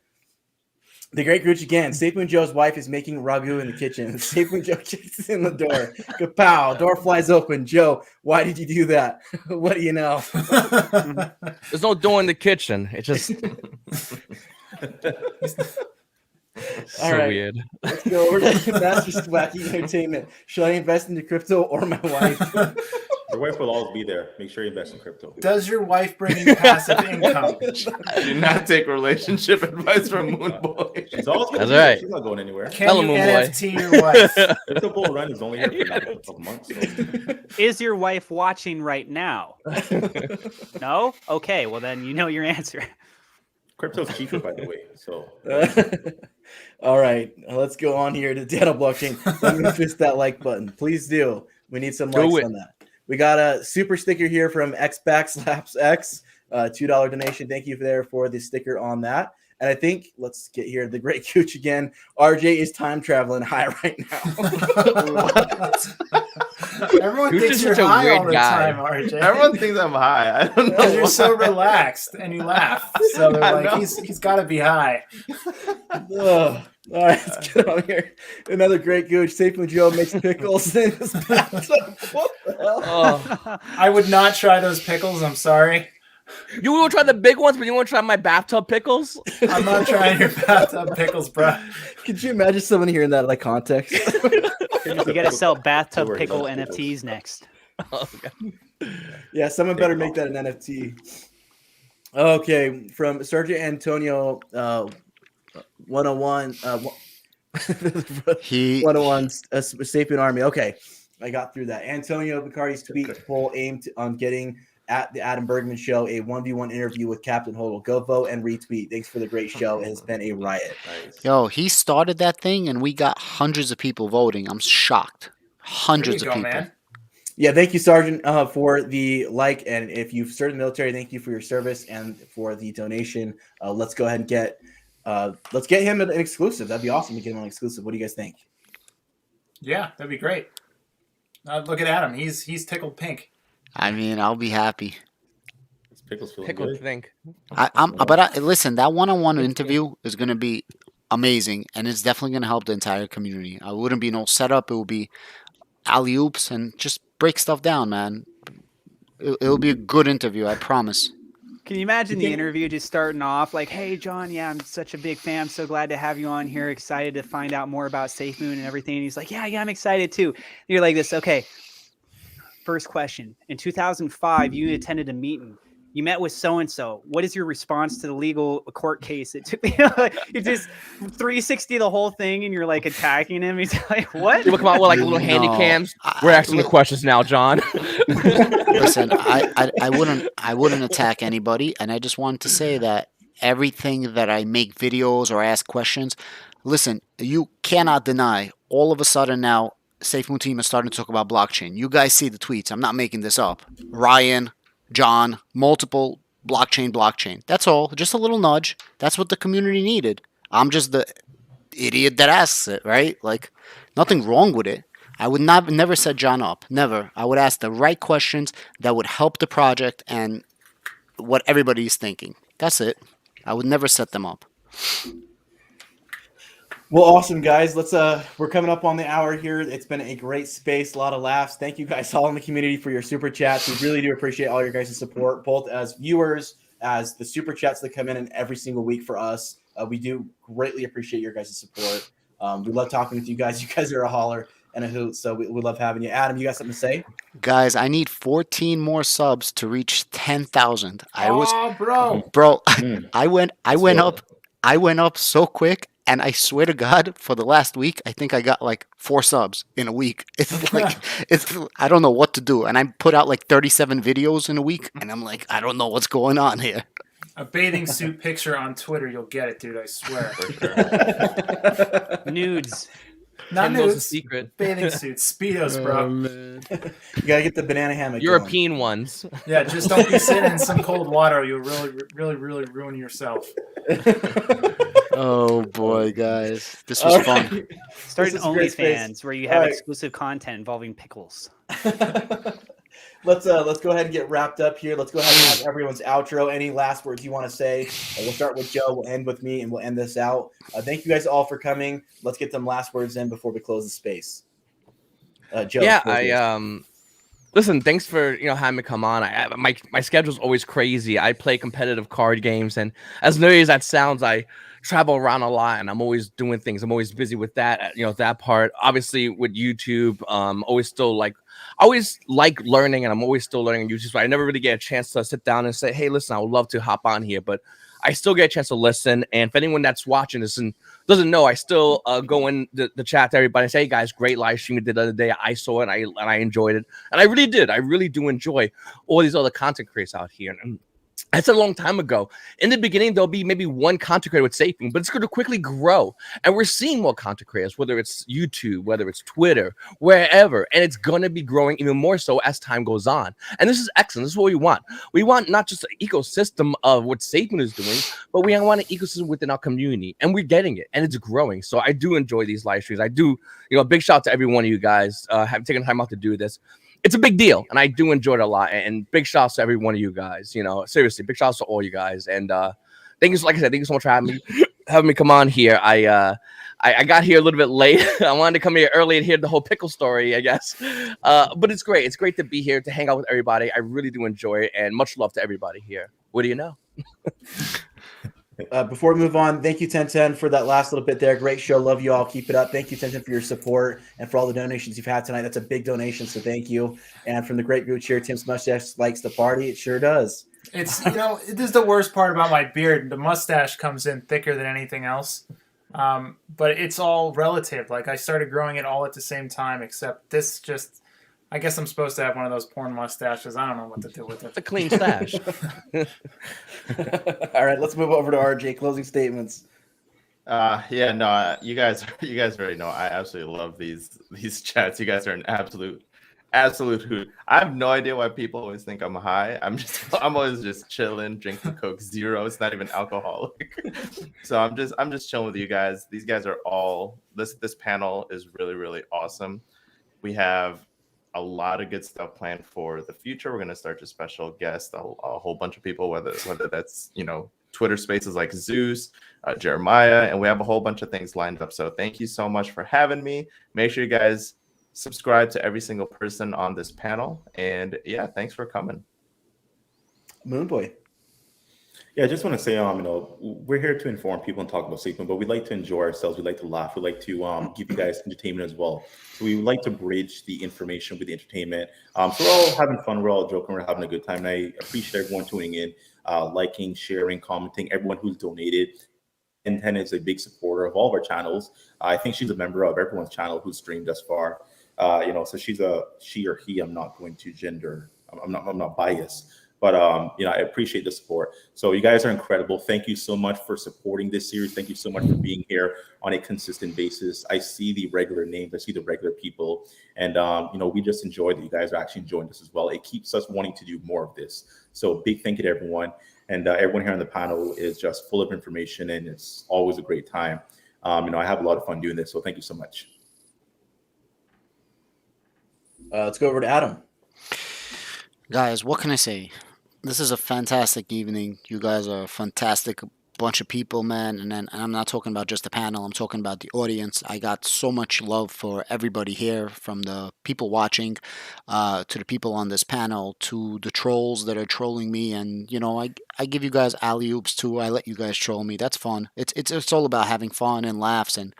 The Great Gooch again. Safemoon Joe's wife is making ragu in the kitchen. Safemoon Joe kicks in the door. Kapow! Door flies open. Joe, why did you do that? What do you know? There's no door in the kitchen. It's just so All right. weird. Let's go over to Master Wacky Entertainment. Should I invest into crypto or my wife? Your wife will always be there. Make sure you invest in crypto. Does your wife bring you passive income? I do not take relationship advice from Moon Boy. She's always gonna That's be there. right. She's not going anywhere. Can Tell you him, boy. NFT your wife? Crypto bull run is only here for a couple of months. So. Is your wife watching right now? No? Okay, well then you know your answer. Crypto's cheaper, by the way. So All right, let's go on here to Dano Blockchain. Let me fist that like button. Please do. We need some likes on that. We got a super sticker here from XBackslapsX, $2 donation. Thank you for the sticker on that. And I think, let's get here, the great Cooch again. RJ is time traveling high right now. Everyone Cooch thinks is you're such a high weird all the guy. time, RJ. Everyone thinks I'm high. I don't know. Because you're why. so relaxed and you laugh. So they're I like, know. he's got to be high. Ugh. All right, let's get on here. Another great Gooch. Safemoon Joe makes pickles in his bathtub. What the hell? Oh. I would not try those pickles. I'm sorry. You will try the big ones, but you won't try my bathtub pickles? I'm not trying your bathtub pickles, bro. Could you imagine someone hearing that like context? You got to sell bathtub Don't worry, pickle that's NFTs next. Oh, God. Yeah, someone better make that an NFT. Okay, from Sergeant Antonio 101 He 101 Safemoon Army. Okay, I got through that. Antonio Picardi's tweet poll aimed on getting at the Adam Bergman show a 1v1 interview with Captain Hodl. Go vote and retweet. Thanks for the great show. It has been a riot. nice. Yo, he started that thing and we got hundreds of people voting. I'm shocked. Hundreds There of you go, people. man. Yeah, thank you, Sergeant, for the like. And if you've served in the military, thank you for your service and for the donation. Let's go ahead and get him an exclusive. That'd be awesome to get him an exclusive. What do you guys think? Yeah, that'd be great. Look at Adam. He's tickled pink. I mean, I'll be happy. This pickle's feeling Pickle good. think. Listen, that one-on-one interview is gonna be amazing, and it's definitely gonna help the entire community. I wouldn't be no setup. It will be alley oops and just break stuff down, man. It'll be a good interview, I promise. Can you imagine the interview just starting off like, hey, John, yeah, I'm such a big fan. I'm so glad to have you on here. Excited to find out more about Safemoon and everything. And he's like, yeah, I'm excited too. You're like this. Okay. First question. In 2005, you attended a meeting. You met with so-and-so. What is your response to the legal court case? It took you just 360 the whole thing and you're like attacking him. He's like, what? You will come out with like little handy cams. We're asking the questions now, John. Listen, I wouldn't attack anybody, and I just wanted to say that everything that I make videos or ask questions, listen, you cannot deny. All of a sudden now, Safemoon team is starting to talk about blockchain. You guys see the tweets. I'm not making this up. Ryan, John, multiple blockchain. That's all. Just a little nudge. That's what the community needed. I'm just the idiot that asks it, right? Like, nothing wrong with it. I would never set John up. Never. I would ask the right questions that would help the project and what everybody's thinking. That's it. I would never set them up. Well, awesome, guys. We're coming up on the hour here. It's been a great space, a lot of laughs. Thank you guys all in the community for your super chats. We really do appreciate all your guys' support, both as viewers, as the super chats that come in every single week for us. We do greatly appreciate your guys' support. We love talking with you guys. You guys are a holler and a hoot, so we love having you. Adam, you got something to say? Guys, I need 14 more subs to reach 10,000. Bro. I went up so quick. And I swear to God, for the last week, I think I got like 4 subs in a week. It's like, I don't know what to do. And I put out like 37 videos in a week. And I'm like, I don't know what's going on here. A bathing suit picture on Twitter, you'll get it, dude. I swear. Nudes. Not Timbo's a nudes. secret. Bathing suits, speedos, bro. You gotta get the banana hammock. European ones. Yeah, just don't be sitting in some cold water. You'll really ruin yourself. Oh boy, guys, this was fun. Start an This is a great space. OnlyFans where you have All right. exclusive content involving pickles. Let's go ahead and get wrapped up here. Let's go ahead and have everyone's outro. Any last words you want to say? We'll start with Joe. We'll end with me, and we'll end this out. Thank you guys all for coming. Let's get some last words in before we close the space. Joe. Yeah, listen, thanks for having me come on. My schedule's always crazy. I play competitive card games, and as nerdy as that sounds, I travel around a lot, and I'm always doing things. I'm always busy with that, that part. Obviously, with YouTube, always still like I always like learning, and I'm always still learning on YouTube. So I never really get a chance to sit down and say, hey, listen, I would love to hop on here, but I still get a chance to listen. And if anyone that's watching this and doesn't know, I still go in the chat to everybody and say, hey guys, great live stream you did the other day. I saw it and I enjoyed it. And I really did. I really do enjoy all these other content creators out here. And that's a long time ago. In the beginning, there'll be maybe one content creator with Safemoon, but it's going to quickly grow. And we're seeing more content creators, whether it's YouTube, whether it's Twitter, wherever. And it's going to be growing even more so as time goes on. And this is excellent. This is what we want. We want not just an ecosystem of what Safemoon is doing, but we want an ecosystem within our community. And we're getting it. And it's growing. So I do enjoy these live streams. I do, a big shout out to every one of you guys have taken time out to do this. It's a big deal, and I do enjoy it a lot. And big shouts to every one of you guys. Seriously, big shouts to all you guys. And thank you, like I said, thank you so much for having me come on here. I got here a little bit late. I wanted to come here early and hear the whole pickle story, I guess. But it's great. It's great to be here to hang out with everybody. I really do enjoy it, and much love to everybody here. What do you know? Before we move on, thank you, 1010, for that last little bit there. Great show. Love you all. Keep it up. Thank you, 1010, for your support and for all the donations you've had tonight. That's a big donation, so thank you. And from the great Gooch here, Tim's mustache likes to party. It sure does. It's, this is the worst part about my beard. The mustache comes in thicker than anything else. But it's all relative. Like, I started growing it all at the same time, except this just... I guess I'm supposed to have one of those porn mustaches. I don't know what to do with it. It's a clean stash. All right, let's move over to RJ. Closing statements. You guys already know I absolutely love these chats. You guys are an absolute hoot. I have no idea why people always think I'm high. I'm always just chilling, drinking Coke Zero. It's not even alcoholic. So I'm just chilling with you guys. These guys are all this panel is really, really awesome. We have a lot of good stuff planned for the future. We're going to start a special guest, a whole bunch of people, whether that's, Twitter spaces like Zeus, Jeremiah, and we have a whole bunch of things lined up. So thank you so much for having me. Make sure you guys subscribe to every single person on this panel. And yeah, thanks for coming. Moonboy. Yeah, I just want to say, we're here to inform people and talk about Safemoon, but we like to enjoy ourselves. We like to laugh. We like to give you guys entertainment as well. So we would like to bridge the information with the entertainment. So we're all having fun. We're all joking. We're having a good time. And I appreciate everyone tuning in, liking, sharing, commenting, everyone who's donated. And 10 is a big supporter of all of our channels. I think she's a member of everyone's channel who's streamed thus far. So she's a she or he. I'm not going to gender. I'm not biased. But, I appreciate the support. So you guys are incredible. Thank you so much for supporting this series. Thank you so much for being here on a consistent basis. I see the regular names. I see the regular people. And, we just enjoy that you guys are actually enjoying this as well. It keeps us wanting to do more of this. So big thank you to everyone. And everyone here on the panel is just full of information, and it's always a great time. I have a lot of fun doing this. So thank you so much. Let's go over to Adam. Guys, what can I say? This is a fantastic evening. You guys are a fantastic bunch of people, man. And I'm not talking about just the panel. I'm talking about the audience. I got so much love for everybody here, from the people watching to the people on this panel, to the trolls that are trolling me. And, I give you guys alley-oops too. I let you guys troll me. That's fun. It's all about having fun and laughs and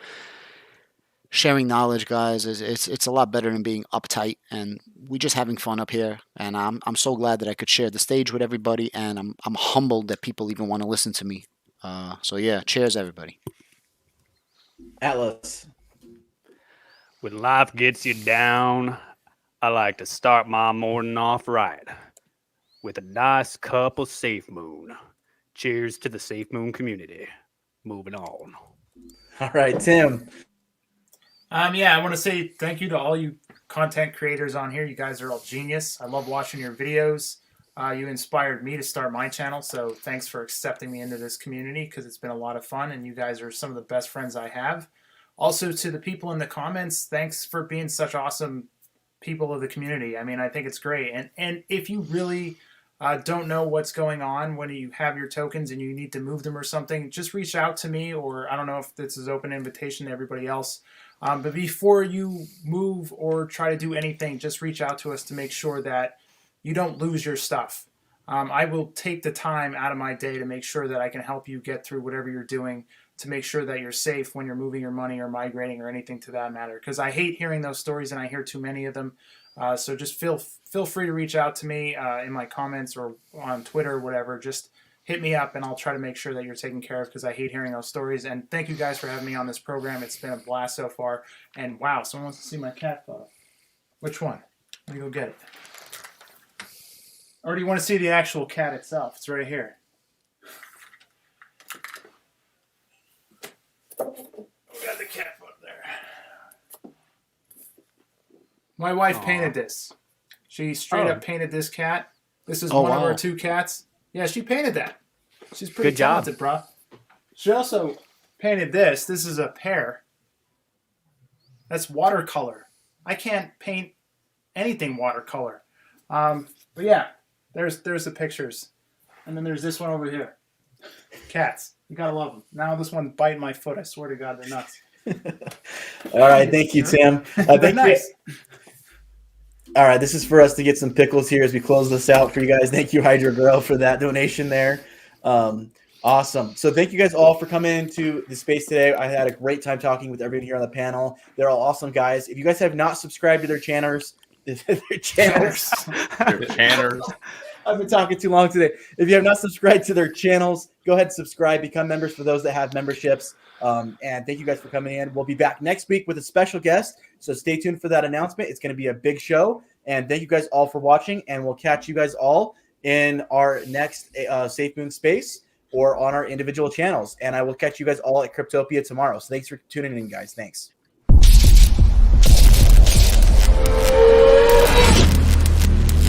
sharing knowledge, guys. It's a lot better than being uptight, and we just having fun up here. And I'm so glad that I could share the stage with everybody, and I'm humbled that people even want to listen to me. So yeah, cheers everybody. Atlas. When life gets you down, I like to start my morning off right with a nice cup of Safemoon. Cheers to the Safemoon community. Moving on. All right, Tim. I want to say thank you to all you content creators on here. You guys are all genius. I love watching your videos. You inspired me to start my channel, so thanks for accepting me into this community, because it's been a lot of fun, and you guys are some of the best friends I have. Also, to the people in the comments, thanks for being such awesome people of the community. I mean, I think it's great. And if you really don't know what's going on when you have your tokens and you need to move them or something, just reach out to me, or I don't know if this is open invitation to everybody else. But before you move or try to do anything, just reach out to us to make sure that you don't lose your stuff. I will take the time out of my day to make sure that I can help you get through whatever you're doing, to make sure that you're safe when you're moving your money or migrating or anything to that matter. Because I hate hearing those stories, and I hear too many of them. So just feel free to reach out to me in my comments or on Twitter or whatever. Just hit me up and I'll try to make sure that you're taken care of because I hate hearing those stories. And thank you guys for having me on this program. It's been a blast so far. And wow, someone wants to see my cat photo. Which one? Let me go get it. Or do you want to see the actual cat itself? It's right here. We got the cat photo there. My wife painted this. She straight up painted this cat. This is one of her 2 cats. Yeah, she painted that. She's pretty talented, bro. She also painted this. This is a pear. That's watercolor. I can't paint anything watercolor. But yeah, there's the pictures. And then there's this one over here. Cats. You gotta love them. Now this one biting my foot. I swear to God, they're nuts. All right, thank you, Tim. Nice. All right, this is for us to get some pickles here as we close this out for you guys. Thank you, Hydra Girl, for that donation there. Awesome. So thank you guys all for coming into the space today. I had a great time talking with everyone here on the panel. They're all awesome guys. If you guys have not subscribed to their channels, I've been talking too long today. If you have not subscribed to their channels, go ahead and subscribe, become members for those that have memberships. And thank you guys for coming in. We'll be back next week with a special guest. So stay tuned for that announcement. It's going to be a big show. And thank you guys all for watching. And we'll catch you guys all in our next Safemoon space or on our individual channels. And I will catch you guys all at Cryptopia tomorrow. So thanks for tuning in, guys. Thanks.